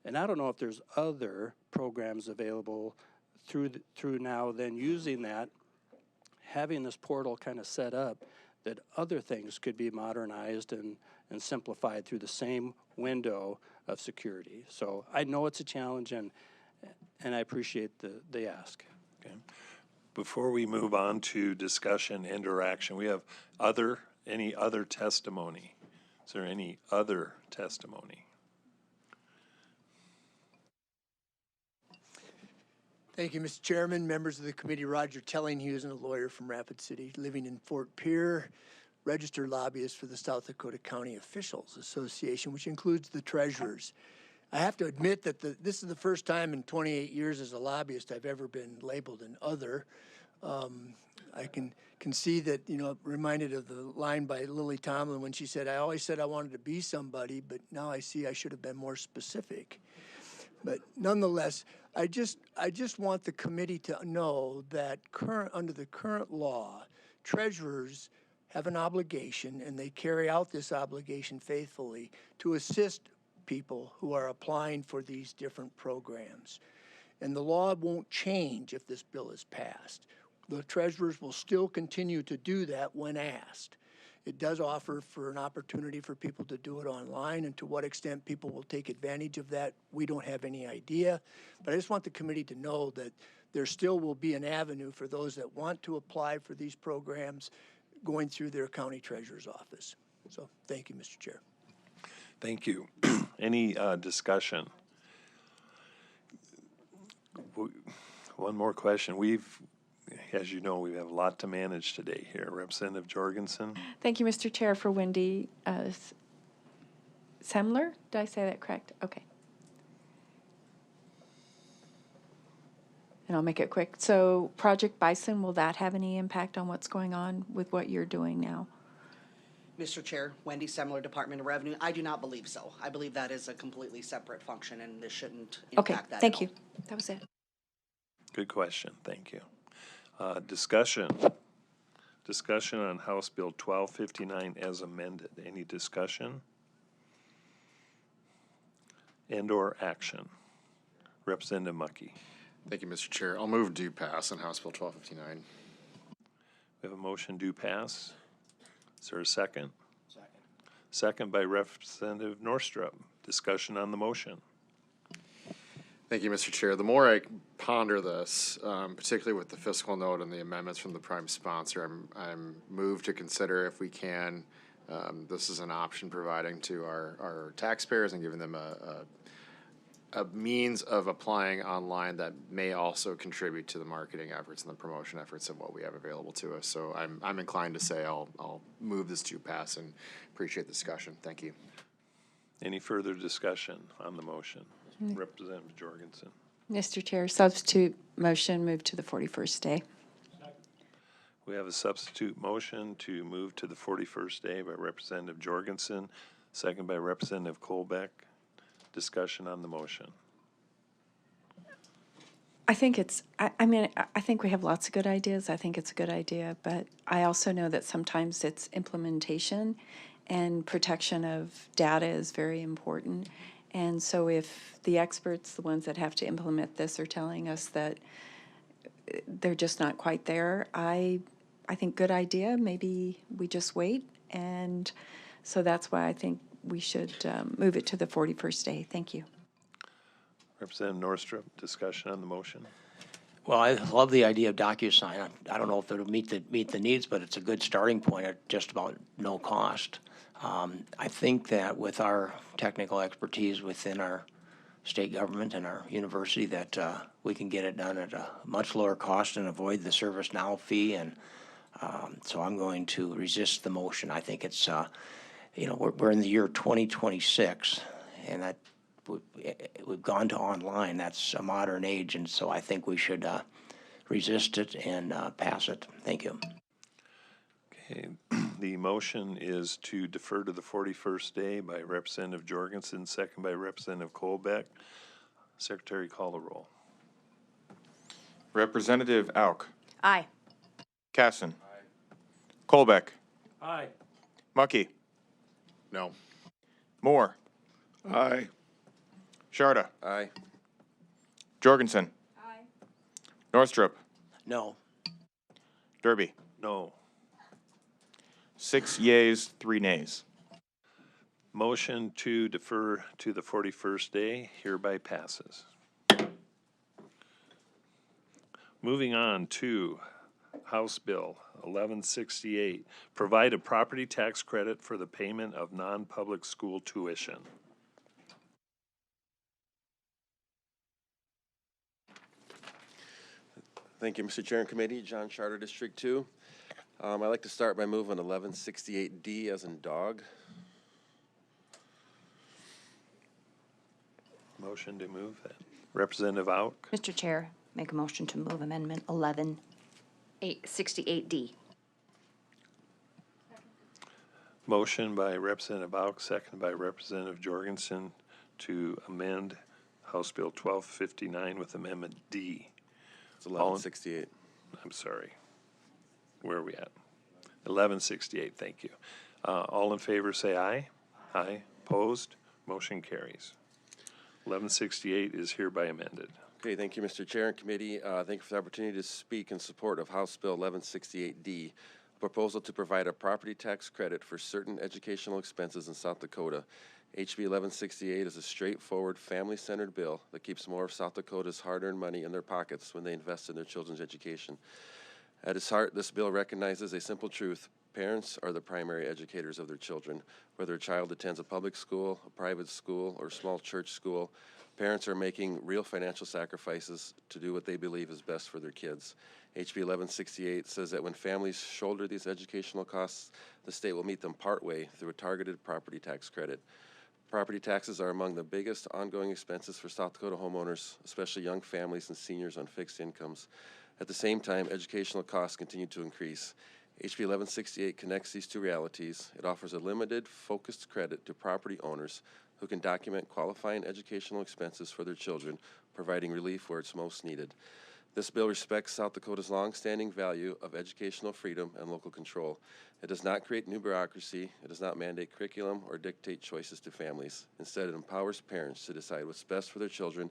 And I don't know if there's other programs available through now then using that, having this portal kind of set up that other things could be modernized and simplified through the same window of security. So I know it's a challenge and I appreciate the ask. Okay. Before we move on to discussion and or action, we have any other testimony? Is there any other testimony? Thank you, Mr. Chairman, members of the committee. Roger Tellinghuse, a lawyer from Rapid City, living in Fort Pierre, registered lobbyist for the South Dakota County Officials Association, which includes the treasurers. I have to admit that this is the first time in 28 years as a lobbyist I've ever been labeled an other. I can see that, you know, reminded of the line by Lily Tomlin when she said, I always said I wanted to be somebody, but now I see I should have been more specific. But nonetheless, I just want the committee to know that under the current law, treasurers have an obligation, and they carry out this obligation faithfully, to assist people who are applying for these different programs. And the law won't change if this bill is passed. The treasurers will still continue to do that when asked. It does offer for an opportunity for people to do it online, and to what extent people will take advantage of that, we don't have any idea. But I just want the committee to know that there still will be an avenue for those that want to apply for these programs going through their county treasurer's office. So thank you, Mr. Chair. Thank you. Any discussion? One more question. As you know, we have a lot to manage today here. Representative Jorgensen. Thank you, Mr. Chair, for Wendy Semler. Did I say that correct? Okay. And I'll make it quick. So Project Bison, will that have any impact on what's going on with what you're doing now? Mr. Chair, Wendy Semler, Department of Revenue. I do not believe so. I believe that is a completely separate function, and this shouldn't impact that. Thank you. That was it. Good question. Thank you. Discussion on House Bill 1259 as amended. Any discussion? And or action? Representative Mucky. Thank you, Mr. Chair. I'll move due pass on House Bill 1259. We have a motion due pass. Is there a second? Second. Second by Representative Norstrup. Discussion on the motion. Thank you, Mr. Chair. The more I ponder this, particularly with the fiscal note and the amendments from the prime sponsor, I'm moved to consider if we can, this is an option providing to our taxpayers and giving them a means of applying online that may also contribute to the marketing efforts and the promotion efforts of what we have available to us. So I'm inclined to say I'll move this to pass and appreciate the discussion. Thank you. Any further discussion on the motion? Representative Jorgensen. Mr. Chair, substitute motion, move to the 41st day. We have a substitute motion to move to the 41st day by Representative Jorgensen, second by Representative Colbeck. Discussion on the motion. I think it's, I mean, I think we have lots of good ideas. I think it's a good idea, but I also know that sometimes it's implementation and protection of data is very important. And so if the experts, the ones that have to implement this, are telling us that they're just not quite there, I think good idea, maybe we just wait. And so that's why I think we should move it to the 41st day. Thank you. Representative Norstrip, discussion on the motion. Well, I love the idea of DocuSign. I don't know if it'll meet the needs, but it's a good starting point at just about no cost. I think that with our technical expertise within our state government and our university, that we can get it done at a much lower cost and avoid the ServiceNow fee. And so I'm going to resist the motion. I think it's, we're in the year 2026, and that we've gone to online. That's a modern age, and so I think we should resist it and pass it. Thank you. Okay, the motion is to defer to the 41st day by Representative Jorgensen, second by Representative Colbeck. Secretary, call the roll. Representative Auk. Aye. Casson. Colbeck. Aye. Mucky. No. Moore. Aye. Sharda. Aye. Jorgensen. Aye. Norstrup. No. Derby. No. 6 yeas, 3 nays. Motion to defer to the 41st day hereby passes. Moving on to House Bill 1168, provide a property tax credit for the payment of non-public school tuition. Thank you, Mr. Chair and Committee. John Charter, District 2. I'd like to start by moving 1168D as in dog. Motion to move that. Representative Auk. Mr. Chair, make a motion to move Amendment 1168D. Motion by Representative Auk, second by Representative Jorgensen to amend House Bill 1259 with Amendment D. It's 1168. I'm sorry. Where are we at? 1168, thank you. All in favor say aye. Aye. Opposed? Motion carries. 1168 is hereby amended. Okay, thank you, Mr. Chair and Committee. Thank you for the opportunity to speak in support of House Bill 1168D, a proposal to provide a property tax credit for certain educational expenses in South Dakota. HB 1168 is a straightforward, family-centered bill that keeps more of South Dakota's hard-earned money in their pockets when they invest in their children's education. At its heart, this bill recognizes a simple truth. Parents are the primary educators of their children. Whether a child attends a public school, a private school, or a small church school, parents are making real financial sacrifices to do what they believe is best for their kids. HB 1168 says that when families shoulder these educational costs, the state will meet them partway through a targeted property tax credit. Property taxes are among the biggest ongoing expenses for South Dakota homeowners, especially young families and seniors on fixed incomes. At the same time, educational costs continue to increase. HB 1168 connects these two realities. It offers a limited, focused credit to property owners who can document qualifying educational expenses for their children, providing relief where it's most needed. This bill respects South Dakota's long-standing value of educational freedom and local control. It does not create new bureaucracy. It does not mandate curriculum or dictate choices to families. Instead, it empowers parents to decide what's best for their children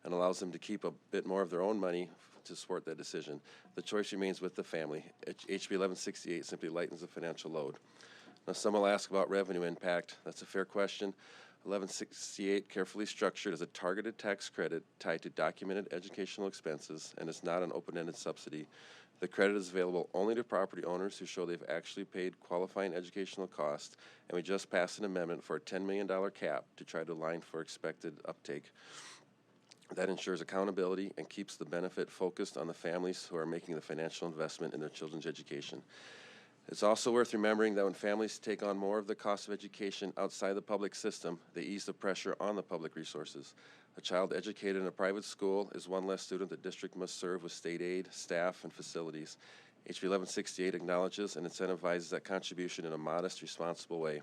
and allows them to keep a bit more of their own money to support that decision. The choice remains with the family. HB 1168 simply lightens the financial load. Now, some will ask about revenue impact. That's a fair question. 1168 carefully structured as a targeted tax credit tied to documented educational expenses and is not an open-ended subsidy. The credit is available only to property owners who show they've actually paid qualifying educational costs, and we just passed an amendment for a $10 million cap to try to align for expected uptake. That ensures accountability and keeps the benefit focused on the families who are making the financial investment in their children's education. It's also worth remembering that when families take on more of the cost of education outside the public system, they ease the pressure on the public resources. A child educated in a private school is one less student the district must serve with state aid, staff, and facilities. HB 1168 acknowledges and incentivizes that contribution in a modest, responsible way.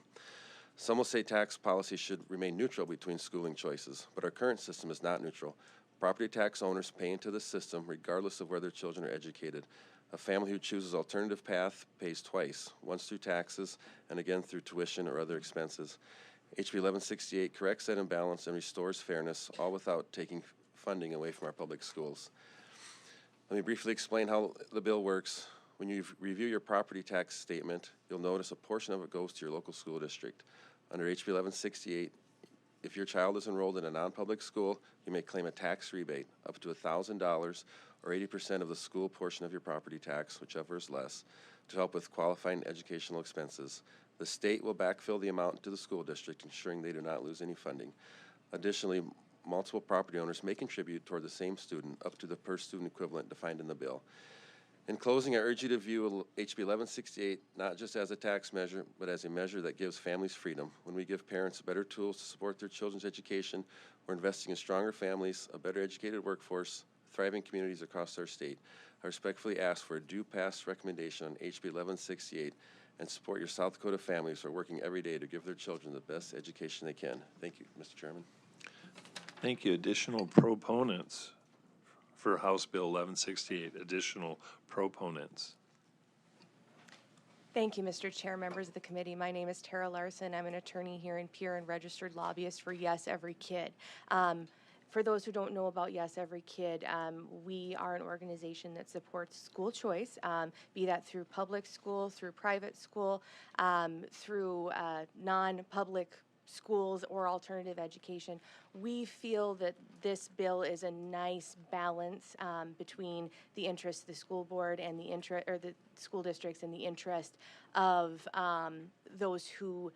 Some will say tax policy should remain neutral between schooling choices, but our current system is not neutral. Property tax owners pay into the system regardless of where their children are educated. A family who chooses alternative path pays twice, once through taxes and again through tuition or other expenses. HB 1168 corrects that imbalance and restores fairness, all without taking funding away from our public schools. Let me briefly explain how the bill works. When you review your property tax statement, you'll notice a portion of it goes to your local school district. Under HB 1168, if your child is enrolled in a non-public school, you may claim a tax rebate up to $1,000 or 80% of the school portion of your property tax, whichever is less, to help with qualifying educational expenses. The state will backfill the amount to the school district, ensuring they do not lose any funding. Additionally, multiple property owners may contribute toward the same student up to the per student equivalent defined in the bill. In closing, I urge you to view HB 1168 not just as a tax measure, but as a measure that gives families freedom. When we give parents better tools to support their children's education, we're investing in stronger families, a better educated workforce, thriving communities across our state. I respectfully ask for a due pass recommendation on HB 1168 and support your South Dakota families who are working every day to give their children the best education they can. Thank you, Mr. Chairman. Thank you. Additional proponents for House Bill 1168, additional proponents. Thank you, Mr. Chair, members of the committee. My name is Tara Larson. I'm an attorney here in Pierre and registered lobbyist for Yes Every Kid. For those who don't know about Yes Every Kid, we are an organization that supports school choice, be that through public school, through private school, through non-public schools or alternative education. We feel that this bill is a nice balance between the interest of the school board and the school districts and the interest of those who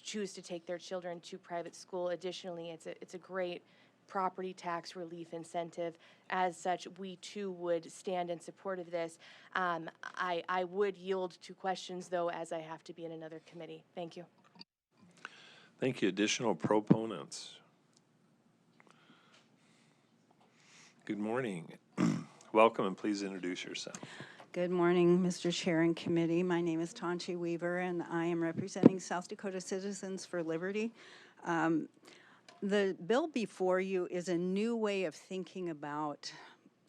choose to take their children to private school. Additionally, it's a great property tax relief incentive. As such, we too would stand in support of this. I would yield to questions, though, as I have to be in another committee. Thank you. Thank you. Additional proponents. Good morning. Welcome, and please introduce yourself. Good morning, Mr. Chair and Committee. My name is Tonchi Weaver, and I am representing South Dakota Citizens for Liberty. The bill before you is a new way of thinking about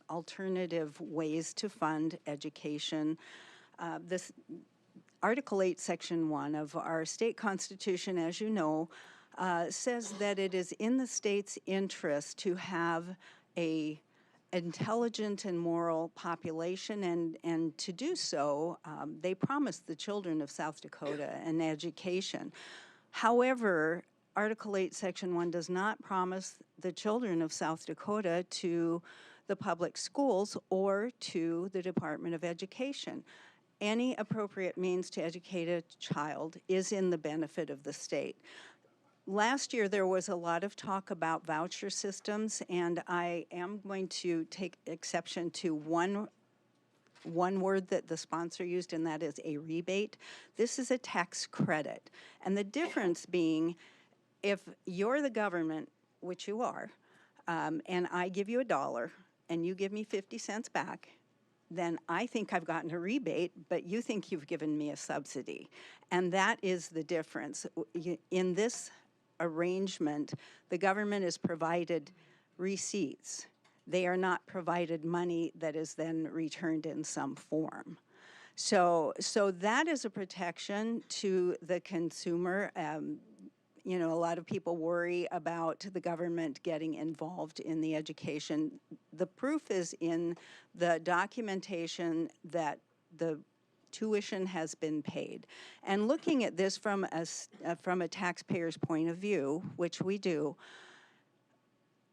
alternative ways to fund education. This Article 8, Section 1 of our state constitution, as you know, says that it is in the state's interest to have a intelligent and moral population, and to do so, they promised the children of South Dakota an education. However, Article 8, Section 1 does not promise the children of South Dakota to the public schools or to the Department of Education. Any appropriate means to educate a child is in the benefit of the state. Last year, there was a lot of talk about voucher systems, and I am going to take exception to one word that the sponsor used, and that is a rebate. This is a tax credit. And the difference being, if you're the government, which you are, and I give you $1 and you give me 50 cents back, then I think I've gotten a rebate, but you think you've given me a subsidy. And that is the difference. In this arrangement, the government is provided receipts. They are not provided money that is then returned in some form. So that is a protection to the consumer. You know, a lot of people worry about the government getting involved in the education. The proof is in the documentation that the tuition has been paid. And looking at this from a taxpayer's point of view, which we do,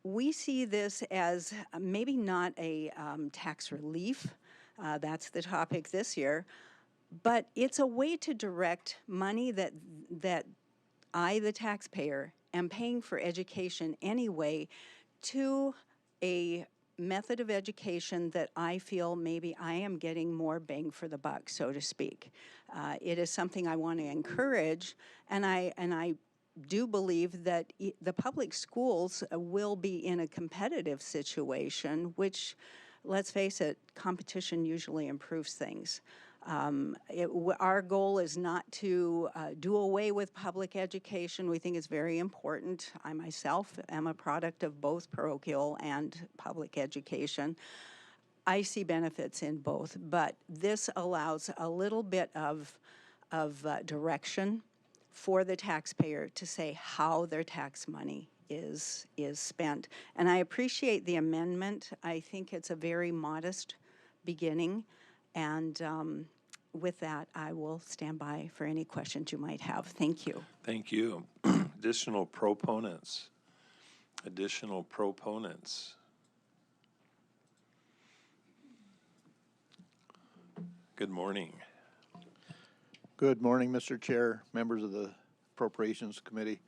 we see this as maybe not a tax relief. That's the topic this year. But it's a way to direct money that I, the taxpayer, am paying for education anyway to a method of education that I feel maybe I am getting more bang for the buck, so to speak. It is something I want to encourage, and I do believe that the public schools will be in a competitive situation, which, let's face it, competition usually improves things. Our goal is not to do away with public education. We think it's very important. I myself am a product of both parochial and public education. I see benefits in both, but this allows a little bit of direction for the taxpayer to say how their tax money is spent. And I appreciate the amendment. I think it's a very modest beginning. And with that, I will stand by for any questions you might have. Thank you. Thank you. Additional proponents. Additional proponents. Good morning. Good morning, Mr. Chair, members of the Appropriations Committee.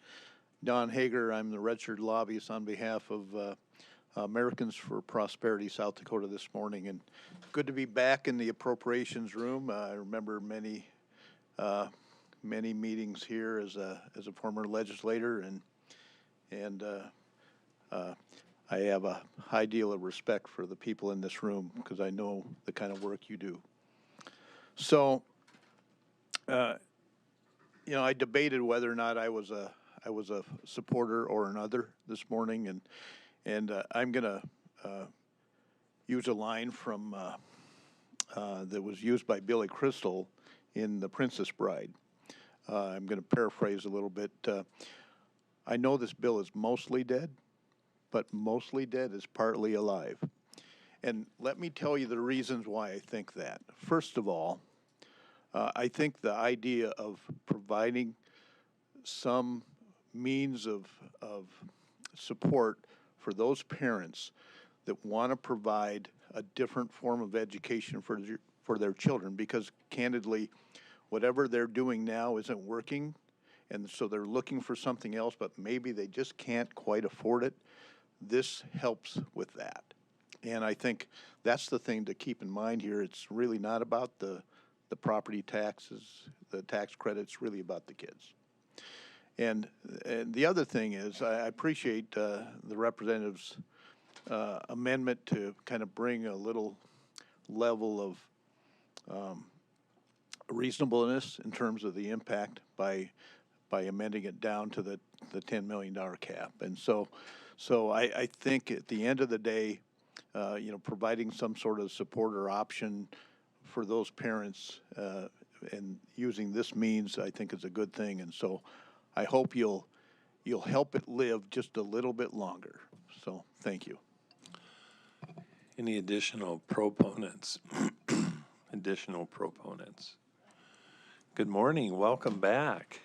Don Hager, I'm the registered lobbyist on behalf of Americans for Prosperity South Dakota this morning, and good to be back in the appropriations room. I remember many meetings here as a former legislator, and I have a high deal of respect for the people in this room because I know the kind of work you do. So, I debated whether or not I was a supporter or another this morning, and I'm gonna use a line from that was used by Billy Crystal in The Princess Bride. I'm gonna paraphrase a little bit. I know this bill is mostly dead, but mostly dead is partly alive. And let me tell you the reasons why I think that. First of all, I think the idea of providing some means of support for those parents that want to provide a different form of education for their children, because candidly, whatever they're doing now isn't working, and so they're looking for something else, but maybe they just can't quite afford it. This helps with that. And I think that's the thing to keep in mind here. It's really not about the property taxes, the tax credits, really about the kids. And the other thing is, I appreciate the representative's amendment to kind of bring a little level of reasonableness in terms of the impact by amending it down to the $10 million cap. And so I think at the end of the day, providing some sort of support or option for those parents and using this means, I think is a good thing. And so I hope you'll help it live just a little bit longer. So thank you. Any additional proponents? Additional proponents. Good morning. Welcome back.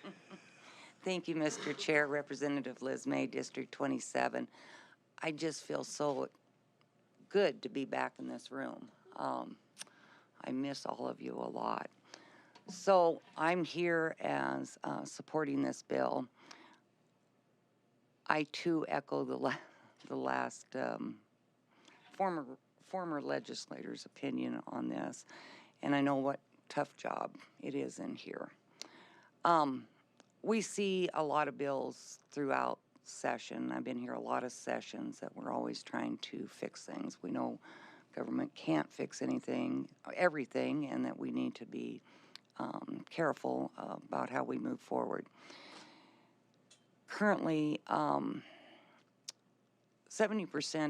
Thank you, Mr. Chair. Representative Liz May, District 27. I just feel so good to be back in this room. I miss all of you a lot. So I'm here as supporting this bill. I too echo the last former legislator's opinion on this, and I know what tough job it is in here. We see a lot of bills throughout session. I've been here a lot of sessions that we're always trying to fix things. We know government can't fix everything, and that we need to be careful about how we move forward. Currently, 70%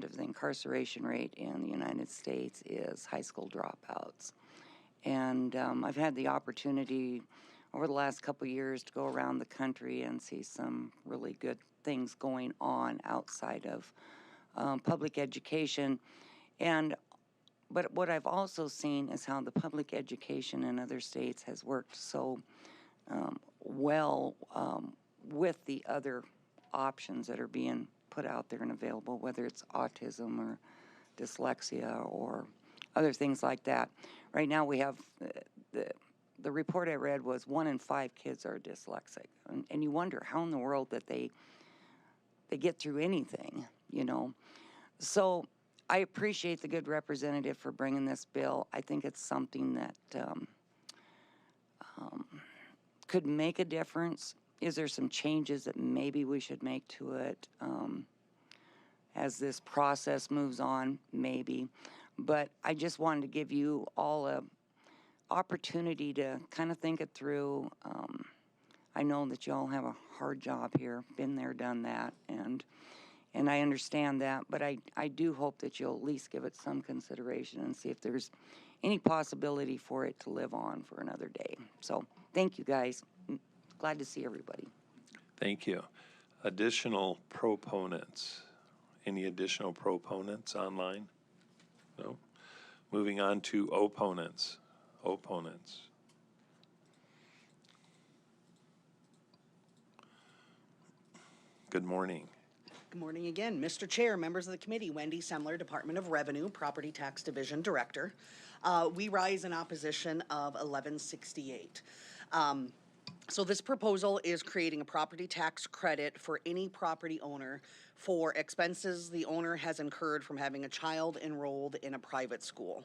of the incarceration rate in the United States is high school dropouts. And I've had the opportunity over the last couple of years to go around the country and see some really good things going on outside of public education. But what I've also seen is how the public education in other states has worked so well with the other options that are being put out there and available, whether it's autism or dyslexia or other things like that. Right now we have, the report I read was 1 in 5 kids are dyslexic. And you wonder how in the world that they get through anything, So I appreciate the good representative for bringing this bill. I think it's something that could make a difference. Is there some changes that maybe we should make to it as this process moves on? Maybe. But I just wanted to give you all opportunity to kind of think it through. I know that y'all have a hard job here, been there, done that, and I understand that, but I do hope that you'll at least give it some consideration and see if there's any possibility for it to live on for another day. So, thank you, guys. Glad to see everybody. Thank you. Additional proponents? Any additional proponents online? No? Moving on to opponents. Opponents. Good morning. Good morning again. Mr. Chair, members of the committee, Wendy Semler, Department of Revenue, Property Tax Division Director. We rise in opposition of 1168. So this proposal is creating a property tax credit for any property owner for expenses the owner has incurred from having a child enrolled in a private school.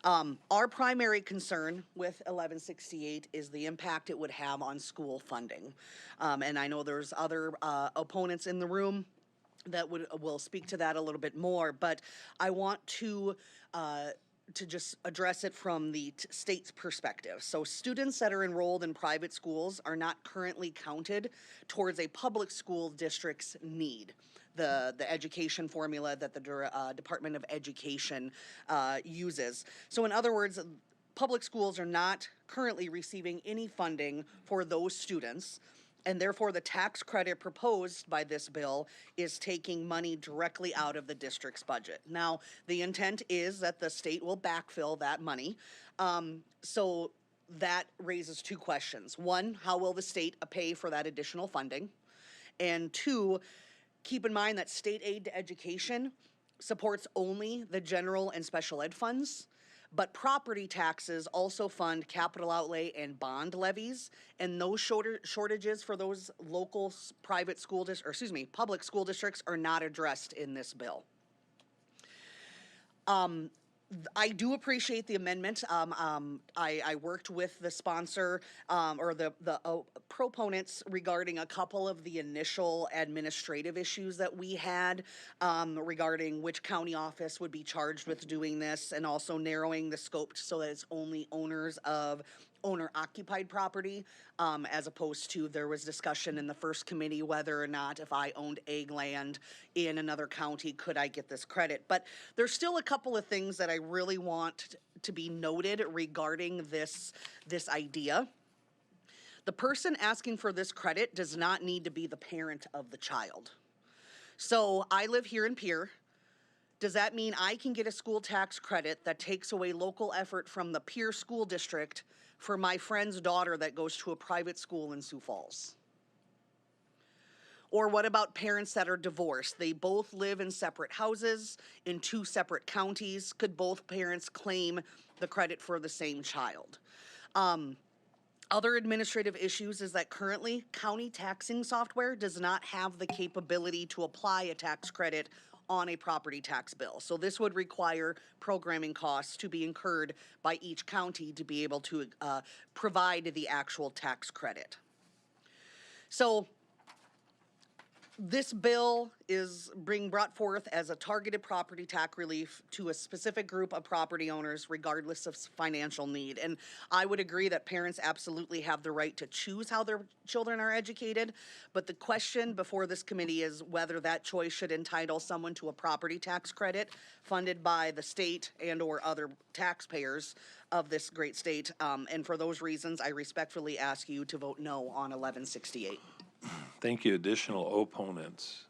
Our primary concern with 1168 is the impact it would have on school funding. And I know there's other opponents in the room that will speak to that a little bit more, but I want to just address it from the state's perspective. So students that are enrolled in private schools are not currently counted towards a public school district's need. The education formula that the Department of Education uses. So in other words, public schools are not currently receiving any funding for those students, and therefore the tax credit proposed by this bill is taking money directly out of the district's budget. Now, the intent is that the state will backfill that money. So that raises two questions. One, how will the state pay for that additional funding? And two, keep in mind that state aid to education supports only the general and special ed funds, but property taxes also fund capital outlay and bond levies, and those shortages for those local private school public school districts are not addressed in this bill. I do appreciate the amendment. I worked with the sponsor or the proponents regarding a couple of the initial administrative issues that we had regarding which county office would be charged with doing this, and also narrowing the scope so that it's only owners of owner-occupied property, as opposed to, there was discussion in the first committee whether or not if I owned ag land in another county, could I get this credit? But there's still a couple of things that I really want to be noted regarding this idea. The person asking for this credit does not need to be the parent of the child. So I live here in Pierre. Does that mean I can get a school tax credit that takes away local effort from the Pierre School District for my friend's daughter that goes to a private school in Sioux Falls? Or what about parents that are divorced? They both live in separate houses in two separate counties. Could both parents claim the credit for the same child? Other administrative issues is that currently county taxing software does not have the capability to apply a tax credit on a property tax bill. So this would require programming costs to be incurred by each county to be able to provide the actual tax credit. So this bill is being brought forth as a targeted property tax relief to a specific group of property owners regardless of financial need. And I would agree that parents absolutely have the right to choose how their children are educated, but the question before this committee is whether that choice should entitle someone to a property tax credit funded by the state and or other taxpayers of this great state. And for those reasons, I respectfully ask you to vote no on 1168. Thank you. Additional opponents?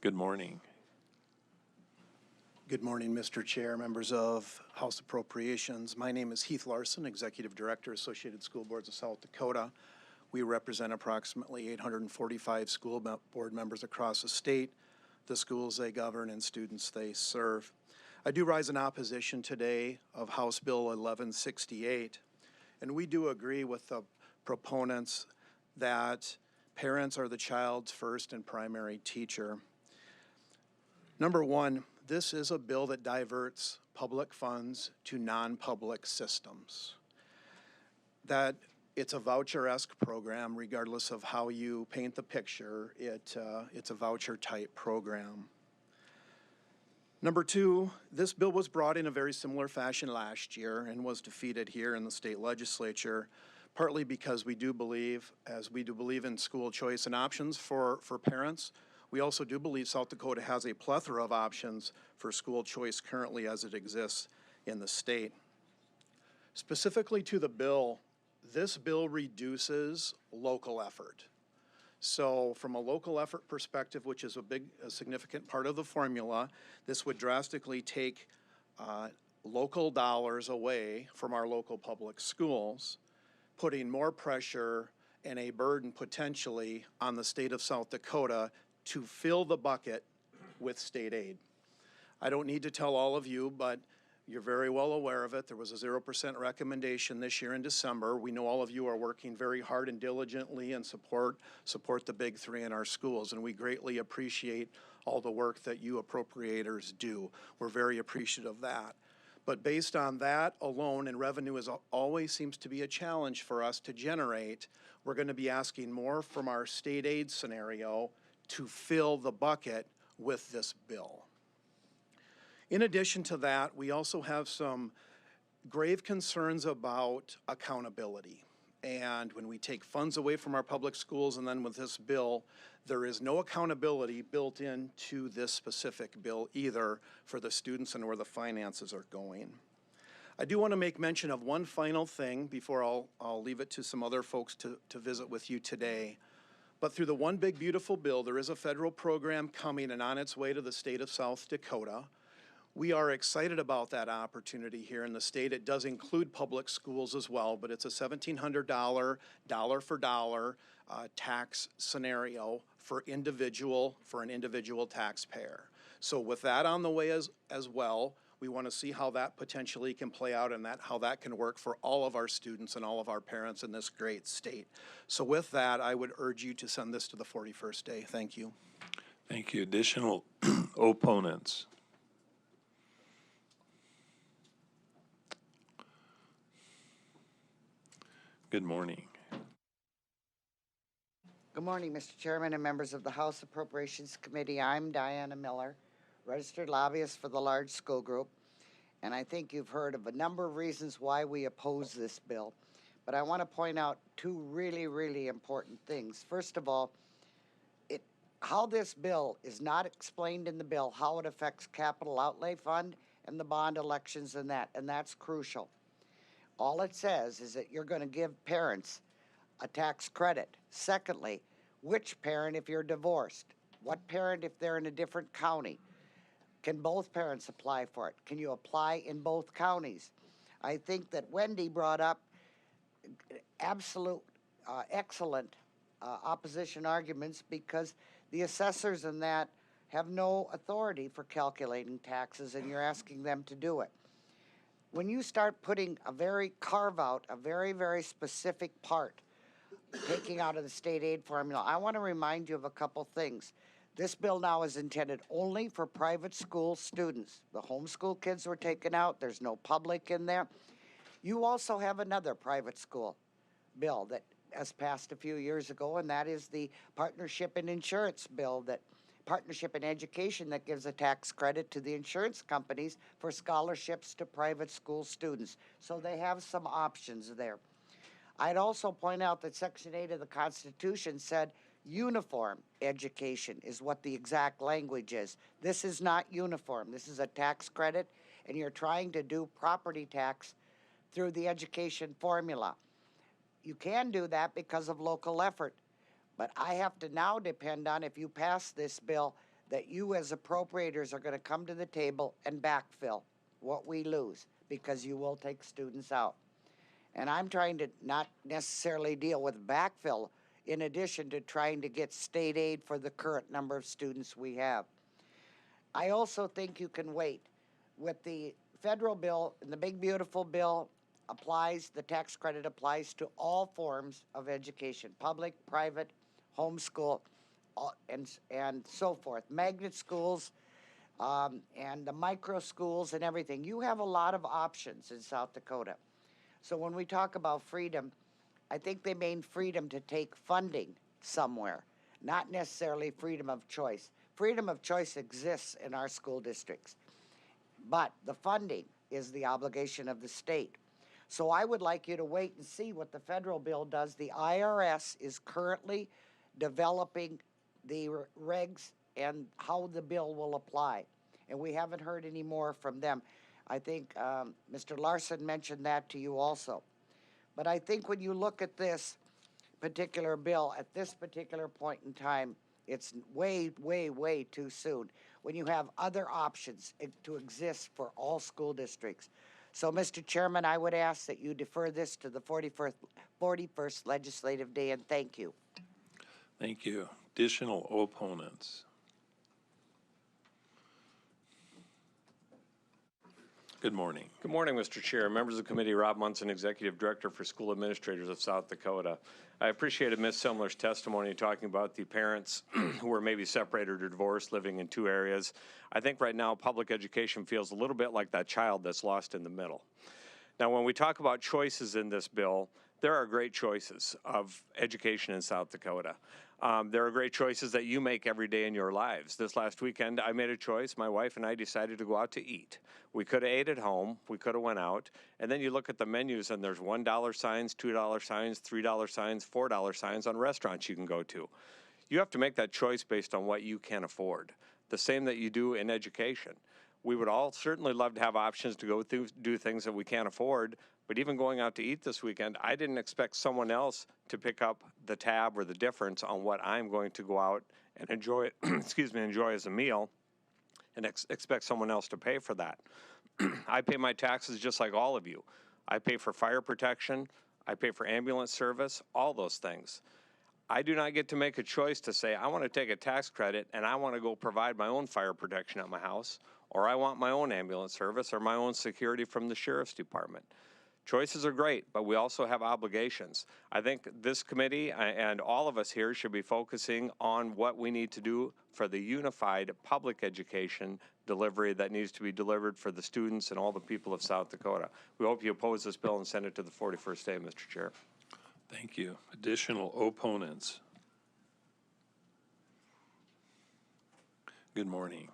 Good morning. Good morning, Mr. Chair, members of House Appropriations. My name is Heath Larson, Executive Director, Associated School Boards of South Dakota. We represent approximately 845 school board members across the state, the schools they govern, and students they serve. I do rise in opposition today of House Bill 1168. And we do agree with the proponents that parents are the child's first and primary teacher. Number one, this is a bill that diverts public funds to non-public systems. That it's a voucher-esque program, regardless of how you paint the picture. It's a voucher-type program. Number two, this bill was brought in a very similar fashion last year and was defeated here in the state legislature, partly because we do believe, as we do believe in school choice and options for parents, we also do believe South Dakota has a plethora of options for school choice currently as it exists in the state. Specifically to the bill, this bill reduces local effort. So from a local effort perspective, which is a significant part of the formula, this would drastically take local dollars away from our local public schools, putting more pressure and a burden potentially on the state of South Dakota to fill the bucket with state aid. I don't need to tell all of you, but you're very well aware of it. There was a 0% recommendation this year in December. We know all of you are working very hard and diligently and support the big three in our schools, and we greatly appreciate all the work that you appropriators do. We're very appreciative of that. But based on that alone, and revenue always seems to be a challenge for us to generate, we're going to be asking more from our state aid scenario to fill the bucket with this bill. In addition to that, we also have some grave concerns about accountability. And when we take funds away from our public schools, and then with this bill, there is no accountability built into this specific bill either for the students and where the finances are going. I do want to make mention of one final thing before I'll leave it to some other folks to visit with you today. But through the One Big Beautiful Bill, there is a federal program coming and on its way to the state of South Dakota. We are excited about that opportunity here in the state. It does include public schools as well, but it's a $1,700 dollar for dollar tax scenario for an individual taxpayer. So with that on the way as well, we want to see how that potentially can play out and how that can work for all of our students and all of our parents in this great state. So with that, I would urge you to send this to the 41st day. Thank you. Thank you. Additional opponents? Good morning. Good morning, Mr. Chairman and members of the House Appropriations Committee. I'm Diana Miller, registered lobbyist for the large school group, and I think you've heard of a number of reasons why we oppose this bill. But I want to point out two really, really important things. First of all, how this bill is not explained in the bill, how it affects capital outlay fund and the bond elections and that's crucial. All it says is that you're going to give parents a tax credit. Secondly, which parent if you're divorced? What parent if they're in a different county? Can both parents apply for it? Can you apply in both counties? I think that Wendy brought up excellent opposition arguments because the assessors in that have no authority for calculating taxes and you're asking them to do it. When you start putting a very very specific part, taking out of the state aid formula, I want to remind you of a couple things. This bill now is intended only for private school students. The homeschool kids were taken out. There's no public in there. You also have another private school bill that has passed a few years ago, and that is the partnership and insurance bill, partnership in education that gives a tax credit to the insurance companies for scholarships to private school students. So they have some options there. I'd also point out that Section 8 of the Constitution said uniform education is what the exact language is. This is not uniform. This is a tax credit, and you're trying to do property tax through the education formula. You can do that because of local effort, but I have to now depend on, if you pass this bill, that you as appropriators are going to come to the table and backfill what we lose, because you will take students out. And I'm trying to not necessarily deal with backfill in addition to trying to get state aid for the current number of students we have. I also think you can wait. With the federal bill and the big beautiful bill the tax credit applies to all forms of education, public, private, homeschool, and so forth. Magnet schools and the micro schools and everything. You have a lot of options in South Dakota. So when we talk about freedom, I think they mean freedom to take funding somewhere, not necessarily freedom of choice. Freedom of choice exists in our school districts. But the funding is the obligation of the state. So I would like you to wait and see what the federal bill does. The IRS is currently developing the regs and how the bill will apply. And we haven't heard any more from them. I think Mr. Larson mentioned that to you also. But I think when you look at this particular bill, at this particular point in time, it's way, way, way too soon when you have other options to exist for all school districts. So, Mr. Chairman, I would ask that you defer this to the 41st Legislative Day, and thank you. Thank you. Additional opponents? Good morning. Good morning, Mr. Chair, members of the committee. Rob Munson, Executive Director for School Administrators of South Dakota. I appreciated Ms. Semler's testimony talking about the parents who are maybe separated or divorced living in two areas. I think right now public education feels a little bit like that child that's lost in the middle. Now, when we talk about choices in this bill, there are great choices of education in South Dakota. There are great choices that you make every day in your lives. This last weekend, I made a choice. My wife and I decided to go out to eat. We could have ate at home. We could have went out. And then you look at the menus, and there's $1 signs, $2 signs, $3 signs, $4 signs on restaurants you can go to. You have to make that choice based on what you can afford, the same that you do in education. We would all certainly love to have options to go through, do things that we can't afford, but even going out to eat this weekend, I didn't expect someone else to pick up the tab or the difference on what I'm going to go out and enjoy, enjoy as a meal, and expect someone else to pay for that. I pay my taxes just like all of you. I pay for fire protection, I pay for ambulance service, all those things. I do not get to make a choice to say, I want to take a tax credit and I want to go provide my own fire protection at my house, or I want my own ambulance service or my own security from the sheriff's department. Choices are great, but we also have obligations. I think this committee and all of us here should be focusing on what we need to do for the unified public education delivery that needs to be delivered for the students and all the people of South Dakota. We hope you oppose this bill and send it to the 41st day, Mr. Chair. Thank you. Additional opponents? Good morning.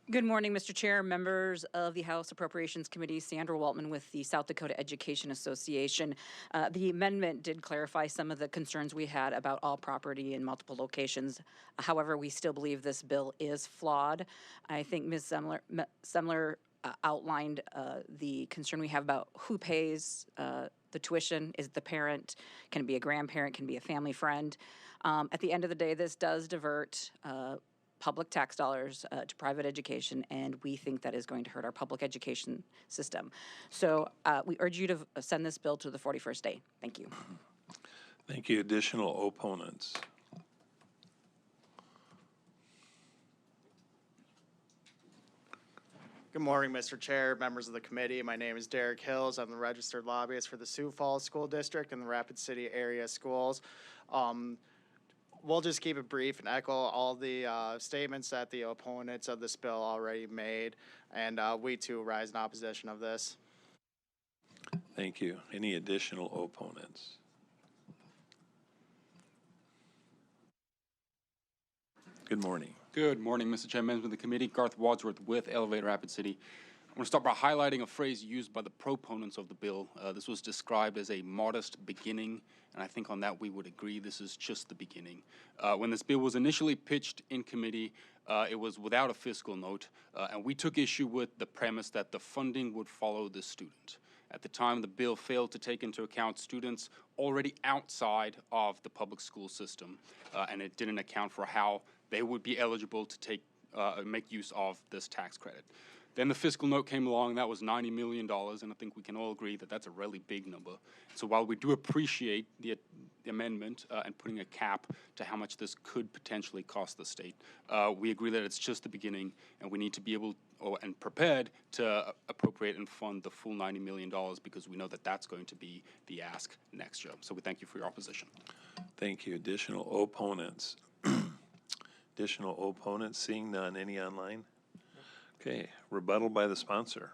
Good morning, Mr. Chair, members of the House Appropriations Committee. Sandra Waltman with the South Dakota Education Association. The amendment did clarify some of the concerns we had about all property in multiple locations. However, we still believe this bill is flawed. I think Ms. Semler outlined the concern we have about who pays the tuition. Is it the parent? Can it be a grandparent? Can it be a family friend? At the end of the day, this does divert public tax dollars to private education, and we think that is going to hurt our public education system. So we urge you to send this bill to the 41st day. Thank you. Thank you. Additional opponents? Good morning, Mr. Chair, members of the committee. My name is Derek Hills. I'm the registered lobbyist for the Sioux Falls School District and the Rapid City area schools. We'll just keep it brief and echo all the statements that the opponents of this bill already made, and we too rise in opposition of this. Thank you. Any additional opponents? Good morning. Good morning, Mr. Chair, members of the committee. Garth Wadsworth with Elevate Rapid City. I want to start by highlighting a phrase used by the proponents of the bill. This was described as a modest beginning, and I think on that we would agree this is just the beginning. When this bill was initially pitched in committee, it was without a fiscal note, and we took issue with the premise that the funding would follow the student. At the time, the bill failed to take into account students already outside of the public school system, and it didn't account for how they would be eligible to make use of this tax credit. Then the fiscal note came along, and that was $90 million, and I think we can all agree that that's a really big number. So while we do appreciate the amendment and putting a cap to how much this could potentially cost the state, we agree that it's just the beginning, and we need to be able and prepared to appropriate and fund the full $90 million because we know that that's going to be the ask next year. So we thank you for your opposition. Thank you. Additional opponents? Additional opponents? Seeing none. Any online? Okay, rebuttal by the sponsor.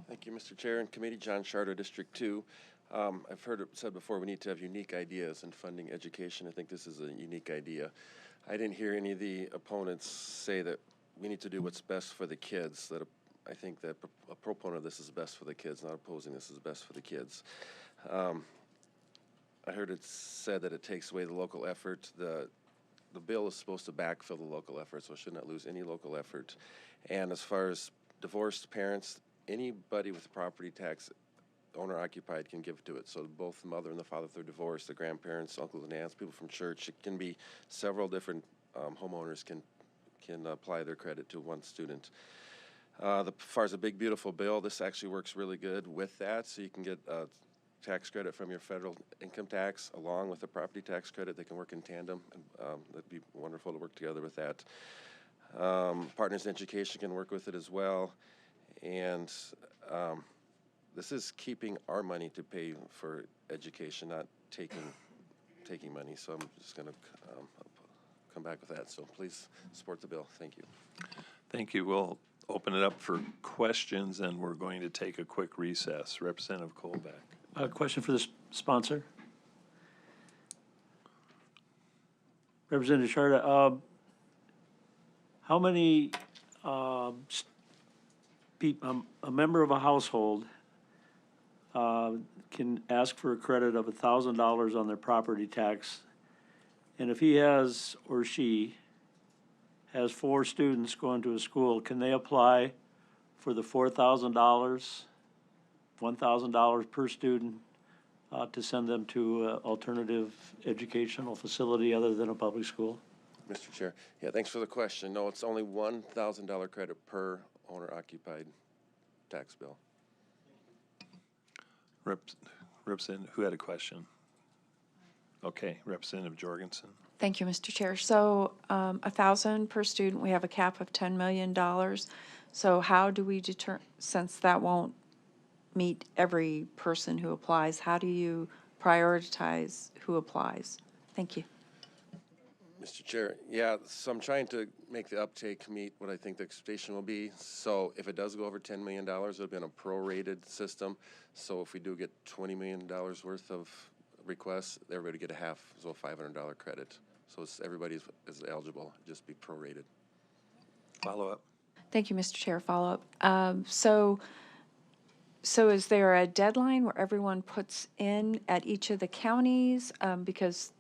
Thank you, Mr. Chair and Committee. John Shardo, District 2. I've heard it said before, we need to have unique ideas in funding education. I think this is a unique idea. I didn't hear any of the opponents say that we need to do what's best for the kids, that I think that a proponent of this is best for the kids, not opposing this is best for the kids. I heard it said that it takes away the local effort. The bill is supposed to backfill the local effort, so it should not lose any local effort. And as far as divorced parents, anybody with property tax owner occupied can give to it. So both the mother and the father, if they're divorced, the grandparents, uncles and aunts, people from church, it can be several different homeowners can apply their credit to one student. As far as a big, beautiful bill, this actually works really good with that. So you can get a tax credit from your federal income tax along with the property tax credit. They can work in tandem. And, that'd be wonderful to work together with that. Partners in Education can work with it as well. And this is keeping our money to pay for education, not taking money. So I'm just going to come back with that. So please support the bill. Thank you. Thank you. We'll open it up for questions, and we're going to take a quick recess. Representative Colback. A question for the sponsor. Representative Sharda, how many, a member of a household can ask for a credit of $1,000 on their property tax, and if he has or she has 4 students going to a school, can they apply for the $4,000, $1,000 per student to send them to an alternative educational facility other than a public school? Mr. Chair, yeah, thanks for the question. No, it's only $1,000 credit per owner-occupied tax bill. Representative, who had a question? Okay, Representative Jorgensen. Thank you, Mr. Chair. So, $1,000 per student, we have a cap of $10 million. So how do we since that won't meet every person who applies, how do you prioritize who applies? Thank you. Mr. Chair, yeah, so I'm trying to make the uptake meet what I think the expectation will be. So if it does go over $10 million, it'll be in a prorated system. So if we do get $20 million worth of requests, everybody get a half, so a $500 credit. So everybody is eligible, just be prorated. Follow up. Thank you, Mr. Chair. Follow up. So is there a deadline where everyone puts in at each of the counties? Because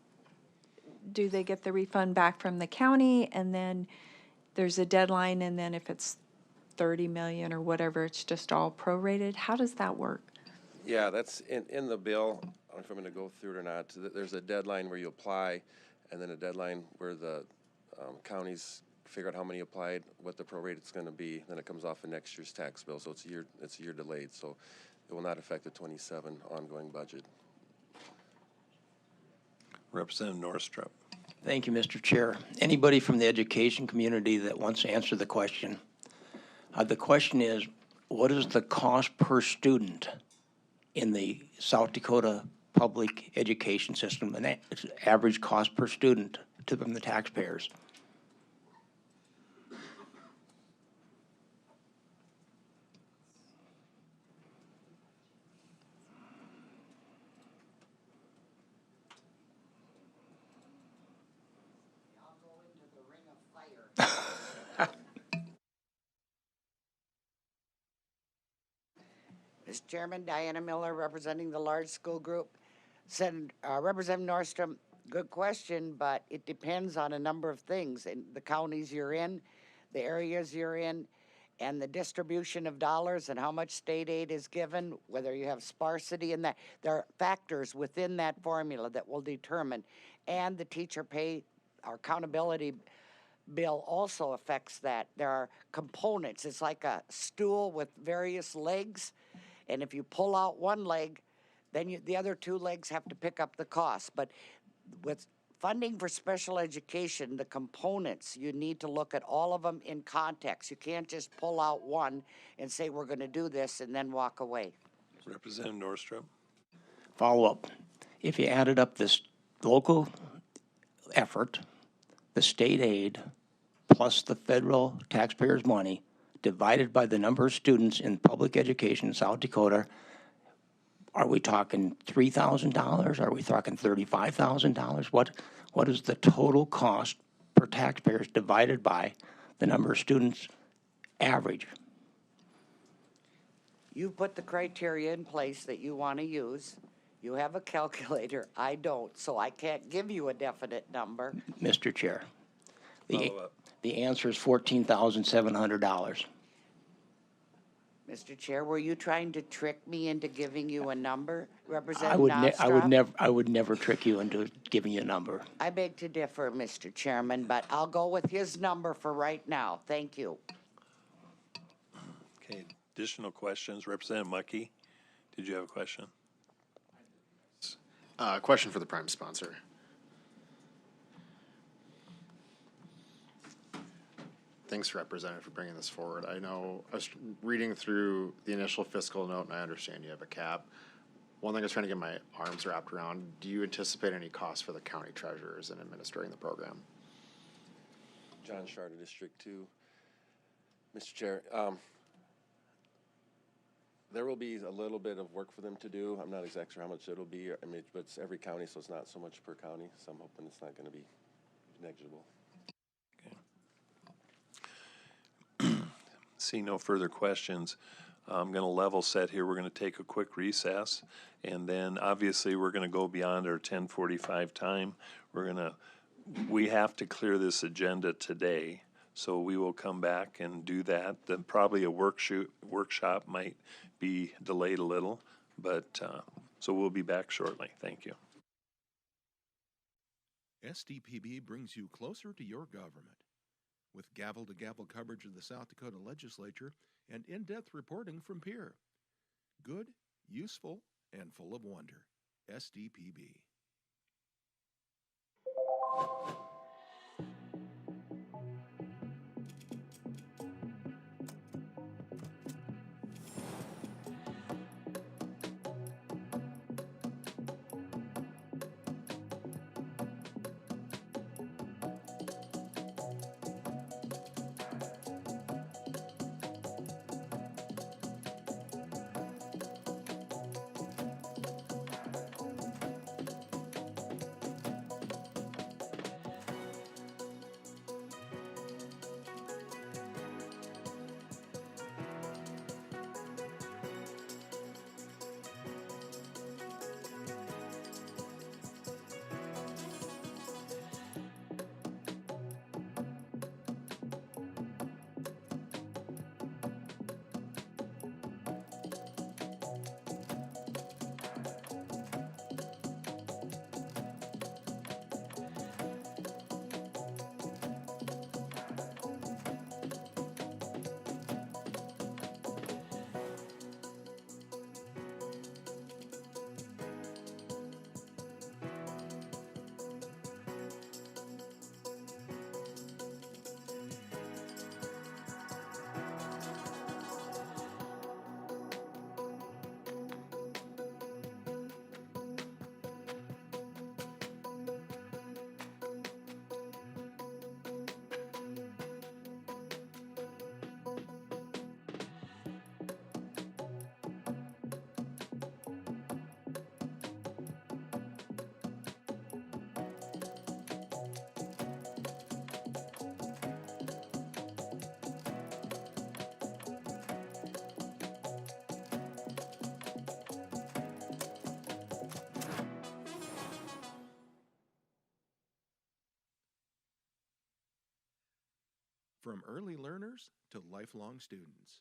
do they get the refund back from the county, and then there's a deadline, and then if it's 30 million or whatever, it's just all prorated? How does that work? Yeah, that's in the bill. I don't know if I'm going to go through it or not. There's a deadline where you apply, and then a deadline where the counties figure out how many applied, what the prorate is going to be. Then it comes off of next year's tax bill, so it's a year delayed. So it will not affect the 27 ongoing budget. Representative Norstrop. Thank you, Mr. Chair. Anybody from the education community that wants to answer the question? The question is, what is the cost per student in the South Dakota public education system, and that's average cost per student from the taxpayers? Mr. Chairman, Diana Miller, representing the large school group. Representative Nordstrom, good question, but it depends on a number of things. In the counties you're in, the areas you're in, and the distribution of dollars and how much state aid is given, whether you have sparsity in that. There are factors within that formula that will determine. And the teacher pay, our accountability bill also affects that. There are components. It's like a stool with various legs. And if you pull out one leg, then the other 2 legs have to pick up the cost. But with funding for special education, the components, you need to look at all of them in context. You can't just pull out one and say, we're going to do this, and then walk away. Representative Norstrop. Follow up. If you added up this local effort, the state aid, plus the federal taxpayers' money, divided by the number of students in public education in South Dakota, are we talking $3,000? Are we talking $35,000? What is the total cost per taxpayers divided by the number of students average. You put the criteria in place that you want to use. You have a calculator. I don't, so I can't give you a definite number. Mr. Chair, Follow up. the answer is $14,700. Mr. Chair, were you trying to trick me into giving you a number, I Representative would, Nostroff? I would never trick you into giving you a number. I beg to differ, Mr. Chairman, but I'll go with his number for right now. Thank you. Okay, additional questions? Representative Mucky, did you have a question? Question for the prime sponsor. Thanks, Representative, for bringing this forward. I know, I was reading through the initial fiscal note, and I understand you have a cap. One thing I was trying to get my arms wrapped around, do you anticipate any costs for the county treasurers in administering the program? John Charter, District 2. Mr. Chair, there will be a little bit of work for them to do. I'm not exactly sure how much it'll be. I mean, but it's every county, so it's not so much per county. So I'm hoping it's not going to be negligible. See no further questions. I'm going to level set here. We're going to take a quick recess, and then obviously we're going to go beyond our 10:45 time. We have to clear this agenda today, so we will come back and do that. Then probably a workshop might be delayed a little, but so we'll be back shortly. Thank you. SDPB brings you closer to your government. With gavel-to-gavel coverage of the South Dakota legislature and in-depth reporting from Pierre. Good, useful, and full of wonder. SDPB. From early learners to lifelong students,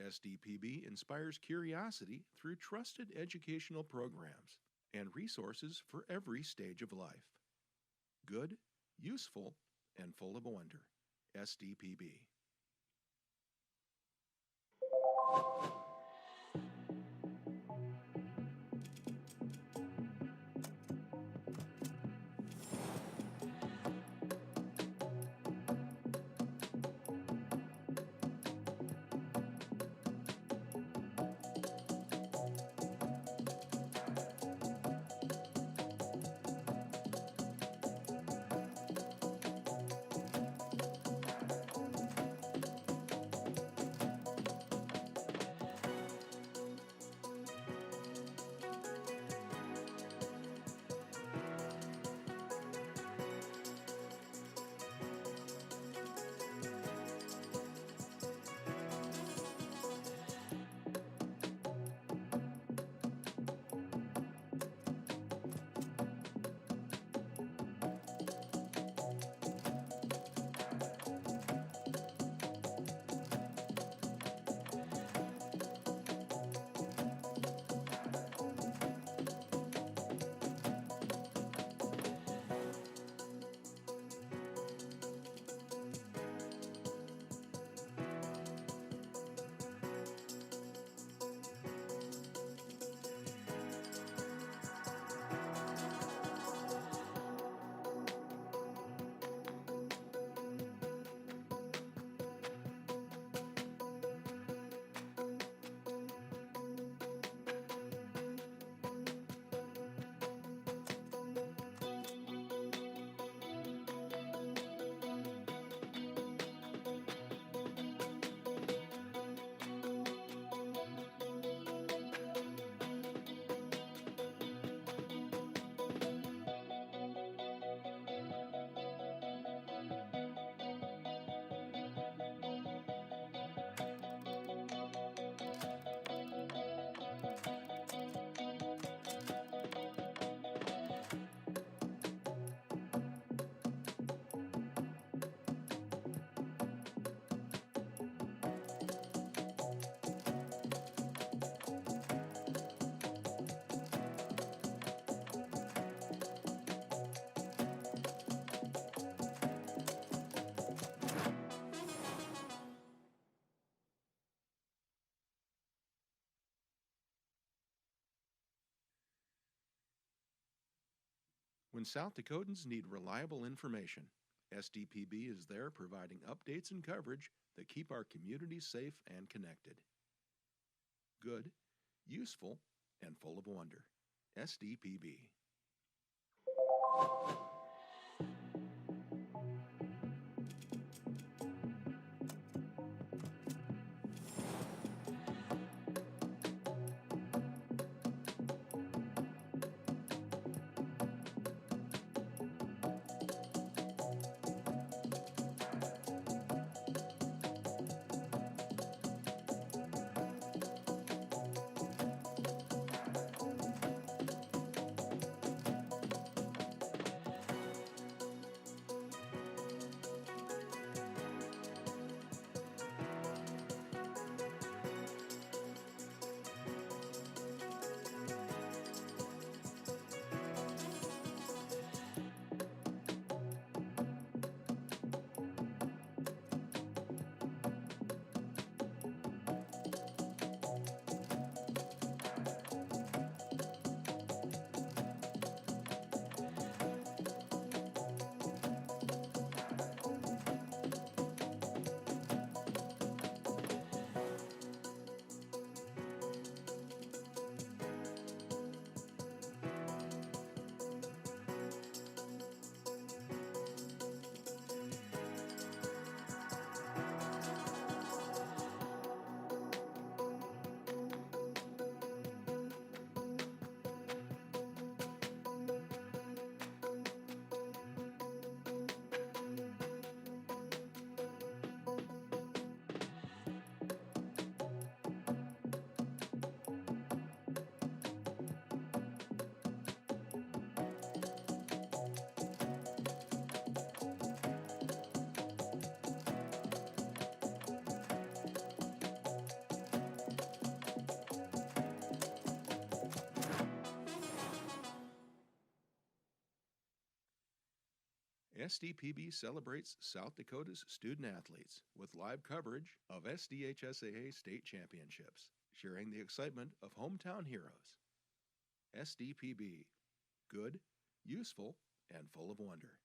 SDPB inspires curiosity through trusted educational programs and resources for every stage of life. Good, useful, and full of wonder. SDPB. When South Dakotans need reliable information, SDPB is there providing updates and coverage that keep our communities safe and connected. Good, useful, and full of wonder. SDPB. SDPB celebrates South Dakota's student athletes with live coverage of SDHSAA state championships, sharing the excitement of hometown heroes. SDPB. Good, useful, and full of wonder.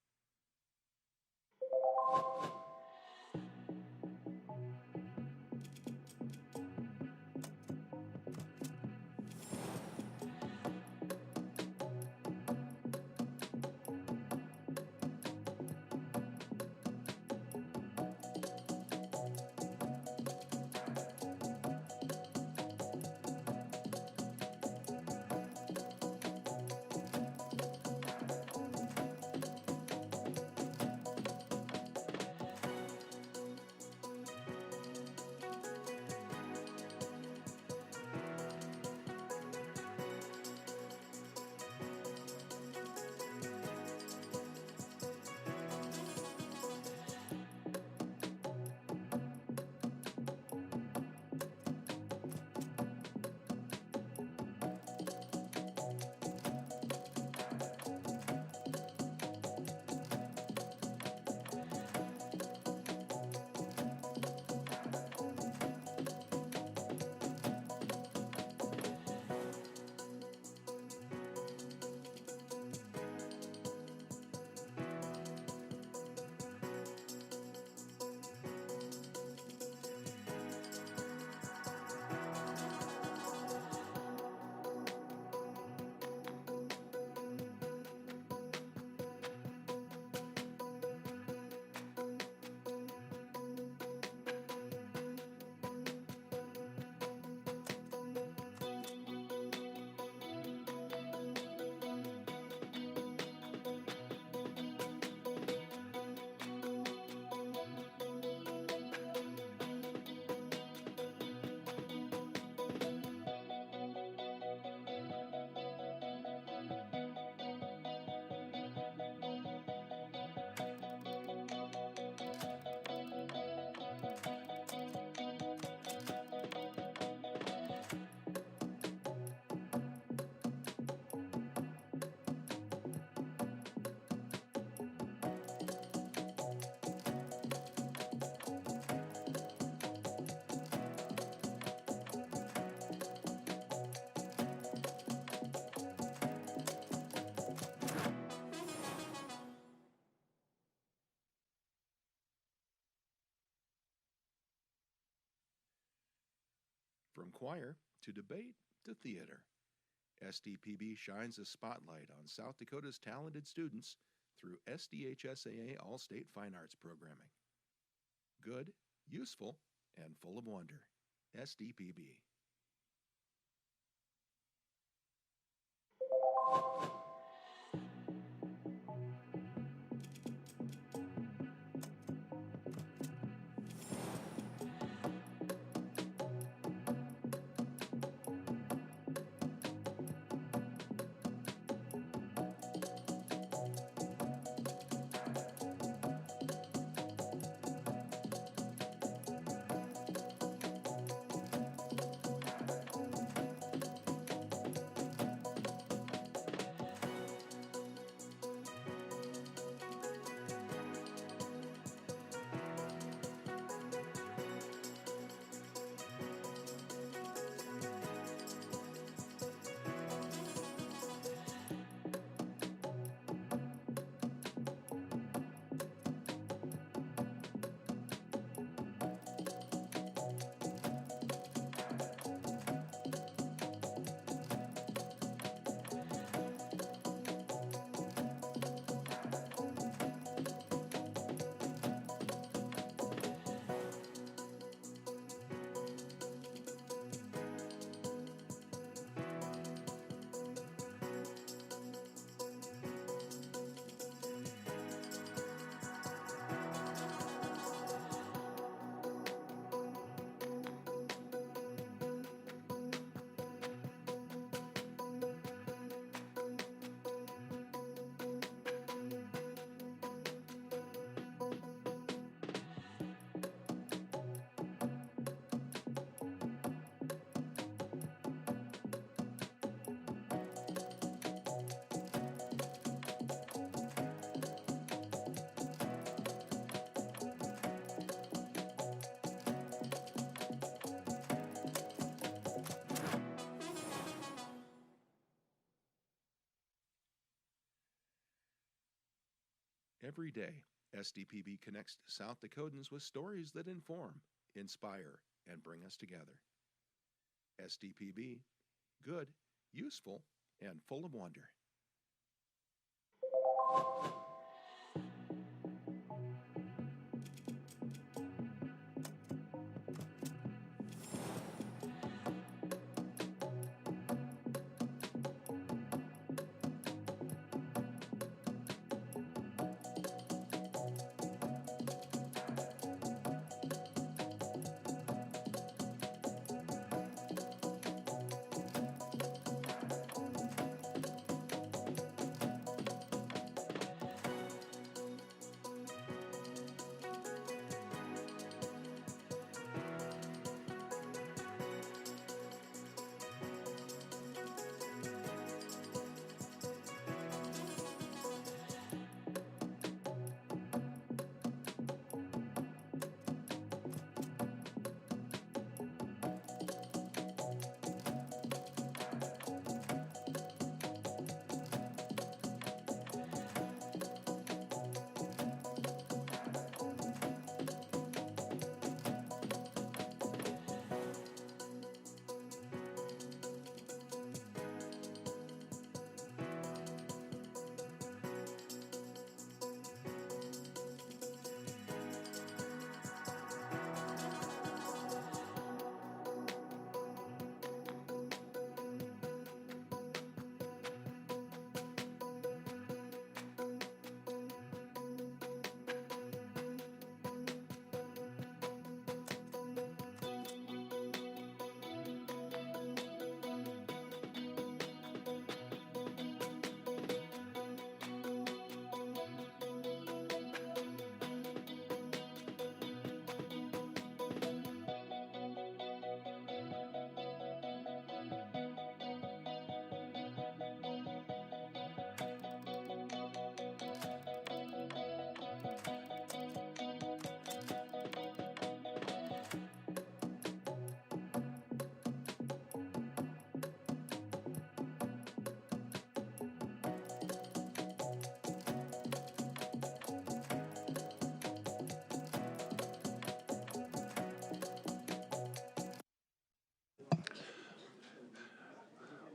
From choir to debate to theater, SDPB shines a spotlight on South Dakota's talented students through SDHSAA All-State Fine Arts Programming. Good, useful, and full of wonder. SDPB. Every day, SDPB connects South Dakotans with stories that inform, inspire, and bring us together. SDPB, good, useful, and full of wonder.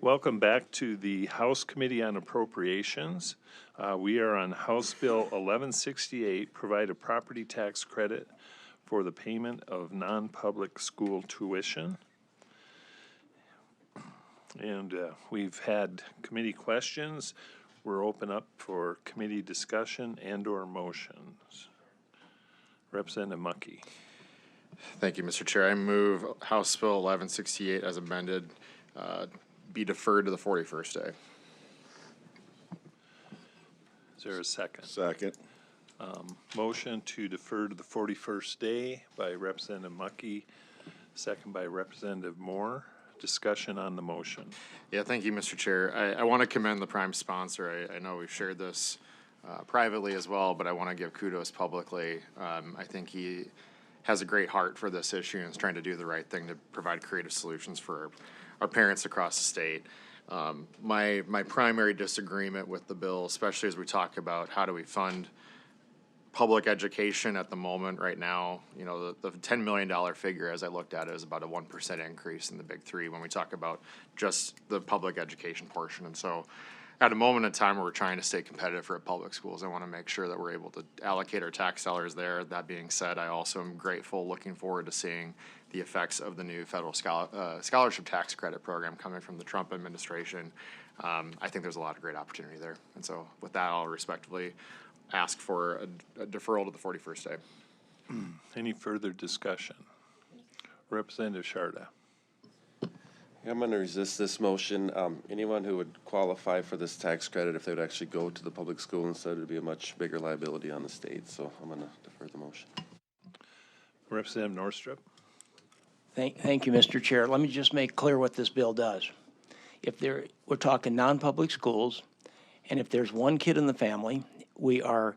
Welcome back to the House Committee on Appropriations. We are on House Bill 1168, provide a property tax credit for the payment of non-public school tuition. And we've had committee questions. We're open up for committee discussion and/or motions. Representative Mucky. Thank you, Mr. Chair. I move House Bill 1168 as amended be deferred to the 41st day. Is there a second? Second. Motion to defer to the 41st day by Representative Mucky, second by Representative Moore. Discussion on the motion. Yeah, thank you, Mr. Chair. I want to commend the prime sponsor. I know we've shared this privately as well, but I want to give kudos publicly. I think he has a great heart for this issue and is trying to do the right thing to provide creative solutions for our parents across the state. My primary disagreement with the bill, especially as we talk about how do we fund public education at the moment right now, you know, the $10 million figure as I looked at it is about a 1% increase in the big three when we talk about just the public education portion. And so at a moment in time where we're trying to stay competitive for public schools, I want to make sure that we're able to allocate our tax dollars there. That being said, I also am grateful, looking forward to seeing the effects of the new federal scholarship tax credit program coming from the Trump administration. I think there's a lot of great opportunity there. And so with that, I'll respectfully ask for a deferral to the 41st day. Any further discussion? Representative Sharda. I'm going to resist this motion. Anyone who would qualify for this tax credit, if they would actually go to the public school instead, it would be a much bigger liability on the state. So I'm going to defer the motion. Representative Northrup. Thank you, Mr. Chair. Let me just make clear what this bill does. We're talking non-public schools, and if there's one kid in the family, we are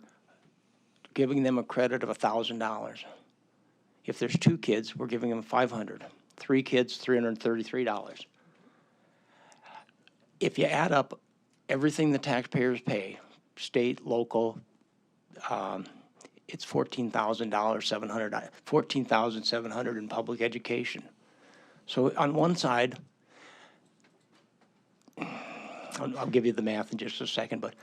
giving them a credit of $1,000. If there's two kids, we're giving them $500. 3 kids, $333. If you add up everything the taxpayers pay, state, local, it's $14,700 in public education. So on one side, I'll give you the math in just a second, but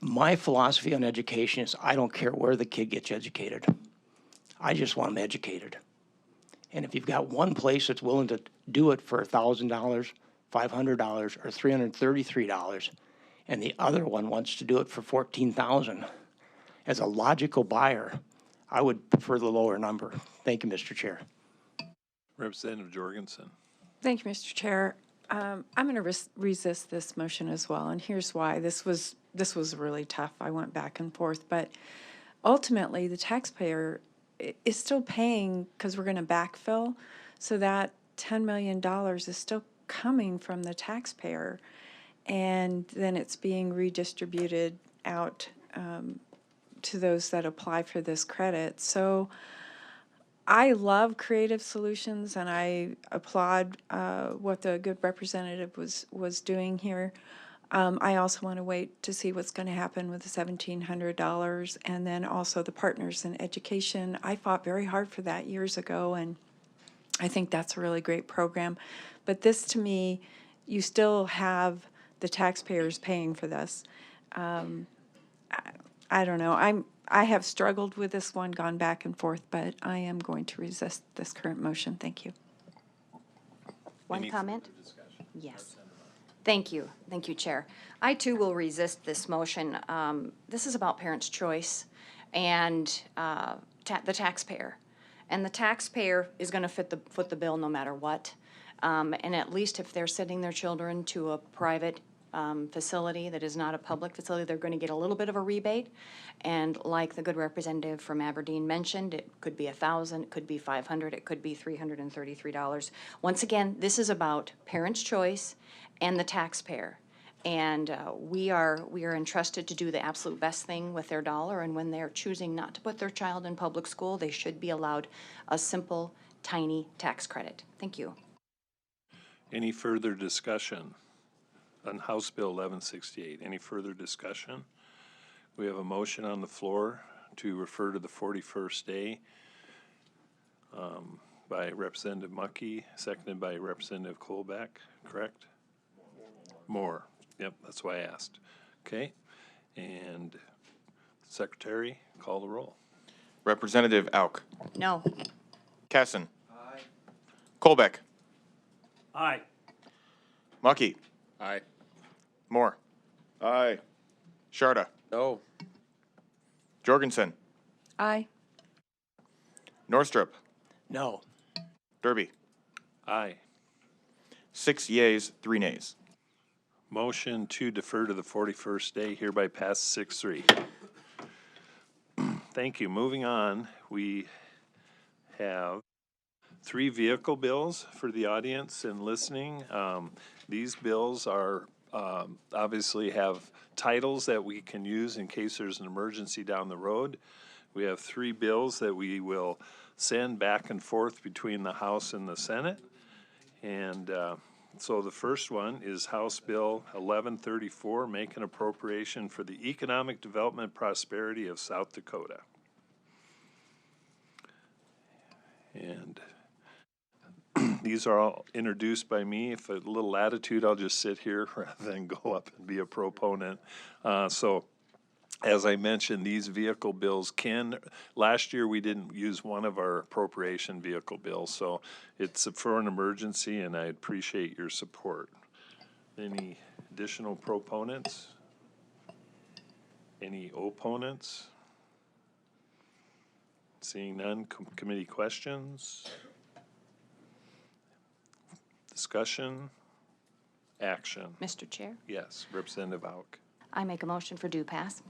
my philosophy on education is I don't care where the kid gets educated. I just want them educated. And if you've got one place that's willing to do it for $1,000, $500, or $333, and the other one wants to do it for $14,000, as a logical buyer, I would prefer the lower number. Thank you, Mr. Chair. Representative Jorgensen. Thank you, Mr. Chair. I'm going to resist this motion as well, and here's why. This was really tough. I went back and forth, but ultimately the taxpayer is still paying because we're going to backfill, so that $10 million is still coming from the taxpayer, and then it's being redistributed out to those that apply for this credit. So I love creative solutions, and I applaud what the good representative was doing here. I also want to wait to see what's going to happen with the $1,700 and then also the Partners in Education. I fought very hard for that years ago, and I think that's a really great program. But this, to me, you still have the taxpayers paying for this. I don't know. I have struggled with this one, gone back and forth, but I am going to resist this current motion. Thank you. One comment? Yes. Thank you. Thank you, Chair. I too will resist this motion. This is about parents' choice and the taxpayer. And the taxpayer is going to foot the bill no matter what. And at least if they're sending their children to a private facility that is not a public facility, they're going to get a little bit of a rebate. And like the good representative from Aberdeen mentioned, it could be $1,000, it could be $500, it could be $333. Once again, this is about parents' choice and the taxpayer. And we are entrusted to do the absolute best thing with their dollar. And when they're choosing not to put their child in public school, they should be allowed a simple, tiny tax credit. Thank you. Any further discussion on House Bill 1168? Any further discussion? We have a motion on the floor to refer to the 41st day by Representative Mucky, seconded by Representative Kolbeck, correct? Moore. Yep, that's why I asked. Okay, and Secretary, call the roll. Representative Auk. No. Casson. Aye. Colbeck. Aye. Mucky. Aye. Moore. Aye. Sharda. No. Jorgensen. Aye. Norstrup. No. Derby. Aye. 6 yeas, 3 nays. Motion to defer to the 41st day hereby passes 6-3. Thank you. Moving on, we have 3 vehicle bills for the audience and listening. These bills are obviously have titles that we can use in case there's an emergency down the road. We have 3 bills that we will send back and forth between the House and the Senate. And so the first one is House Bill 1134, make an appropriation for the economic development prosperity of South Dakota. And these are all introduced by me. If a little latitude, I'll just sit here rather than go up and be a proponent. So as I mentioned, these vehicle bills last year we didn't use one of our appropriation vehicle bills, so it's for an emergency and I appreciate your support. Any additional proponents? Any opponents? Seeing none, committee questions? Discussion? Action? Mr. Chair, Yes, Representative Auk. I make a motion for due pass.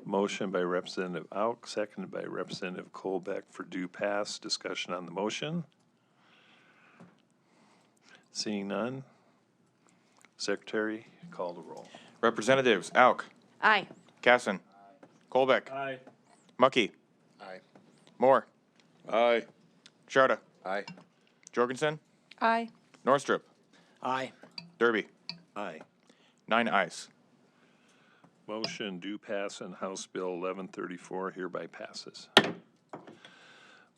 Motion by Representative Auk, seconded by Representative Colbeck for due pass. Discussion on the motion. Seeing none. Secretary, call the roll. Representatives Auk. Aye. Casson. Colbeck. Aye. Mucky. Aye. Moore. Aye. Sharda. Aye. Jorgensen. Aye. Norstrup. Aye. Derby. Aye. 9 ayes. Motion due pass and House Bill 1134 hereby passes.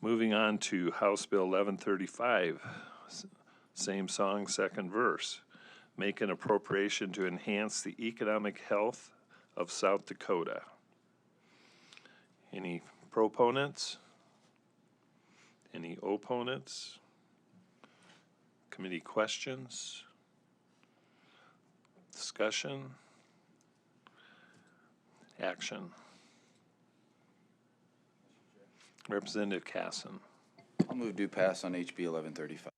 Moving on to House Bill 1135, same song, second verse. Make an appropriation to enhance the economic health of South Dakota. Any proponents? Any opponents? Committee questions? Discussion? Action. Representative Casson. I'll move due pass on HB 1135.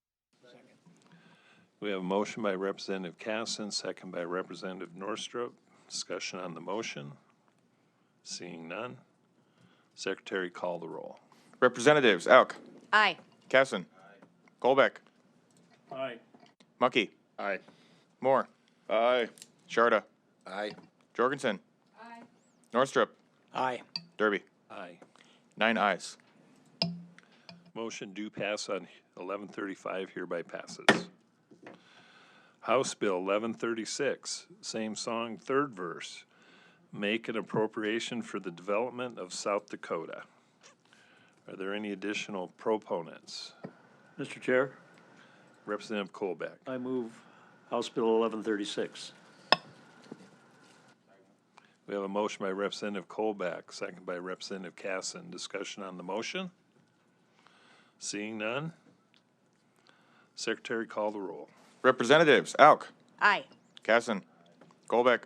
We have a motion by Representative Casson, second by Representative Norstrup. Discussion on the motion. Seeing none. Secretary, call the roll. Representatives Auk. Aye. Casson. Colbeck. Aye. Mucky. Aye. Moore. Aye. Sharda. Aye. Jorgensen. Norstrup. Aye. Derby. Aye. 9 ayes. Motion due pass on 1135 hereby passes. House Bill 1136, same song, third verse. Make an appropriation for the development of South Dakota. Are there any additional proponents? Mr. Chair, Representative Colbeck. I move House Bill 1136. We have a motion by Representative Colbeck, second by Representative Casson. Discussion on the motion? Seeing none. Secretary, call the roll. Representatives Auk. Aye. Casson. Colbeck.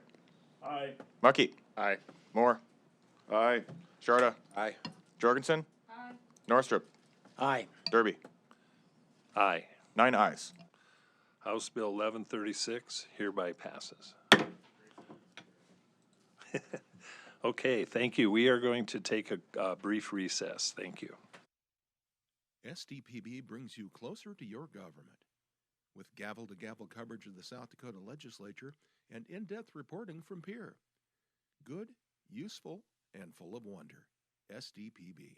Aye. Mucky. Aye. Moore. Aye. Sharda. Aye. Jorgensen. Aye. Norstrup. Aye. Derby. Aye. 9 ayes. House Bill 1136 hereby passes. Okay, thank you. We are going to take a brief recess. Thank you. SDPB brings you closer to your government. With gavel-to-gavel coverage of the South Dakota legislature and in-depth reporting from Pierre. Good, useful, and full of wonder. SDPB.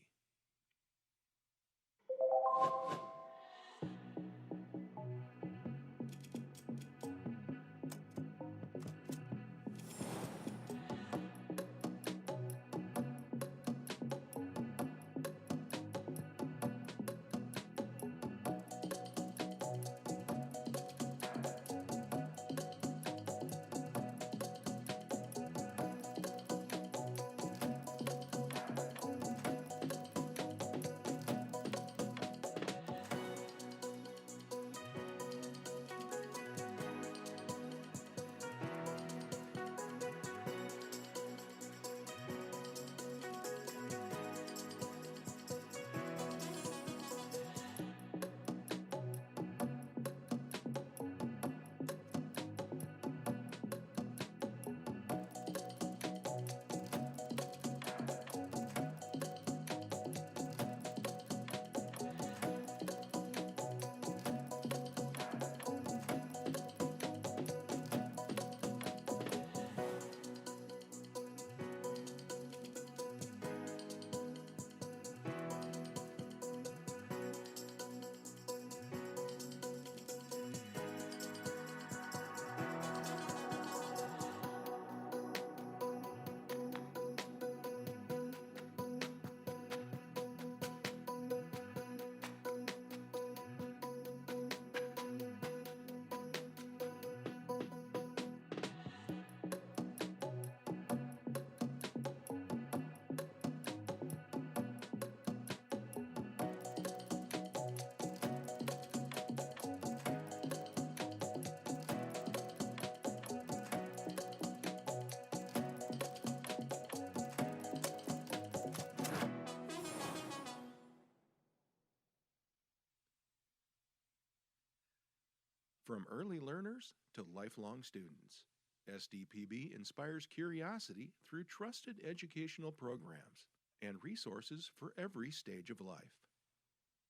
From early learners to lifelong students, SDPB inspires curiosity through trusted educational programs and resources for every stage of life.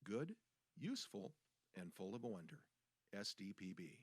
Good, useful, and full of wonder. SDPB.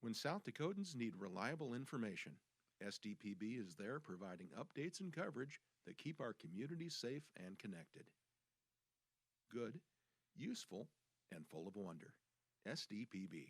When South Dakotans need reliable information, SDPB is there providing updates and coverage that keep our communities safe and connected. Good, useful, and full of wonder. SDPB.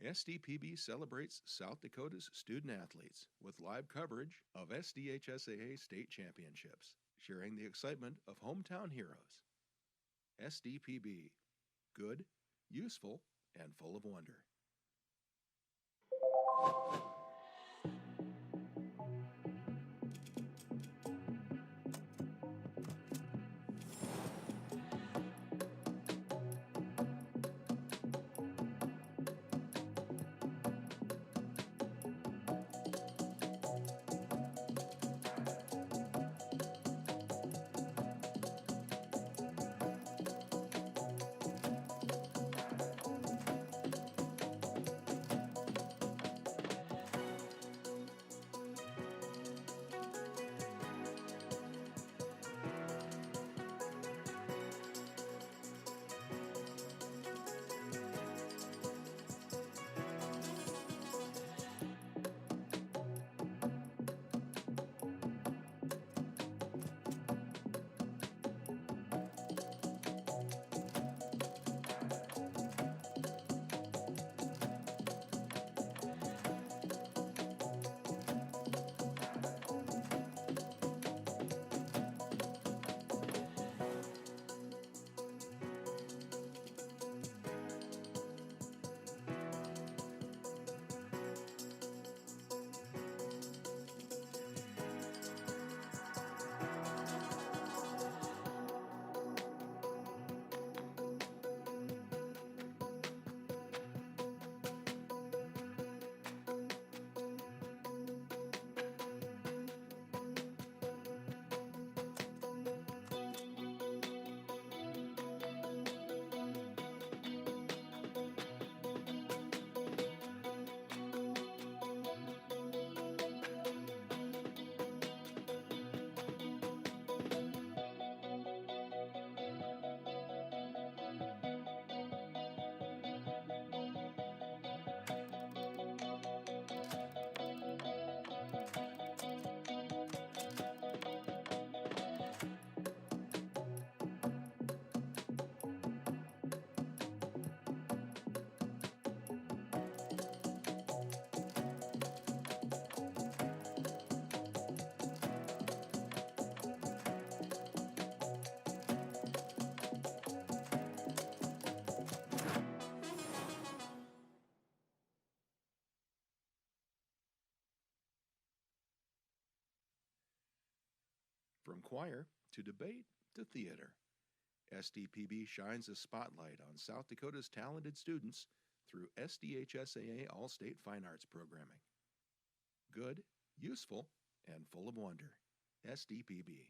SDPB celebrates South Dakota's student athletes with live coverage of SDHSAA state championships, sharing the excitement of hometown heroes. SDPB, good, useful, and full of wonder. From choir to debate to theater, SDPB shines a spotlight on South Dakota's talented students through SDHSAA All-State Fine Arts Programming. Good, useful, and full of wonder. SDPB.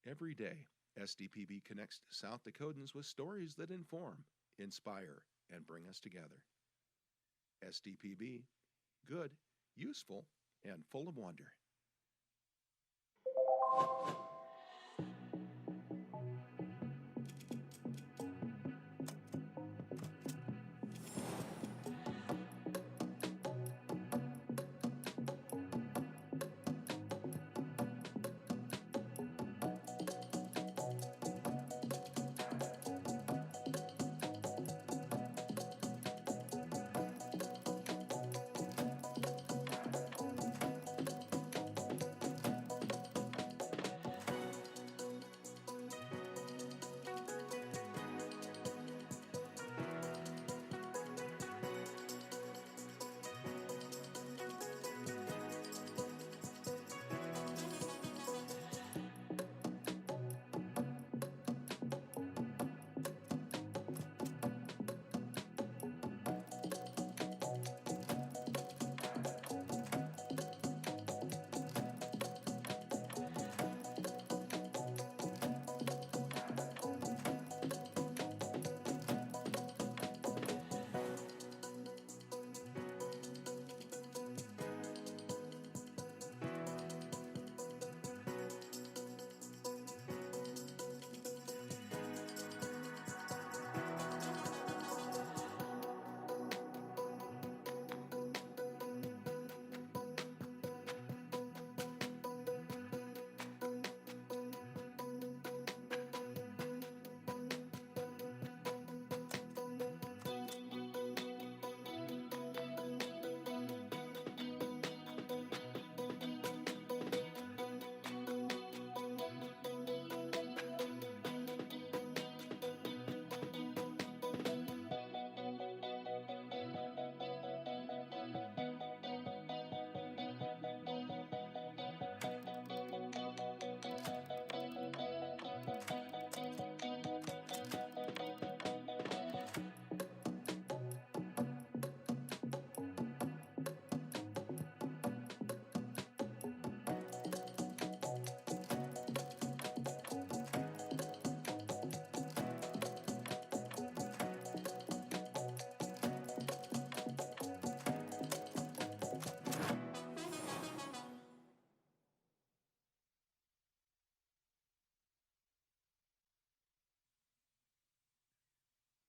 Every day, SDPB connects South Dakotans with stories that inform, inspire, and bring us together. SDPB, good, useful, and full of wonder.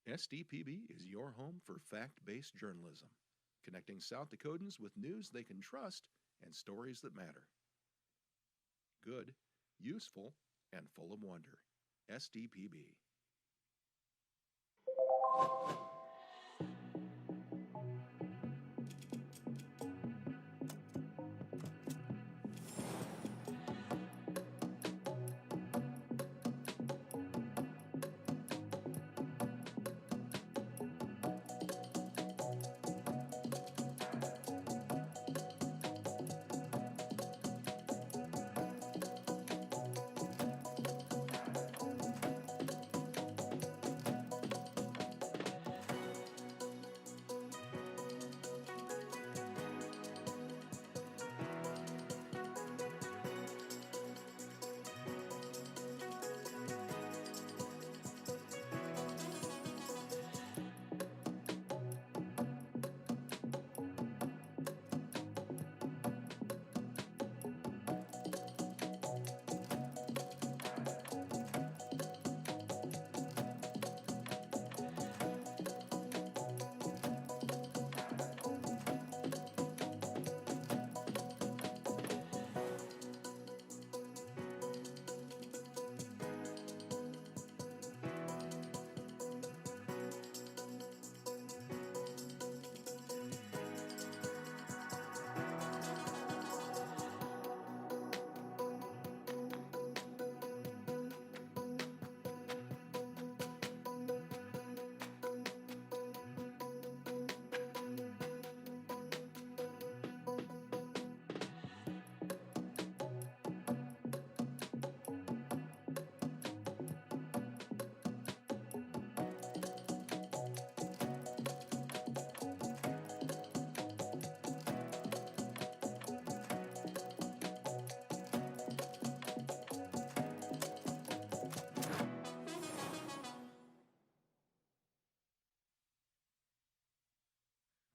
SDPB is your home for fact-based journalism, connecting South Dakotans with news they can trust and stories that matter. Good, useful, and full of wonder. SDPB.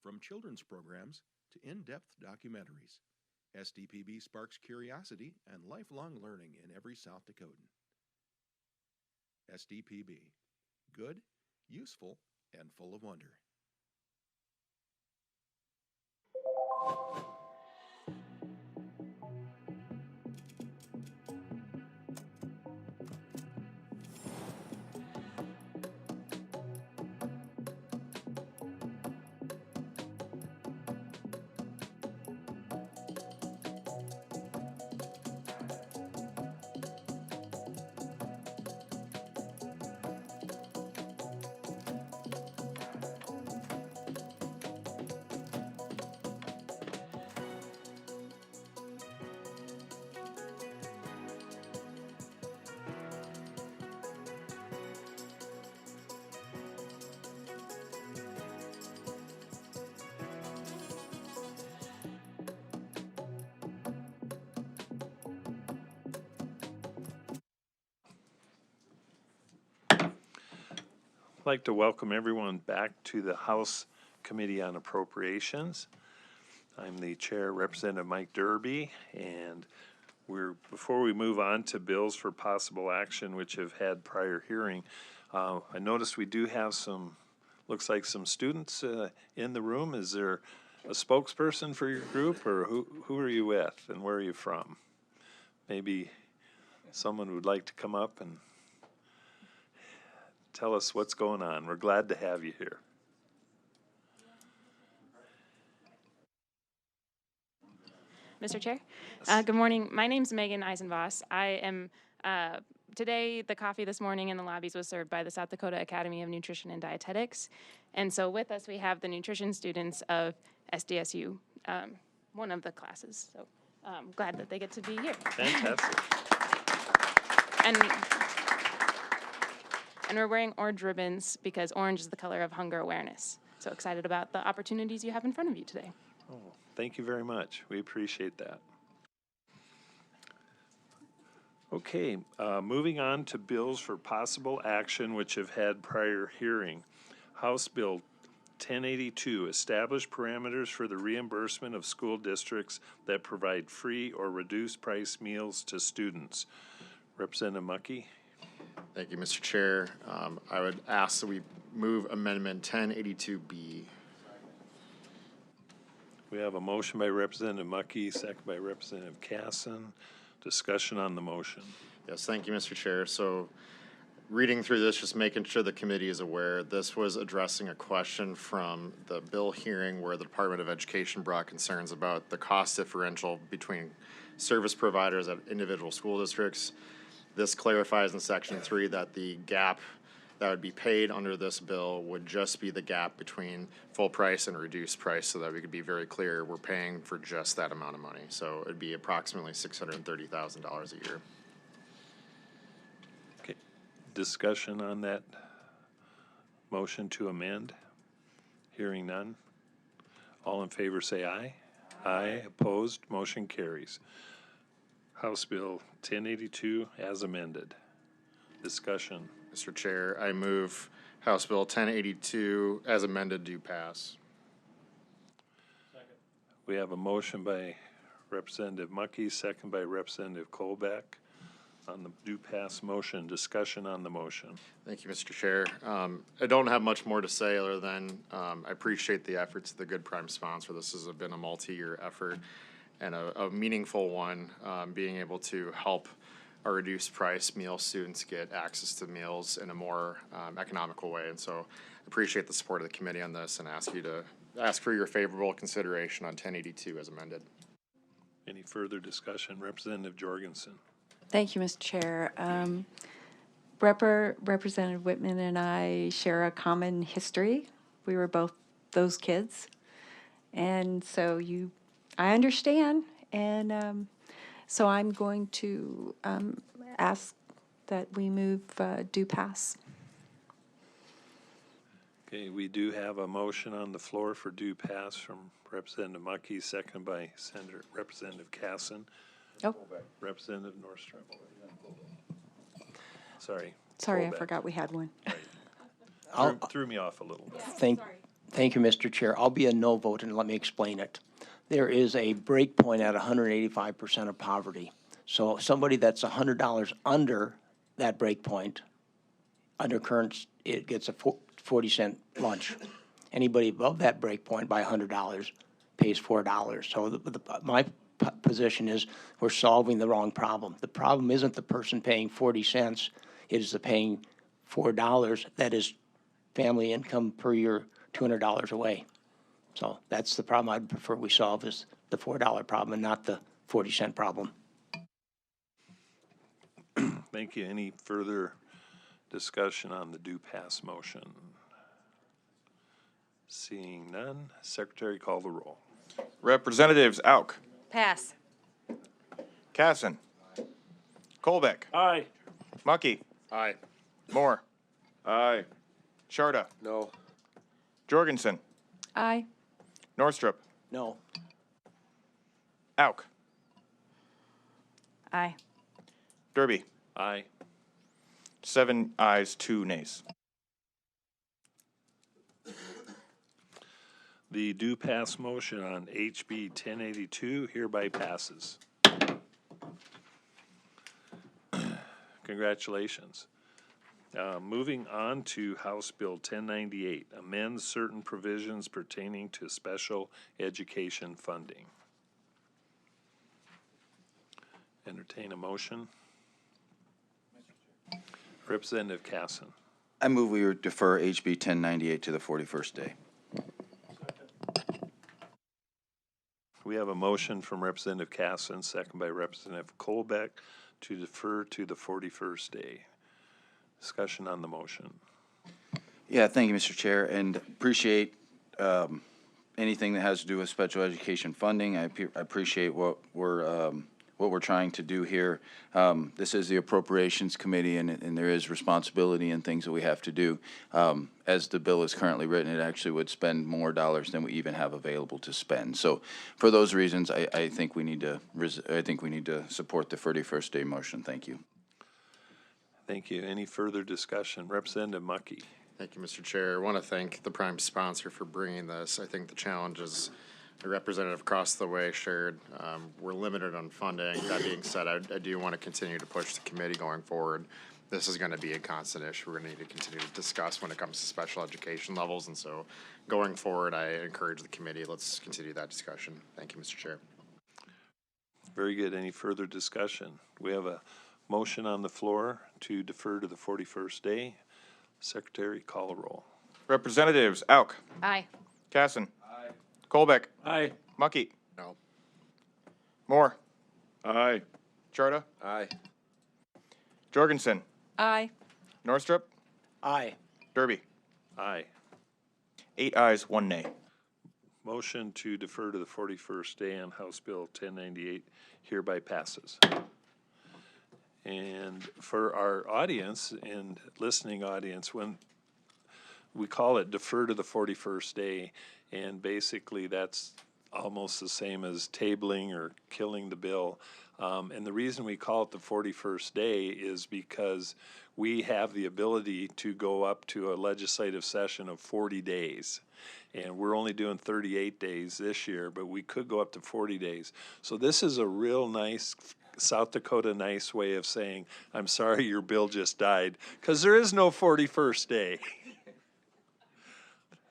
from children's programs to in-depth documentaries. SDPB sparks curiosity and lifelong learning in every South Dakotan. SDPB. Good, useful, and full of wonder. I'd like to welcome everyone back to the House Committee on Appropriations. I'm the chair, Representative Mike Derby, and before we move on to bills for possible action which have had prior hearing, I noticed we do have looks like some students in the room. Is there a spokesperson for your group, or who are you with and where are you from? Maybe someone would like to come up and tell us what's going on. We're glad to have you here. Mr. Chair. Good morning. My name's Megan Eisenvoss. I am, today, the coffee this morning in the lobbies was served by the South Dakota Academy of Nutrition and Dietetics. And so with us, we have the nutrition students of SDSU, one of the classes. So I'm glad that they get to be here. Fantastic. And we're wearing orange ribbons because orange is the color of hunger awareness. So excited about the opportunities you have in front of you today. Oh, thank you very much. We appreciate that. Okay, moving on to bills for possible action which have had prior hearing. House Bill 1082, establish parameters for the reimbursement of school districts that provide free or reduced price meals to students. Representative Mucky. Thank you, Mr. Chair. I would ask that we move Amendment 1082B. We have a motion by Representative Mucky, second by Representative Casson. Discussion on the motion. Yes, thank you, Mr. Chair. So reading through this, just making sure the committee is aware, this was addressing a question from the bill hearing where the Department of Education brought concerns about the cost differential between service providers at individual school districts. This clarifies in Section 3 that the gap that would be paid under this bill would just be the gap between full price and reduced price, so that we could be very clear we're paying for just that amount of money. So it'd be approximately $630,000 a year. Okay, discussion on that motion to amend? Hearing none. All in favor say aye. Aye. Opposed, motion carries. House Bill 1082 as amended. Discussion. Mr. Chair, I move House Bill 1082 as amended do pass. We have a motion by Representative Mucky, second by Representative Colbeck on the do pass motion. Discussion on the motion. Thank you, Mr. Chair. I don't have much more to say other than I appreciate the efforts of the Good Prime sponsor. This has been a multi-year effort and a meaningful one, being able to help our reduced price meal students get access to meals in a more economical way. And so I appreciate the support of the committee on this and ask for your favorable consideration on 1082 as amended. Any further discussion? Representative Jorgensen. Thank you, Mr. Chair. Representative Whitman and I share a common history. We were both those kids. And so I understand. And so I'm going to ask that we move do pass. Okay, we do have a motion on the floor for due pass from Representative Mucky, second by Senator Representative Casson. Oh. Representative Norström. Sorry. Sorry, I Colbeck. forgot we had one. Threw me off a little bit. Thank you, Mr. Chair. I'll be a no vote, and let me explain it. There is a break point at 185% of poverty. So somebody that's $100 under that break point, under current, it gets a 40-cent lunch. Anybody above that break point by $100 pays $4. So my position is we're solving the wrong problem. The problem isn't the person paying 40 cents. It is the paying $4 that is family income per year, $200 away. So that's the problem I'd prefer we solve, is the $4 problem and not the 40-cent problem. Thank you. Any further discussion on the do pass motion? Seeing none, Secretary, call the roll. Representatives Auk, Pass. Casson, Colbeck, Aye. Mucky, Aye. Moore, Aye. Sharda, No. Jorgensen, Aye. Norstrup, No. Auk, Aye. Derby. Aye. 7 ayes, 2 nays. The do pass motion on HB 1082 hereby passes. Congratulations. Moving on to House Bill 1098, amends certain provisions pertaining to special education funding. Entertain a motion. Representative Casson. I move we defer HB 1098 to the 41st day. We have a motion from Representative Casson, second by Representative Colbeck, to defer to the 41st day. Discussion on the motion. Yeah, thank you, Mr. Chair, and appreciate anything that has to do with special education funding. I appreciate what we're trying to do here. This is the Appropriations Committee, and there is responsibility and things that we have to do. As the bill is currently written, it actually would spend more dollars than we even have available to spend. So, for those reasons, I think we need to support the 41st day motion. Thank you. Thank you. Any further discussion? Representative Mucky. Thank you, Mr. Chair. I want to thank the prime sponsor for bringing this. I think the challenges the representative across the way shared, we're limited on funding. That being said, I do want to continue to push the committee going forward. This is going to be a constant issue we're going to need to continue to discuss when it comes to special education levels. And so going forward, I encourage the committee, let's continue that discussion. Thank you, Mr. Chair. Very good. Any further discussion? We have a motion on the floor to defer to the 41st day. Secretary, call a roll. Representatives Auk, Aye. Casson, Colbeck, Aye. Mucky, No. Moore, Aye. Sharda, Aye. Jorgensen, Aye. Norstrup, Aye. Derby. Aye. 8 ayes, 1 nay. Motion to defer to the 41st day on House Bill 1098 hereby passes. And for our audience and listening audience, when we call it defer to the 41st day, and basically that's almost the same as tabling or killing the bill. And the reason we call it the 41st day is because we have the ability to go up to a legislative session of 40 days. And we're only doing 38 days this year, but we could go up to 40 days. So this is a real nice South Dakota nice way of saying, I'm sorry your bill just died, because there is no 41st day.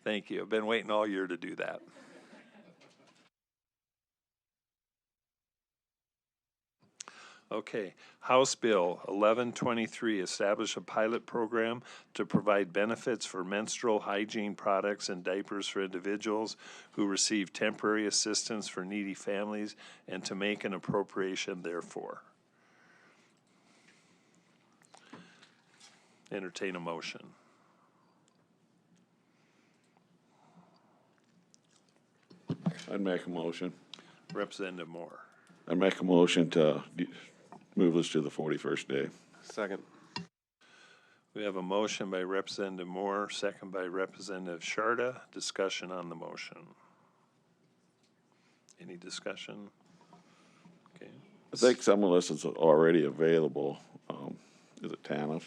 Thank you. I've been waiting all year to do that. Okay, House Bill 1123, establish a pilot program to provide benefits for menstrual hygiene products and diapers for individuals who receive temporary assistance for needy families and to make an appropriation therefore. Entertain a motion. I'd make a motion. Representative Moore. I'd make a motion to move this to the 41st day. Second. We have a motion by Representative Moore, second by Representative Sharda. Discussion on the motion. Any discussion? Okay. I think some of this is already available. Is it TANF?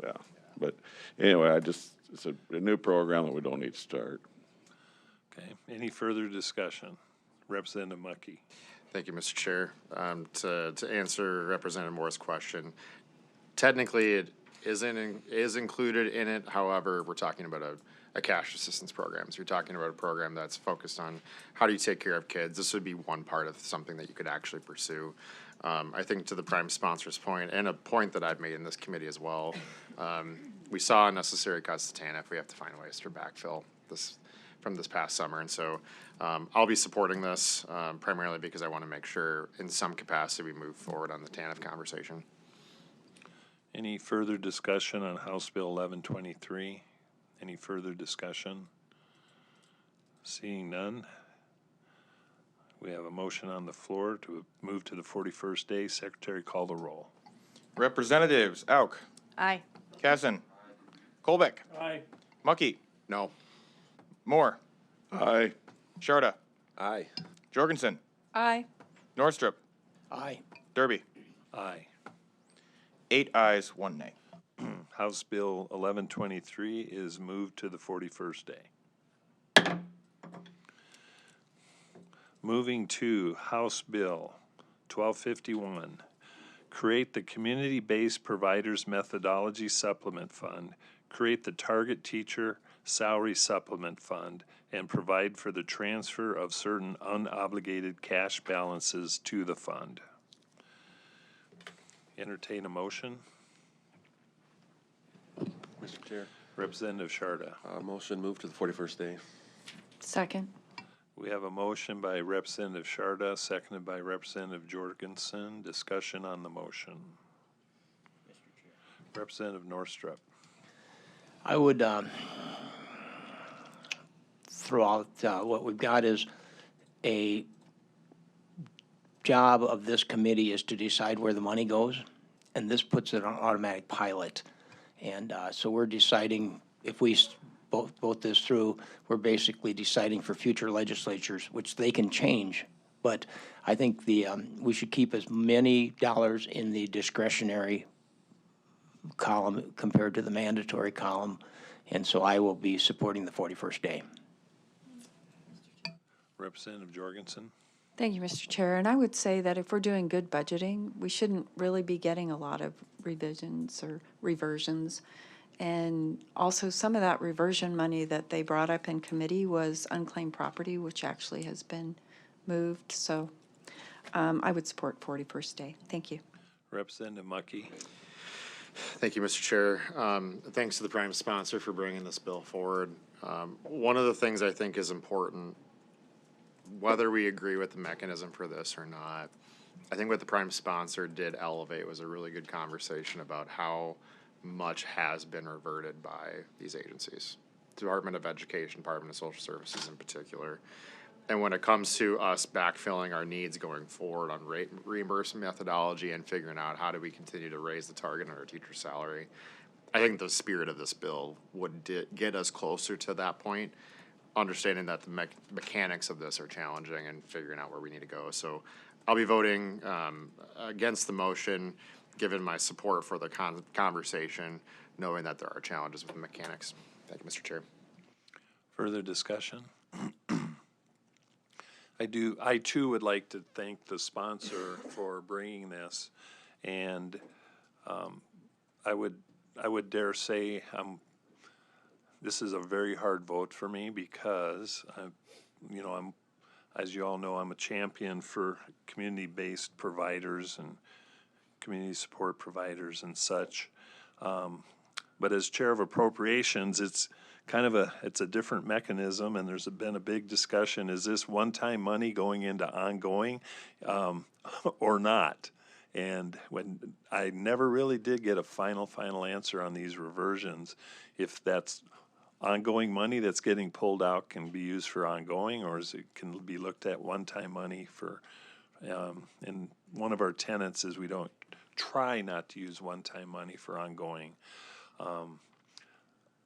Yeah. But anyway, I just it's a new program that we don't need to start. Okay, any further discussion? Representative Mucky. Thank you, Mr. Chair. To answer Representative Moore's question, technically it is included in it. However, we're talking about a cash assistance program. So you're talking about a program that's focused on how do you take care of kids. This would be one part of something that you could actually pursue. I think to the prime sponsor's point, and a point that I've made in this committee as well, we saw unnecessary cuts to TANF. We have to find ways to backfill this from this past summer. And so I'll be supporting this primarily because I want to make sure in some capacity we move forward on the TANF conversation. Any further discussion on House Bill 1123? Any further discussion? Seeing none, we have a motion on the floor to move to the 41st day. Secretary, call the roll. Representatives Auk, Aye. Casson, Colbeck, Aye. Mucky, No. Moore, Aye. Sharda, Aye. Jorgensen, Aye. Norstrup, Aye. Derby. Aye. 8 ayes, 1 nay. House Bill 1123 is moved to the 41st day. Moving to House Bill 1251, create the Community-Based Providers Methodology Supplement Fund, create the Target Teacher Salary Supplement Fund, and provide for the transfer of certain unobligated cash balances to the fund. Entertain a motion. Mr. Chair. Representative Sharda. Motion move to the 41st day. Second. We have a motion by Representative Sharda, seconded by Representative Jorgensen. Discussion on the motion. Representative Norstrup. I would throw out what we've got is a job of this committee is to decide where the money goes, and this puts it on automatic pilot. And so we're deciding, if we vote this through, we're basically deciding for future legislatures, which they can change. But I think we should keep as many dollars in the discretionary column compared to the mandatory column. And so I will be supporting the 41st day. Representative Jorgensen. Thank you, Mr. Chair. And I would say that if we're doing good budgeting, we shouldn't really be getting a lot of revisions or reversions. And also, some of that reversion money that they brought up in committee was unclaimed property, which actually has been moved. So I would support 41st day. Thank you. Representative Mucky. Thank you, Mr. Chair. Thanks to the prime sponsor for bringing this bill forward. One of the things I think is important, whether we agree with the mechanism for this or not, I think what the prime sponsor did elevate was a really good conversation about how much has been reverted by these agencies, Department of Education, Department of Social Services in particular. And when it comes to us backfilling our needs going forward on rate reimbursement methodology and figuring out how do we continue to raise the target on our teacher salary, I think the spirit of this bill would get us closer to that point, understanding that the mechanics of this are challenging and figuring out where we need to go. So I'll be voting against the motion, given my support for the conversation, knowing that there are challenges with the mechanics. Thank you, Mr. Chair. Further discussion? I too would like to thank the sponsor for bringing this, and I would dare say this is a very hard vote for me because I'm, as you all know, I'm a champion for community-based providers and community support providers and such. But as chair of appropriations, it's kind of it's a different mechanism, and there's been a big discussion, is this one-time money going into ongoing or not? And when I never really did get a final answer on these reversions, if that's ongoing money that's getting pulled out can be used for ongoing, or is it can be looked at one-time money for, and one of our tenets is we don't try not to use one-time money for ongoing.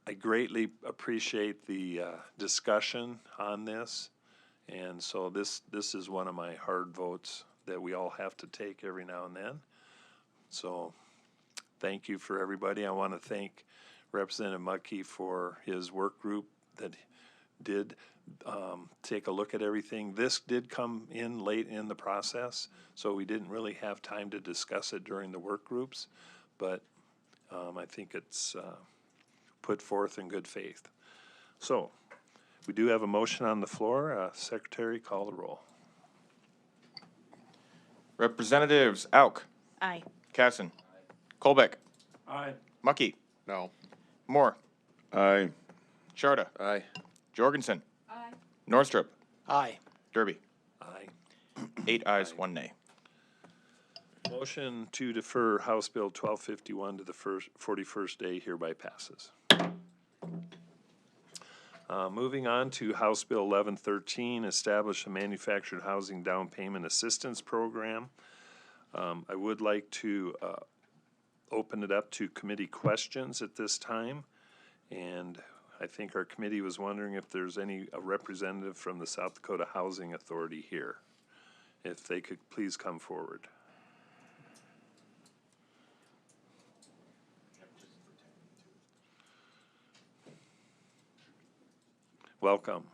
I greatly appreciate the discussion on this, and so this is one of my hard votes that we all have to take every now and then. So thank you for everybody. I want to thank Representative Muckey for his work group that did take a look at everything. This did come in late in the process, so we didn't really have time to discuss it during the work groups, but I think it's put forth in good faith. So, we do have a motion on the floor. Secretary, call the roll. Representatives Auk, Aye. Casson, Colbeck, Aye. Muckey, No. Moore, Aye. Sharda, Aye. Jorgensen, Aye. Norstrup, Aye. Derby. Aye. 8 ayes, 1 nay. Motion to defer House Bill 1251 to the 41st day hereby passes. Moving on to House Bill 1113, establish a manufactured housing down payment assistance program. I would like to open it up to committee questions at this time. And I think our committee was wondering if there's a representative from the South Dakota Housing Authority here. If they could please come forward. Welcome.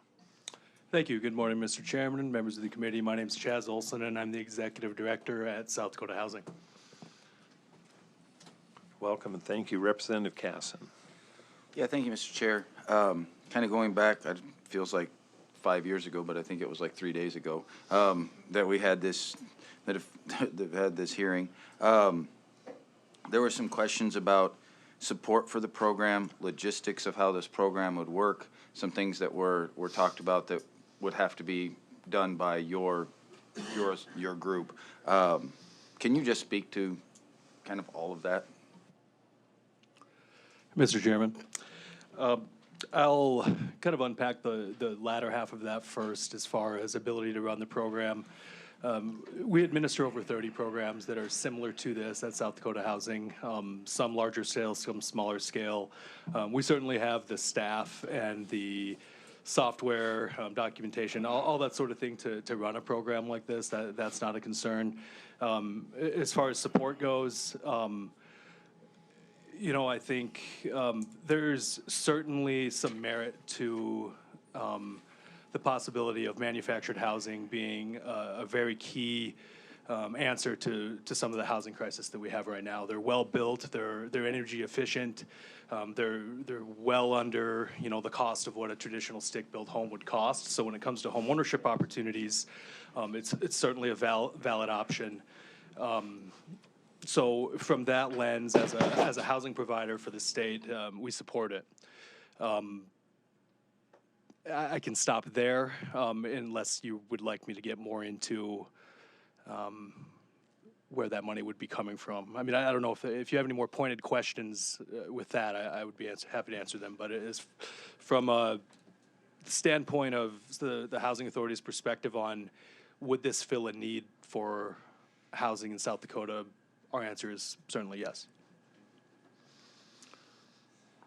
Thank you. Good morning, Mr. Chairman, members of the committee. My name is Chaz Olson, and I'm the Executive Director at South Dakota Housing. Welcome and thank you. Representative Casson. Yeah, thank you, Mr. Chair. Kind of going back, it feels like 5 years ago, but I think it was like 3 days ago, that we had this, that have had this hearing. There were some questions about support for the program, logistics of how this program would work, some things that were talked about that would have to be done by your group. Can you just speak to kind of all of that? Mr. Chairman, I'll kind of unpack the latter half of that first as far as ability to run the program. We administer over 30 programs that are similar to this at South Dakota Housing, some larger scale, some smaller scale. We certainly have the staff and the software, documentation, all that sort of thing to run a program like this. That's not a concern. As far as support goes, you know, I think there's certainly some merit to the possibility of manufactured housing being a very key answer to some of the housing crisis that we have right now. They're well built, they're energy efficient, they're well under, you know, the cost of what a traditional stick-built home would cost. So when it comes to home ownership opportunities, it's certainly a valid option. So from that lens, as a housing provider for the state, we support it. I can stop there unless you would like me to get more into where that money would be coming from. I mean, I don't know if you have any more pointed questions with that, I would be happy to answer them. But it is from a standpoint of the Housing Authority's perspective on would this fill a need for housing in South Dakota, our answer is certainly yes.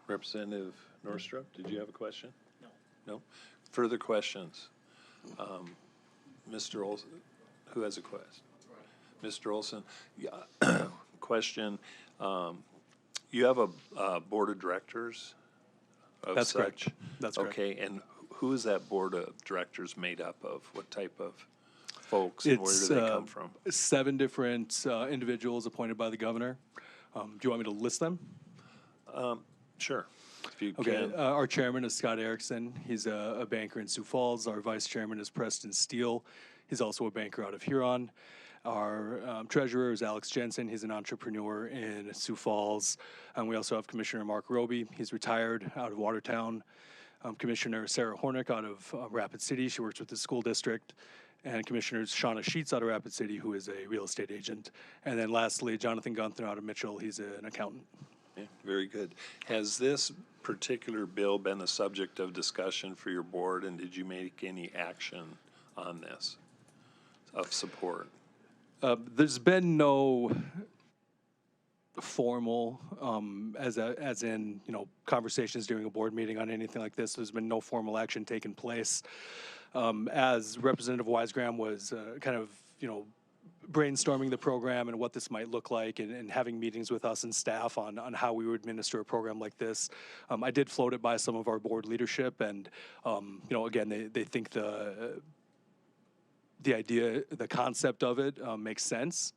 Representative Norstrup, did you have a question? No? Further questions? Mr. Olson, who has a question? Mr. Olson, yeah, question. You have a board of directors of That's such? correct. That's correct. Okay, and who is that board of directors made up of? What type of folks and where do they come from? 7 different individuals appointed by the governor. Do you want me to list them? Sure. If you Okay, can. our chairman is Scott Erickson. He's a banker in Sioux Falls. Our vice chairman is Preston Steele. He's also a banker out of Huron. Our treasurer is Alex Jensen. He's an entrepreneur in Sioux Falls. And we also have Commissioner Mark Roby. He's retired out of Watertown. Commissioner Sarah Hornick out of Rapid City. She works with the school district. And Commissioner Shauna Sheets out of Rapid City, who is a real estate agent. And then lastly, Jonathan Gunther out of Mitchell. He's an accountant. Yeah, very good. Has this particular bill been the subject of discussion for your board, and did you make any action on this of support? There's been no formal, as in, you know, conversations during a board meeting on anything like this. There's been no formal action taken place. As Representative Wisegram was kind of, you know, brainstorming the program and what this might look like, and having meetings with us and staff on how we would administer a program like this. I did float it by some of our board leadership, and again, they think the idea, the concept of it makes sense.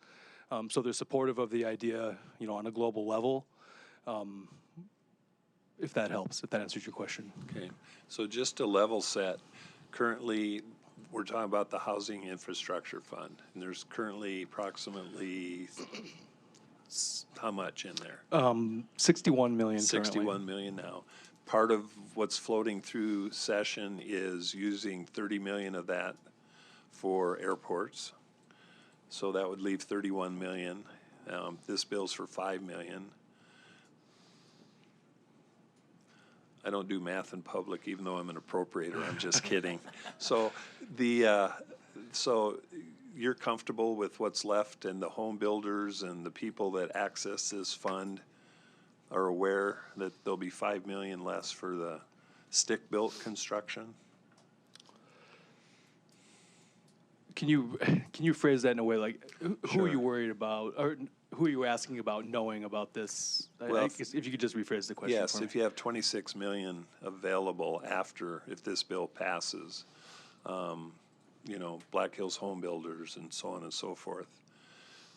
So they're supportive of the idea, on a global level. If that helps, if that answers your question. Okay, so just to level set, currently, we're talking about the Housing Infrastructure Fund, and there's currently approximately how much in there? 61 million currently. 61 million now. Part of what's floating through session is using 30 million of that for airports. So that would leave 31 million. This bill's for 5 million. I don't do math in public, even though I'm an appropriator. I'm just kidding. So so you're comfortable with what's left, and the home builders and the people that access this fund are aware that there'll be 5 million less for the stick-built construction? Can you phrase that in a way like who are you worried about, or who are you asking about knowing about this? Well, I guess if you could just rephrase the question. Yes, for if me. you have 26 million available after, if this bill passes, Black Hills Home Builders and so on and so forth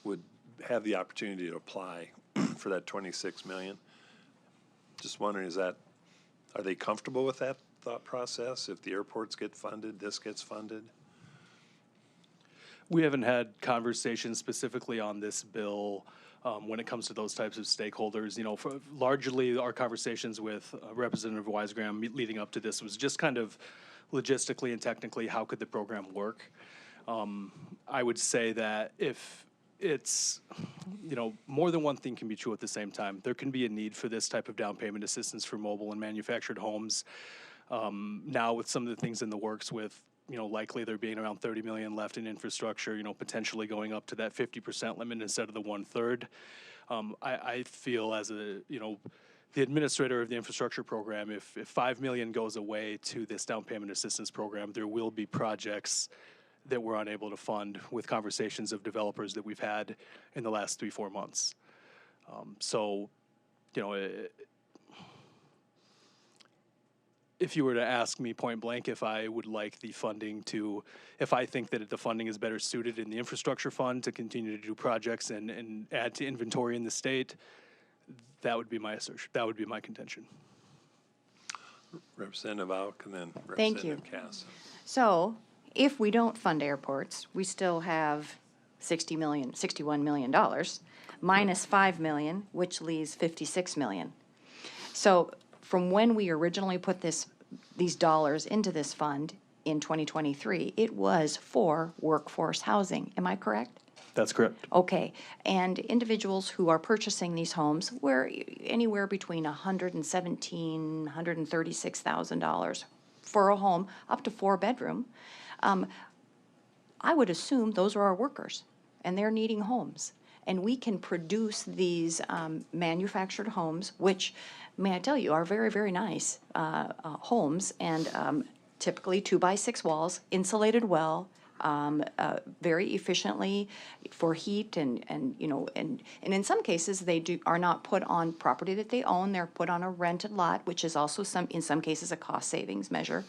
would have the opportunity to apply for that 26 million. Just wondering, are they comfortable with that thought process? If the airports get funded, this gets funded? We haven't had conversations specifically on this bill when it comes to those types of stakeholders. Largely our conversations with Representative Wisegram leading up to this was just kind of logistically and technically, how could the program work? I would say that if it's, more than one thing can be true at the same time. There can be a need for this type of down payment assistance for mobile and manufactured homes. Now with some of the things in the works with, likely there being around 30 million left in infrastructure, potentially going up to that 50% limit instead of the 1/3. I feel as the administrator of the infrastructure program, if 5 million goes away to this down payment assistance program, there will be projects that we're unable to fund with conversations of developers that we've had in the last 3-4 months. If you were to ask me point blank if I would like the funding if I think that the funding is better suited in the infrastructure fund to continue to do projects and add to inventory in the state, that would be my assertion. That would be my contention. Representative Auk and then Thank you. Representative Cass. So if we don't fund airports, we still have $61 million minus 5 million, which leaves 56 million. So from when we originally put these dollars into this fund in 2023, it was for workforce housing. Am I correct? That's correct. Okay, and individuals who are purchasing these homes were anywhere between $117,000, $136,000 for a home up to 4-bedroom. I would assume those are our workers, and they're needing homes. And we can produce these manufactured homes, which, may I tell you, are very, very nice homes, and typically 2x6 walls, insulated well, very efficiently for heat, and in some cases they are not put on property that they own. They're put on a rented lot, which is also in some cases a cost savings measure.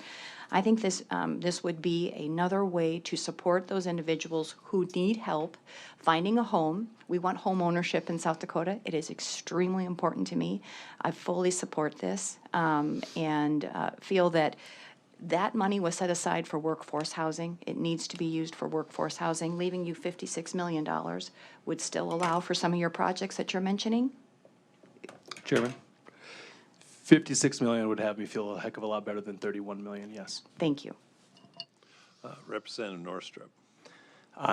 I think this would be another way to support those individuals who need help finding a home. We want home ownership in South Dakota. It is extremely important to me. I fully support this and feel that money was set aside for workforce housing. It needs to be used for workforce housing. Leaving you $56 million would still allow for some of your projects that you're mentioning. Chairman, 56 million would have me feel a heck of a lot better than 31 million, yes. Thank you. Representative Norstrup.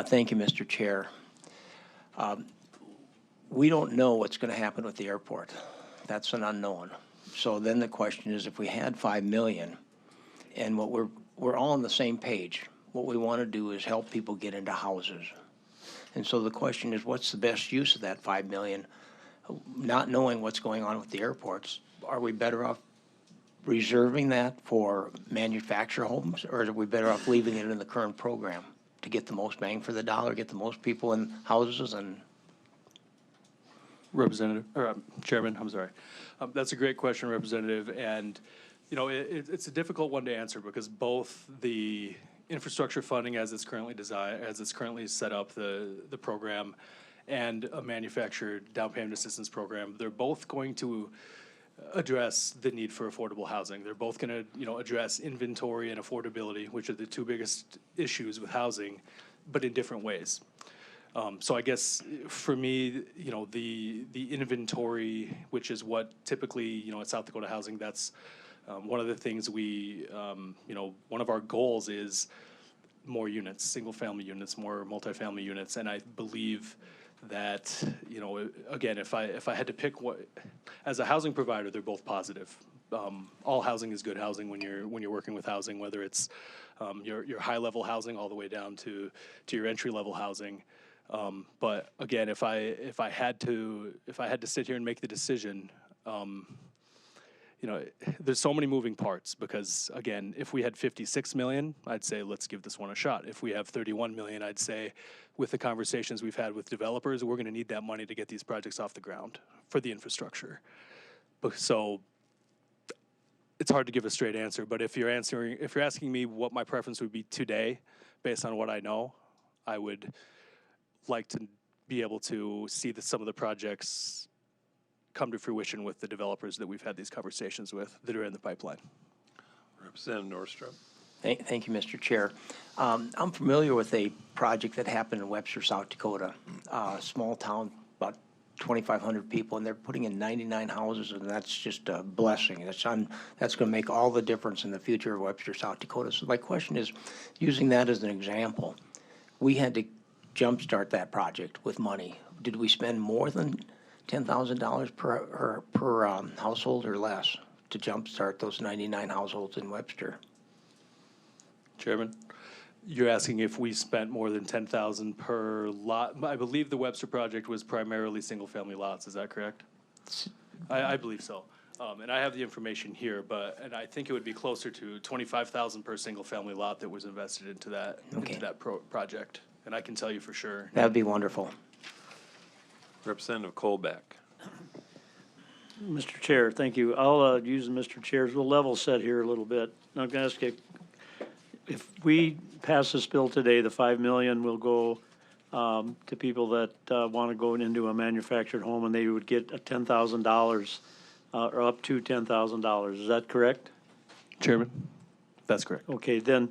Thank you, Mr. Chair. We don't know what's going to happen with the airport. That's an unknown. So then the question is, if we had 5 million, and we're all on the same page, what we want to do is help people get into houses. And so the question is, what's the best use of that 5 million? Not knowing what's going on with the airports, are we better off reserving that for manufactured homes, or are we better off leaving it in the current program to get the most bang for the dollar, get the most people in houses and Representative, or Chairman, I'm sorry. That's a great question, Representative, and, you know, it's a difficult one to answer because both the infrastructure funding as it's currently designed, as it's currently set up, the program, and a manufactured down payment assistance program, they're both going to address the need for affordable housing. They're both going to, you know, address inventory and affordability, which are the two biggest issues with housing, but in different ways. So I guess for me, you know, the inventory, which is what typically, you know, at South Dakota Housing, that's one of the things we, you know, one of our goals is more units, single-family units, more multifamily units, and I believe that, you know, again, if I had to pick what, as a housing provider, they're both positive. All housing is good housing when you're working with housing, whether it's your high-level housing all the way down to your entry-level housing. But again, if I had to sit here and make the decision, you know, there's so many moving parts because again, if we had 56 million, I'd say let's give this one a shot. If we have 31 million, I'd say with the conversations we've had with developers, we're going to need that money to get these projects off the ground for the infrastructure. So it's hard to give a straight answer, but if you're asking me what my preference would be today, based on what I know, I would like to be able to see some of the projects come to fruition with the developers that we've had these conversations with that are in the pipeline. Representative Norström. Thank you, Mr. Chair. I'm familiar with a project that happened in Webster, South Dakota, a small town, about 2,500 people, and they're putting in 99 houses, and that's just a blessing. That's going to make all the difference in the future of Webster, South Dakota. So my question is, using that as an example, we had to jumpstart that project with money. Did we spend more than $10,000 per household or less to jumpstart those 99 households in Webster? Chairman, you're asking if we spent more than 10,000 per lot. I believe the Webster project was primarily single-family lots. Is that correct? I believe so. And I have the information here, and I think it would be closer to 25,000 per single-family lot that was invested into that project. And I can tell you for sure. That would be wonderful. Representative Colbeck. Mr. Chair, thank you. I'll use Mr. Chair's level set here a little bit. I'm going to ask you, if we pass this bill today, the $5 million will go to people that want to go into a manufactured home, and they would get a $10,000 or up to $10,000. Is that correct? Chairman, that's correct. Okay, then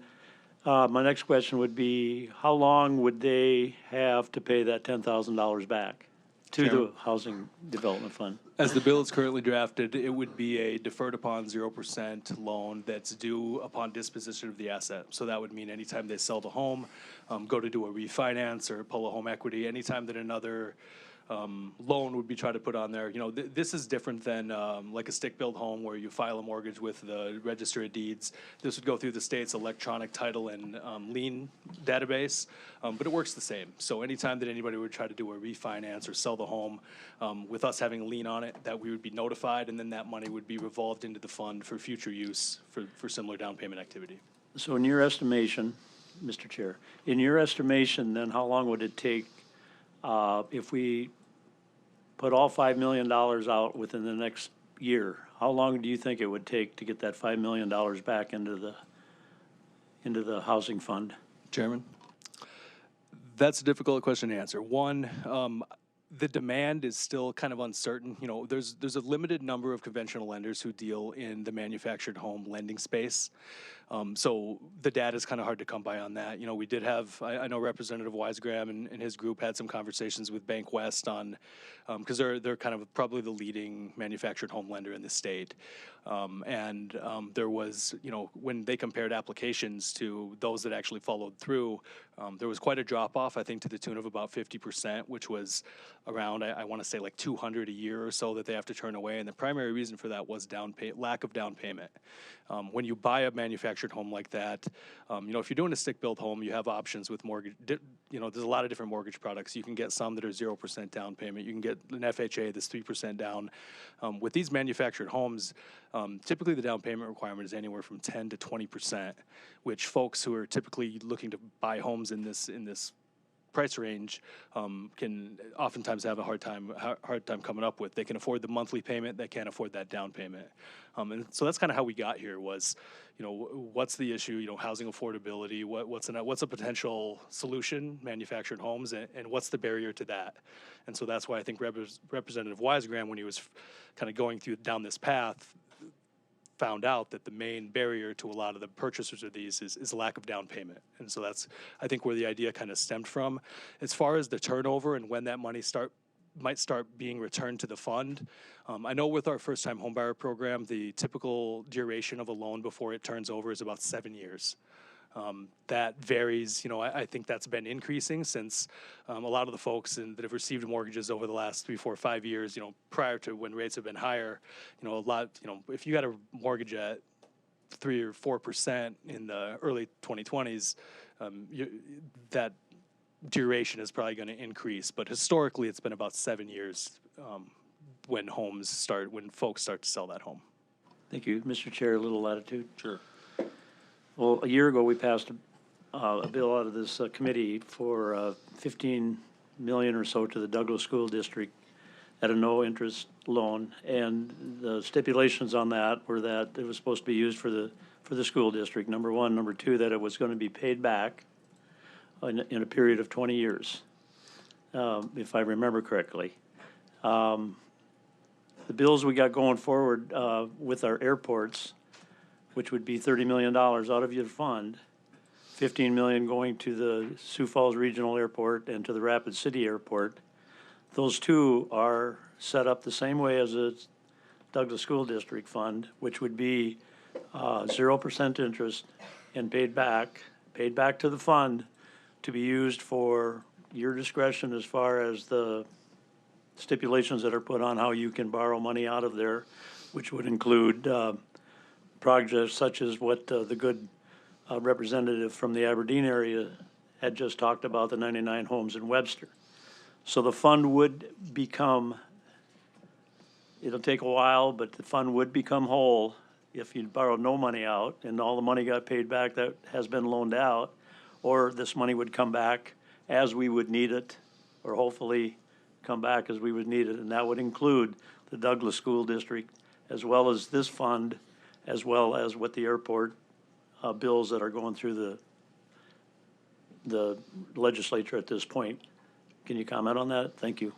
my next question would be, how long would they have to pay that $10,000 back to the Housing Development Fund? As the bill is currently drafted, it would be a deferred upon 0% loan that's due upon disposition of the asset. So that would mean anytime they sell the home, go to do a refinance or pull a home equity, anytime that another loan would be tried to put on there. You know, this is different than like a stick-built home where you file a mortgage with the Register of Deeds. This would go through the state's electronic title and lien database, but it works the same. So anytime that anybody would try to do a refinance or sell the home with us having a lien on it, that we would be notified, and then that money would be revolved into the fund for future use for similar down payment activity. So in your estimation, Mr. Chair, in your estimation, then how long would it take if we put all $5 million out within the next year? How long do you think it would take to get that $5 million back into the housing fund? Chairman? That's a difficult question to answer. One, the demand is still kind of uncertain. You know, there's a limited number of conventional lenders who deal in the manufactured home lending space. So the data is kind of hard to come by on that. You know, we did have, I know Representative Wisegram and his group had some conversations with Bank West on, because they're kind of probably the leading manufactured home lender in the state. There was, you know, when they compared applications to those that actually followed through, there was quite a drop off, I think to the tune of about 50%, which was around, I want to say like 200 a year or so that they have to turn away. And the primary reason for that was lack of down payment. When you buy a manufactured manufactured home like that, if you're doing a stick-built home, you have options with mortgage. There's a lot of different mortgage products. You can get some that are 0% down payment. You can get an FHA that's 3% down. With these manufactured homes, typically the down payment requirement is anywhere from 10 to 20%, which folks who are typically looking to buy homes in this price range can oftentimes have a hard time coming up with. They can afford the monthly payment, they can't afford that down payment. And so that's kind of how we got here was, what's the issue, housing affordability, what's a potential solution, manufactured homes, and what's the barrier to that? And so that's why I think Representative Wisegram, when he was kind of going down this path, found out that the main barrier to a lot of the purchasers of these is lack of down payment. And so that's, I think, where the idea kind of stemmed from. As far as the turnover and when that money might start being returned to the fund, I know with our first-time homebuyer program, the typical duration of a loan before it turns over is about 7 years. That varies, I think that's been increasing since a lot of the folks that have received mortgages over the last 3, 4, 5 years, prior to when rates have been higher, if you got a mortgage at 3 or 4% in the early 2020s, that duration is probably going to increase. But historically, it's been about 7 years when folks start to sell that home. Thank you. Mr. Chair, a little latitude. Sure. Well, a year ago, we passed a bill out of this committee for $15 million or so to the Douglas School District at a no-interest loan. And the stipulations on that were that it was supposed to be used for the school district, number one. Number two, that it was going to be paid back in a period of 20 years, if I remember correctly. The bills we got going forward with our airports, which would be $30 million out of your fund, $15 million going to the Sioux Falls Regional Airport and to the Rapid City Airport. Those two are set up the same way as the Douglas School District Fund, which would be 0% interest and paid back to the fund to be used for your discretion as far as the stipulations that are put on how you can borrow money out of there, which would include projects such as what the good representative from the Aberdeen area had just talked about, the 99 homes in Webster. So the fund would become, it'll take a while, but the fund would become whole if you borrowed no money out and all the money got paid back that has been loaned out, or this money would come back as we would need it, or hopefully come back as we would need it. And that would include the Douglas School District, as well as this fund, as well as what the airport bills that are going through the legislature at this point. Can you comment on that? Thank you.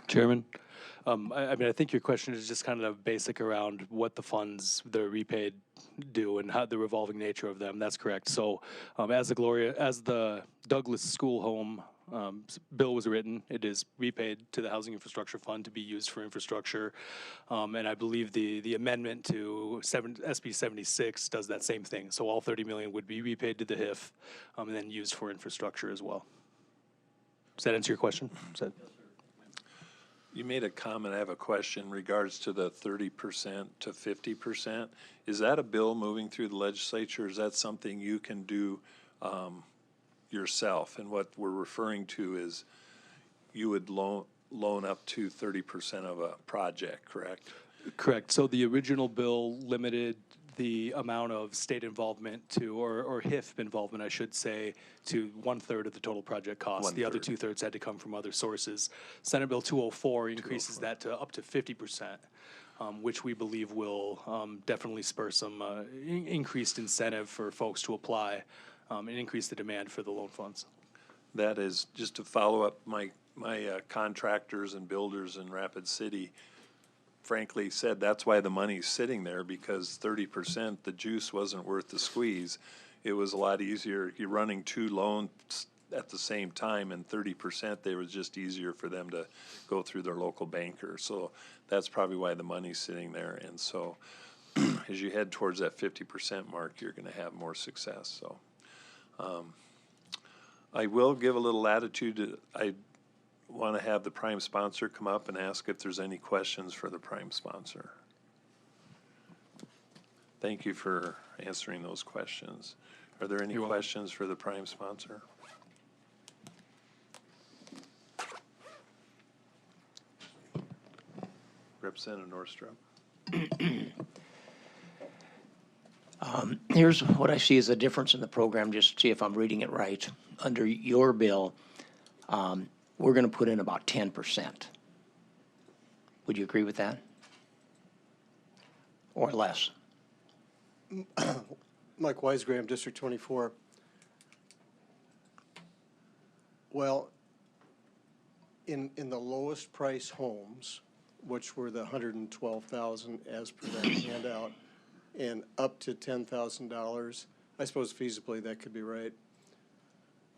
Chairman, I think your question is just kind of basic around what the funds that are repaid do and how the revolving nature of them. That's correct. So as the Douglas School Home bill was written, it is repaid to the Housing Infrastructure Fund to be used for infrastructure. And I believe the amendment to SB 76 does that same thing. So all $30 million would be repaid to the HIF and then used for infrastructure as well. Does that answer your question? You made a comment, I have a question in regards to the 30% to 50%. Is that a bill moving through the legislature, or is that something you can do yourself? And what we're referring to is you would loan up to 30% of a project, correct? Correct. So the original bill limited the amount of state involvement or HIF involvement, I should say, to 1/3 of the total project cost. The other 2/3 had to come from other sources. Senate Bill 204 increases that to up to 50%, which we believe will definitely spur some increased incentive for folks to apply and increase the demand for the loan funds. That is, just to follow up, my contractors and builders in Rapid City frankly said that's why the money's sitting there, because 30%, the juice wasn't worth the squeeze. It was a lot easier. You're running two loans at the same time, and 30%, it was just easier for them to go through their local banker. So that's probably why the money's sitting there. And so as you head towards that 50% mark, you're going to have more success. So I will give a little latitude. I want to have the prime sponsor come up and ask if there's any questions for the prime sponsor. Thank you for answering those questions. Are there any questions for the prime sponsor? Representative Norström. Here's what I see as a difference in the program, just to see if I'm reading it right. Under your bill, we're going to put in about 10%. Would you agree with that? Or less? Mike Weisgraham, District 24. Well, in the lowest price homes, which were the 112,000 as per that handout, and up to $10,000, I suppose feasibly that could be right.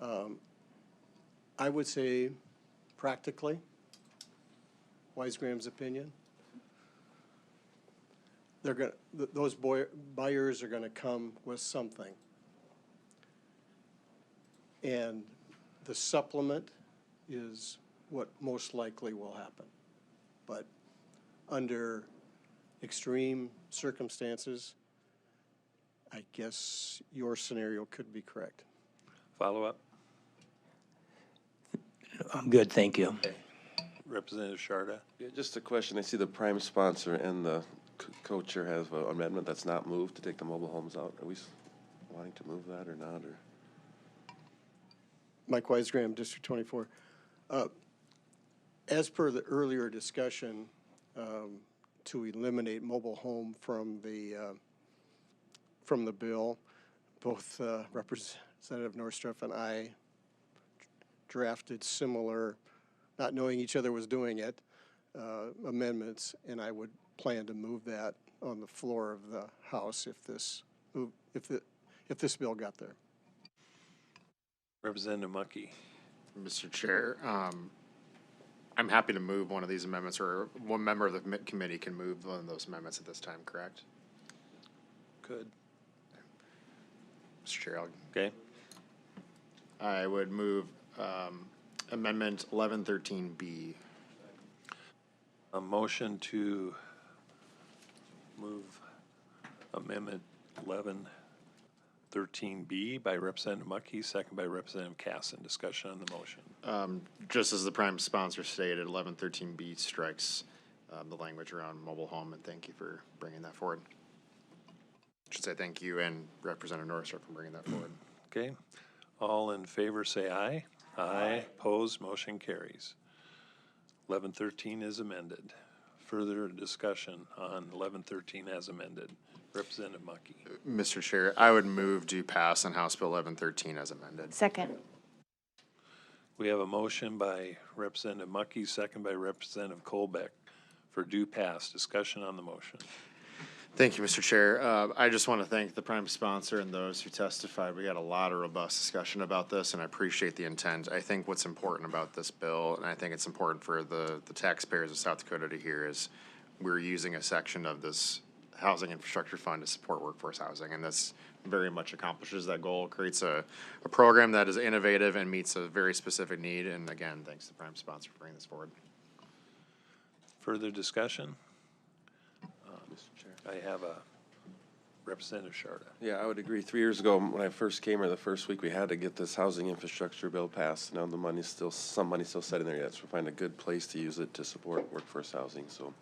I would say practically, Weisgraham's opinion, they're going those buyers are going to come with something. And the supplement is what most likely will happen. But under extreme circumstances, I guess your scenario could be correct. Follow up? I'm good, thank you. Representative Sharda. Yeah, just a question. I see the prime sponsor and the co-chair have an amendment that's not moved to take the mobile homes out. Are we wanting to move that or not? Or Mike Weisgraham, District 24. As per the earlier discussion, to eliminate mobile home from the bill, both Representative Norström and I drafted similar, not knowing each other was doing it, amendments, and I would plan to move that on the floor of the House if this bill got there. Representative Mucky. Mr. Chair, I'm happy to move one of these amendments, or one member of the committee can move one of those amendments at this time, correct? Good. Mr. Chair, Okay. I would move Amendment 1113B. A motion to move Amendment 1113B by Representative Mucky, second by Representative Casson. Discussion on the motion. Just as the prime sponsor stated, 1113B strikes the language around mobile home, and thank you for bringing that forward. I should say thank you and Representative Norström for bringing that forward. Okay. All in favor say aye. Aye. Opposed, motion carries. 1113 is amended. Further discussion on 1113 as amended. Representative Mucky. Mr. Chair, I would move to pass on House Bill 1113 as amended. Second. We have a motion by Representative Mucky, second by Representative Colbeck for due pass. Discussion on the motion. Thank you, Mr. Chair. I just want to thank the prime sponsor and those who testified. We had a lot of robust discussion about this, and I appreciate the intent. I think what's important about this bill, and I think it's important for the taxpayers of South Dakota to hear, is we're using a section of this housing infrastructure fund to support workforce housing, and this very much accomplishes that goal. It creates a program that is innovative and meets a very specific need, and again, thanks to the prime sponsor for bringing this forward. Further discussion? Mr. Chair. I have a Representative Sharda. yeah, I would agree. 3 years ago, when I first came here, the first week we had to get this housing infrastructure bill passed. Now the money's still, some money's still sitting there yet, so we find a good place to use it to support workforce housing. So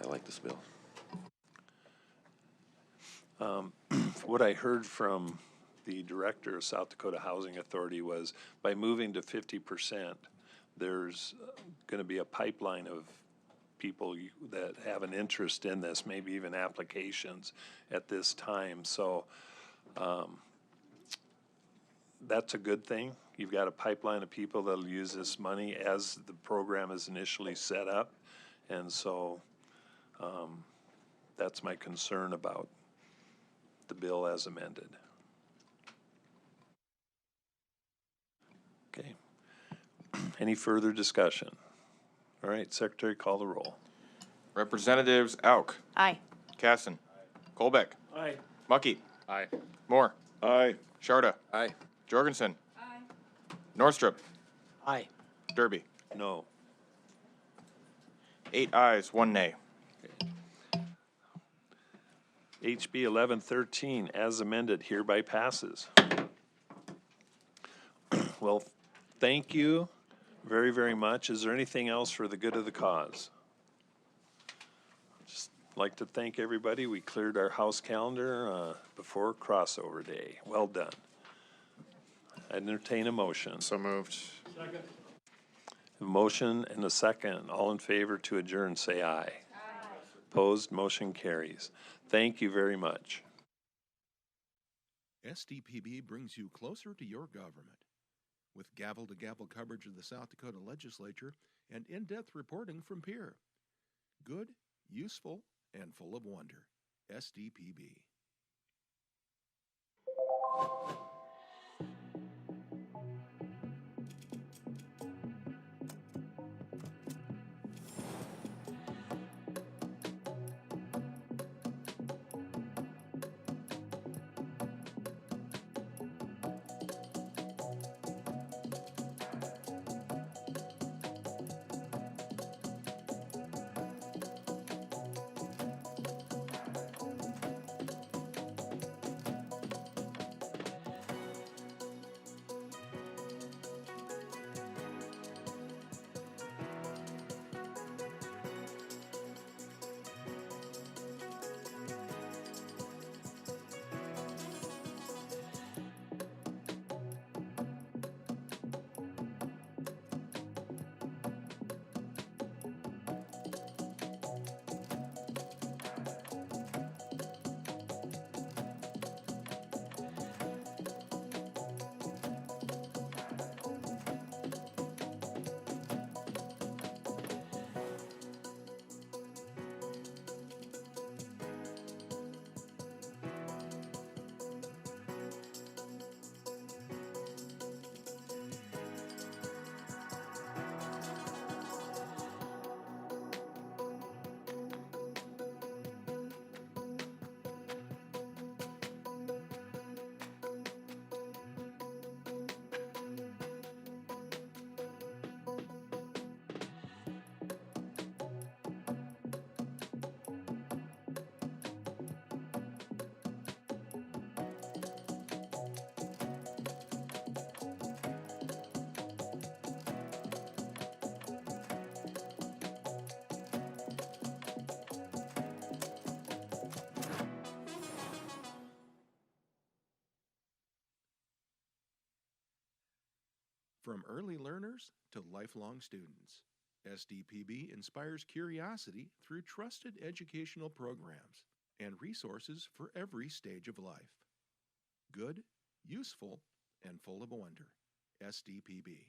I like this bill. What I heard from the director of South Dakota Housing Authority was by moving to 50%, there's going to be a pipeline of people that have an interest in this, maybe even applications at this time. So that's a good thing. You've got a pipeline of people that'll use this money as the program is initially set up. And so that's my concern about the bill as amended. Okay. Any further discussion? All right, Secretary, call the roll. Representatives Auk, Aye. Casson, Colbeck, Aye. Mucky, Aye. Moore, Aye. Sharda, Aye. Jorgensen, Norström, Aye. Derby. No. 8 ayes, 1 nay. HB 1113, as amended, hereby passes. Well, thank you very, very much. Is there anything else for the good of the cause? Just like to thank everybody. We cleared our house calendar before crossover day. Well done. I entertain a motion. So moved. Second. A motion and a second. All in favor to adjourn, say aye. Aye. Opposed, motion carries. Thank you very much. SDPB brings you closer to your government. With gavel-to-gavel coverage of the South Dakota legislature and in-depth reporting from peer. Good, useful, and full of wonder. SDPB. From early learners to lifelong students, SDPB inspires curiosity through trusted educational programs and resources for every stage of life. Good, useful, and full of wonder. SDPB.